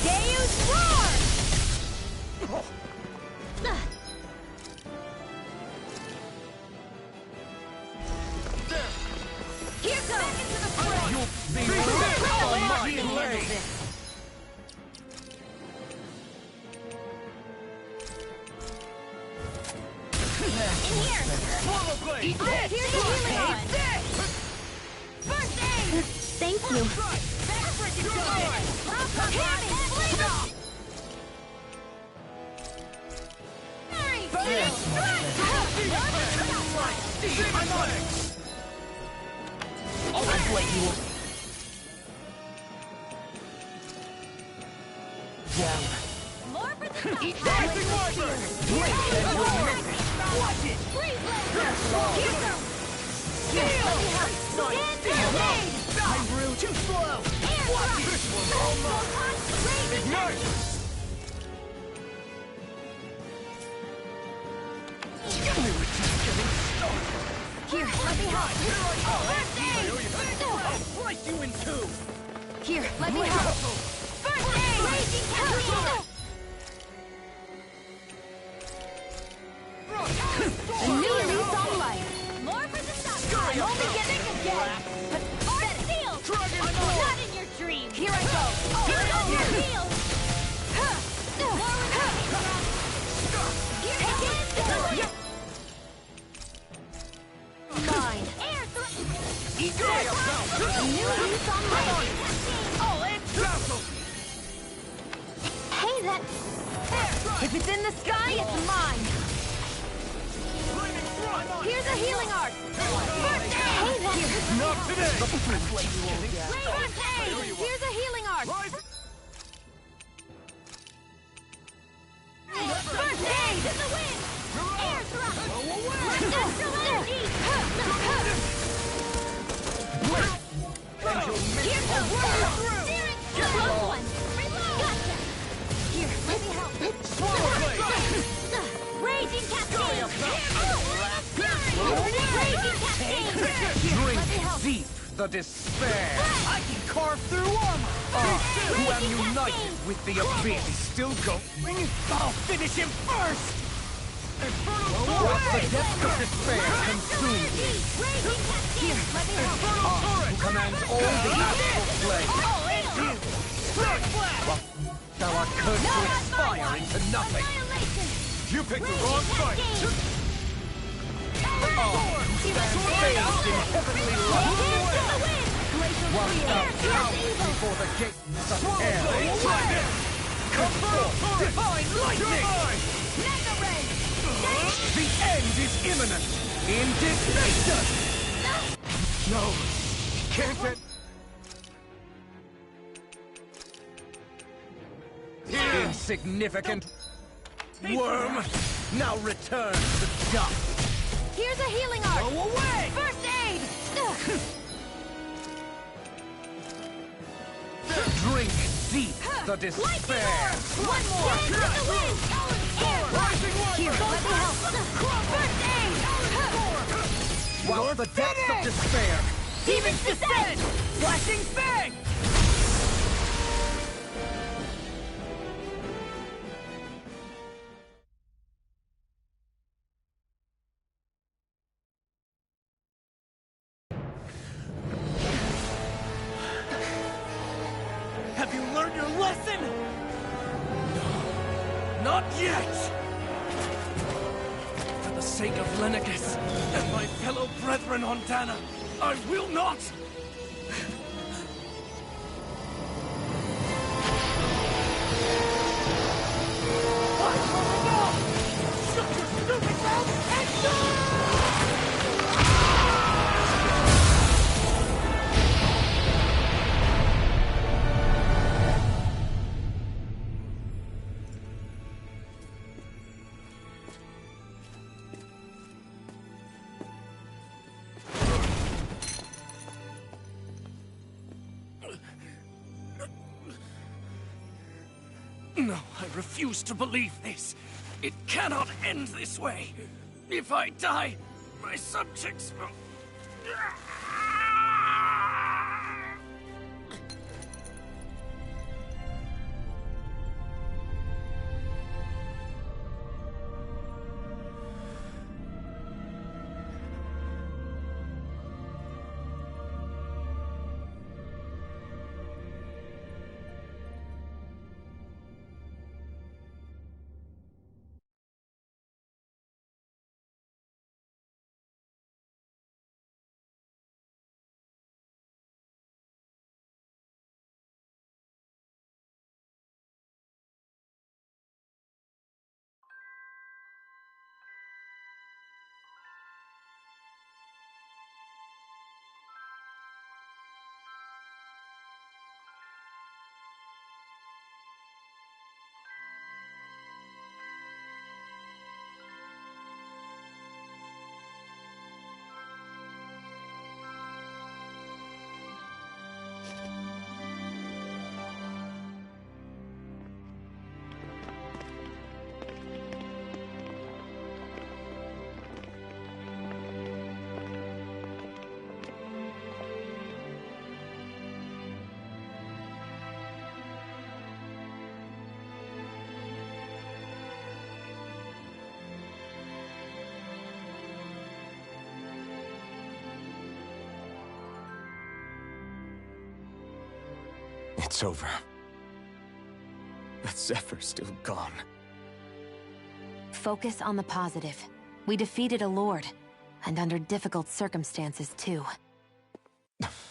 Deus Roar! Here goes! You'll be wrecked on my blade! In here! Swallow blade! Here's a healing rod! First aid! Thank you. I've let you... More for the top. Rising Wyvern! Watch it! Freeze blade! I'm too slow! Watch it! Ignite! Here, let me help. I'll slice you in two! Here, let me help. First aid! Raging Captain! A new lease on life. More for the top. I'm only getting again. Art sealed! Not in your dream. Here I go. Here. Healed. Mine. Air a new lease on life. All in battle! Hey, that... If it's in the sky, it's mine. Here's a healing art. First aid. Hey, that... Not today! First aid. Here's a healing art. First aid. In the wind. Air thrust. Industrial energy. Here's the whirl. Steering close one. Gotcha. Here, let me help. Raging Cascade. Raging Cascade. Drink deep the despair. I can carve through armor! Who am united with the abyss. Still going? I'll finish him first! What the depths of despair consume you. Here, let me help. Who commands all the astral flame. Thou art cursed to expire into nothing. You picked the wrong fight! Stand bathed in heavenly light. While thou cowers before the gates of hell. Come forth! Divine lightning! The end is imminent. In disgrace. No! Can't get... Insignificant worm. Now return to dust. Here's a healing art. Go away! First aid. Drink deep the despair. One more. Here in the wind. Here, let me help. First aid. While the depths of despair. Demons descend. Flashing fang! Have you learned your lesson? No, not yet! For the sake of Lenacus and my fellow brethren on Dana, I will not! Shut your stupid mouth and die! No, I refuse to believe this. It cannot end this way. If I die, my subjects will... It's over. But Zephyr's still gone. Focus on the positive. We defeated a lord, and under difficult circumstances, too.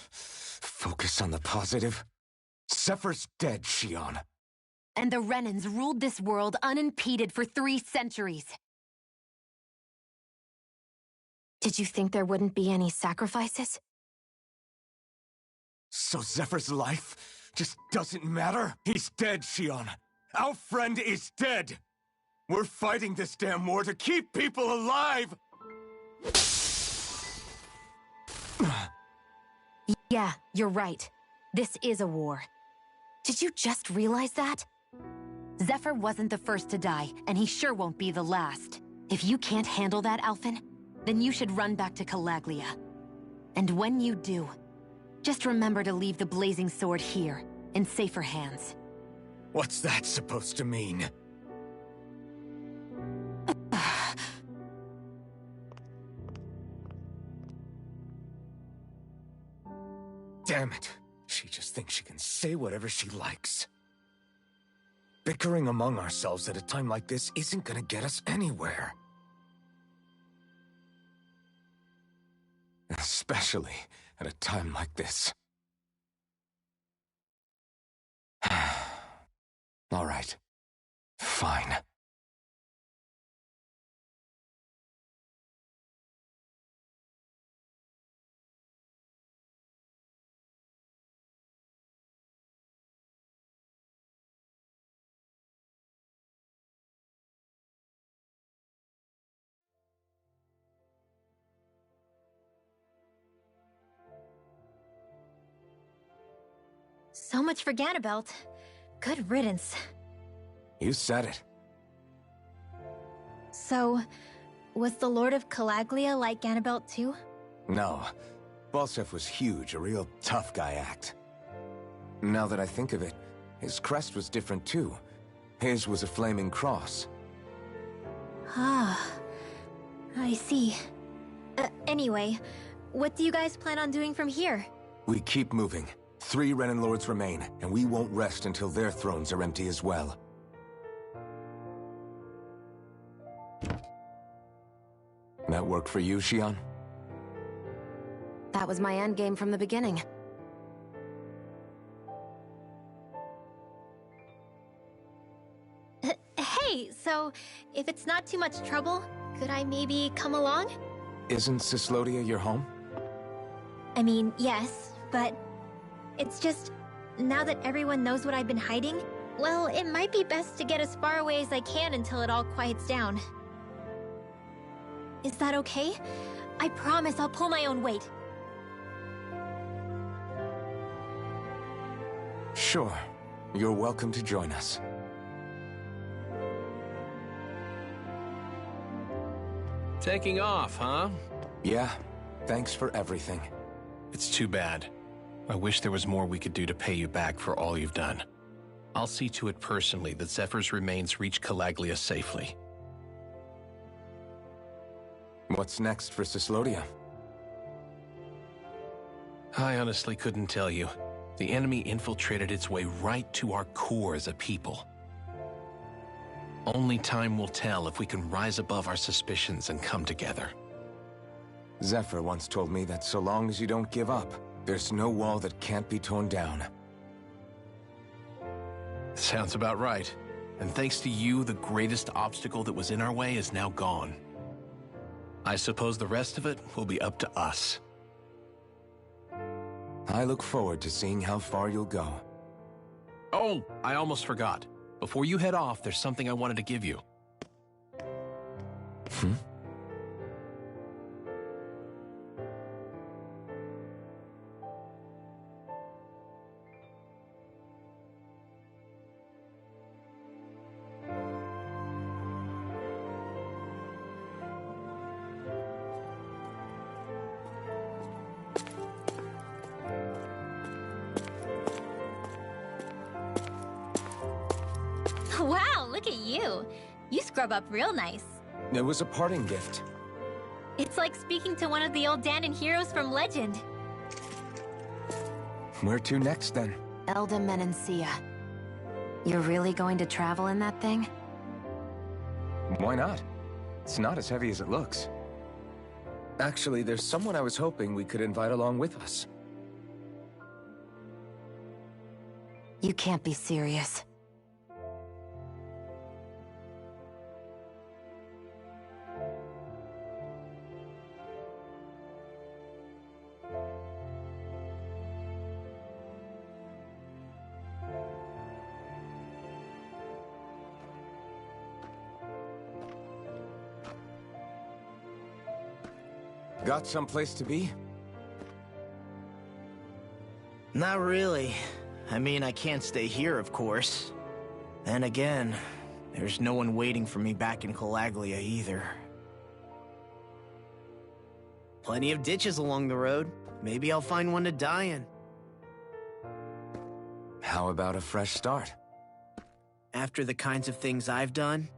Focus on the positive? Zephyr's dead, Shion. And the Renans ruled this world unimpeded for 3 centuries. Did you think there wouldn't be any sacrifices? So Zephyr's life just doesn't matter? He's dead, Shion. Our friend is dead. We're fighting this damn war to keep people alive! Yeah, you're right. This is a war. Did you just realize that? Zephyr wasn't the first to die, and he sure won't be the last. If you can't handle that, Alphen, then you should run back to Calaglia. And when you do, just remember to leave the blazing sword here, in safer hands. What's that supposed to mean? Damn it. She just thinks she can say whatever she likes. Bickering among ourselves at a time like this isn't gonna get us anywhere. Especially at a time like this. All right. Fine. So much for Ganabelt. Good riddance. You said it. So, was the Lord of Calaglia like Ganabelt too? No. Balsef was huge, a real tough guy act. Now that I think of it, his crest was different too. His was a flaming cross. Ah, I see. Anyway, what do you guys plan on doing from here? We keep moving. 3 Renan Lords remain, and we won't rest until their thrones are empty as well. That work for you, Shion? That was my endgame from the beginning. Hey, so if it's not too much trouble, could I maybe come along? Isn't Cyslodia your home? I mean, yes, but it's just, now that everyone knows what I've been hiding, well, it might be best to get as far away as I can until it all quiets down. Is that okay? I promise I'll pull my own weight. Sure. You're welcome to join us. Taking off, huh? Yeah. Thanks for everything. It's too bad. I wish there was more we could do to pay you back for all you've done. I'll see to it personally that Zephyr's remains reach Calaglia safely. What's next for Cyslodia? I honestly couldn't tell you. The enemy infiltrated its way right to our core as a people. Only time will tell if we can rise above our suspicions and come together. Zephyr once told me that so long as you don't give up, there's no wall that can't be torn down. Sounds about right. And thanks to you, the greatest obstacle that was in our way is now gone. I suppose the rest of it will be up to us. I look forward to seeing how far you'll go. Oh, I almost forgot. Before you head off, there's something I wanted to give you. Wow, look at you. You scrub up real nice. It was a parting gift. It's like speaking to one of the old Danon heroes from Legend. Where to next, then? Elda Menancia. You're really going to travel in that thing? Why not? It's not as heavy as it looks. Actually, there's someone I was hoping we could invite along with us. You can't be serious. Got someplace to be? Not really. I mean, I can't stay here, of course. Then again, there's no one waiting for me back in Calaglia either. Plenty of ditches along the road. Maybe I'll find one to die in. How about a fresh start? After the kinds of things I've done,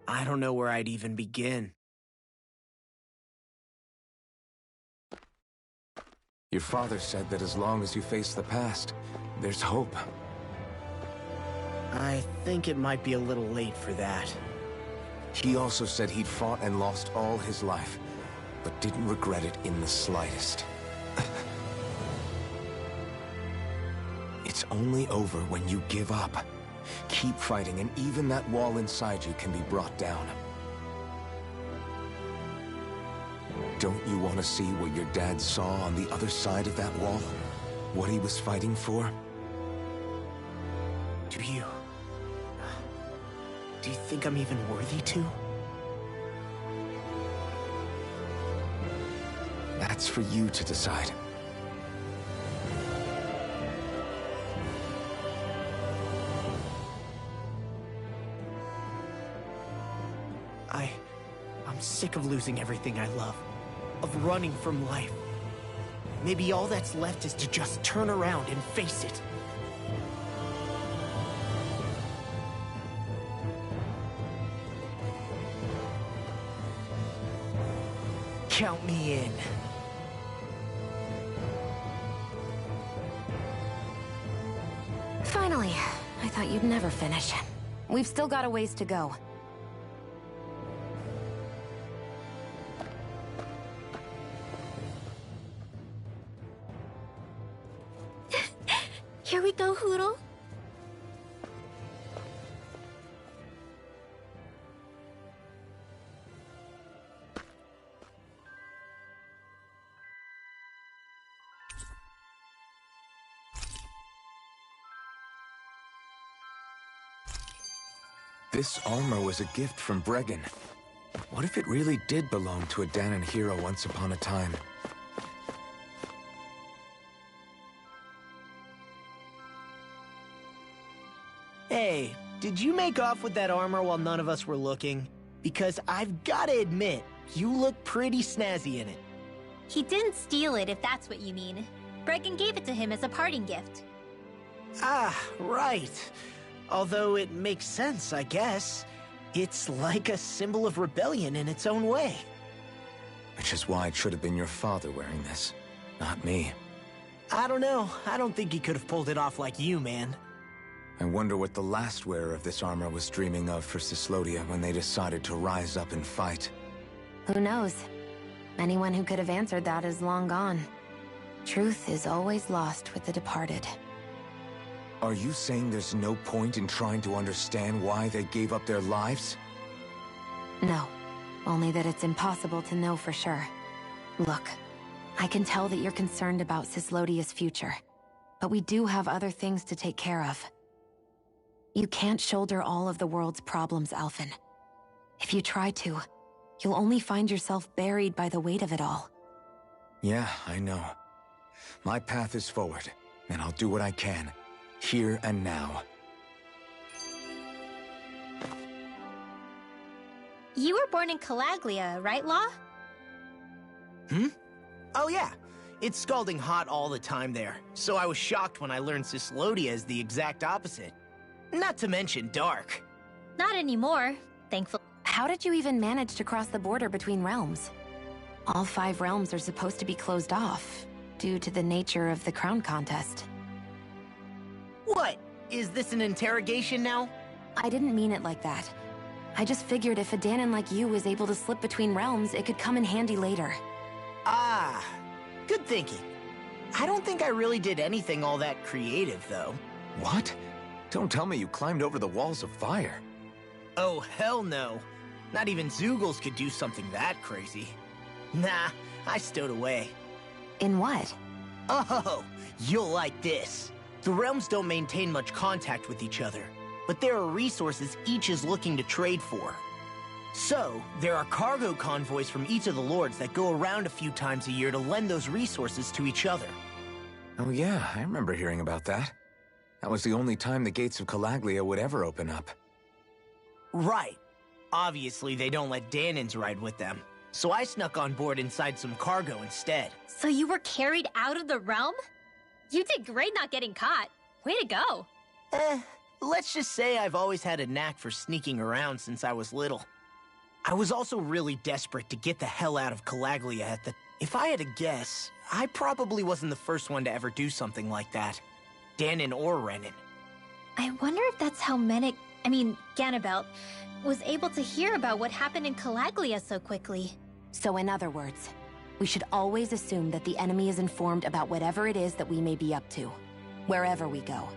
I don't know where I'd even begin. Your father said that as long as you face the past, there's hope. I think it might be a little late for that. He also said he'd fought and lost all his life, but didn't regret it in the slightest. It's only over when you give up. Keep fighting, and even that wall inside you can be brought down. Don't you want to see what your dad saw on the other side of that wall? What he was fighting for? Do you think I'm even worthy to? That's for you to decide. I'm sick of losing everything I love. Of running from life. Maybe all that's left is to just turn around and face it. Count me in. Finally. I thought you'd never finish. We've still got a ways to go. Here we go, Hootle. This armor was a gift from Bregan. What if it really did belong to a Danon hero once upon a time? Hey, did you make off with that armor while none of us were looking? Because I've gotta admit, you look pretty snazzy in it. He didn't steal it, if that's what you mean. Bregan gave it to him as a parting gift. Ah, right. Although it makes sense, I guess. It's like a symbol of rebellion in its own way. Which is why it should have been your father wearing this, not me. I don't know. I don't think he could have pulled it off like you, man. I wonder what the last wearer of this armor was dreaming of for Cyslodia when they decided to rise up and fight. Who knows? Anyone who could have answered that is long gone. Truth is always lost with the departed. Are you saying there's no point in trying to understand why they gave up their lives? No. Only that it's impossible to know for sure. Look, I can tell that you're concerned about Cyslodia's future. But we do have other things to take care of. You can't shoulder all of the world's problems, Alphen. If you try to, you'll only find yourself buried by the weight of it all. Yeah, I know. My path is forward, and I'll do what I can, here and now. You were born in Calaglia, right, Law? Oh yeah. It's scalding hot all the time there, so I was shocked when I learned Cyslodia is the exact opposite. Not to mention dark. Not anymore, thankfully. How did you even manage to cross the border between realms? All 5 realms are supposed to be closed off, due to the nature of the crown contest. What? Is this an interrogation now? I didn't mean it like that. I just figured if a Danon like you was able to slip between realms, it could come in handy later. Ah, good thinking. I don't think I really did anything all that creative, though. What? Don't tell me you climbed over the walls of fire. Oh, hell no. Not even Zoogles could do something that crazy. Nah, I stowed away. In what? Oh, you'll like this. The realms don't maintain much contact with each other, but there are resources each is looking to trade for. So, there are cargo convoys from each of the lords that go around a few times a year to lend those resources to each other. Oh yeah, I remember hearing about that. That was the only time the gates of Calaglia would ever open up. Right. Obviously, they don't let Danons ride with them, so I snuck on board inside some cargo instead. So you were carried out of the realm? You did great not getting caught. Way to go. Let's just say I've always had a knack for sneaking around since I was little. I was also really desperate to get the hell out of Calaglia at the... If I had to guess, I probably wasn't the first one to ever do something like that. Danon or Renan. I wonder if that's how Ganabelt, was able to hear about what happened in Calaglia so quickly. So in other words, we should always assume that the enemy is informed about whatever it is that we may be up to, wherever we go.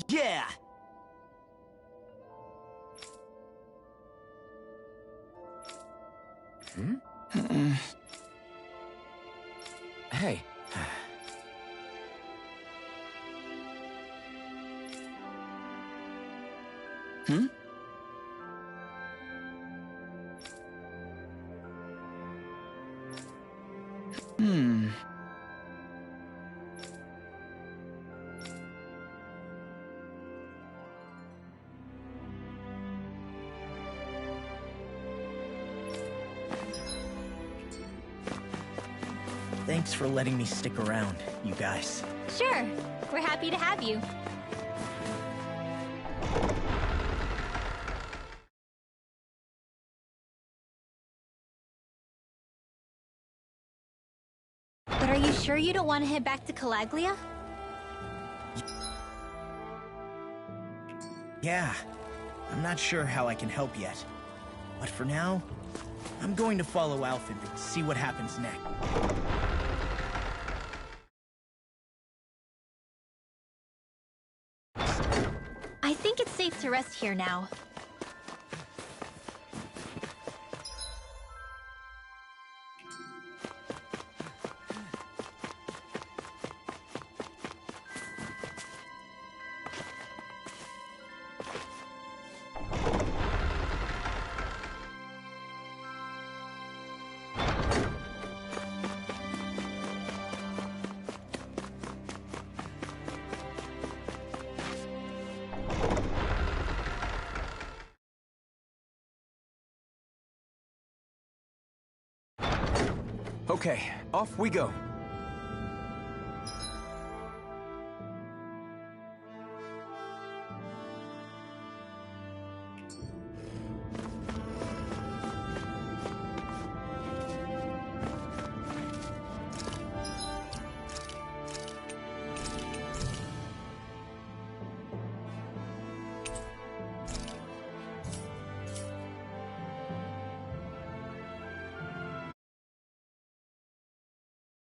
Yeah! Hey. Thanks for letting me stick around, you guys. Sure, we're happy to have you. But are you sure you don't want to head back to Calaglia? Yeah, I'm not sure how I can help yet. But for now, I'm going to follow Alphen to see what happens next. I think it's safe to rest here now. Okay, off we go.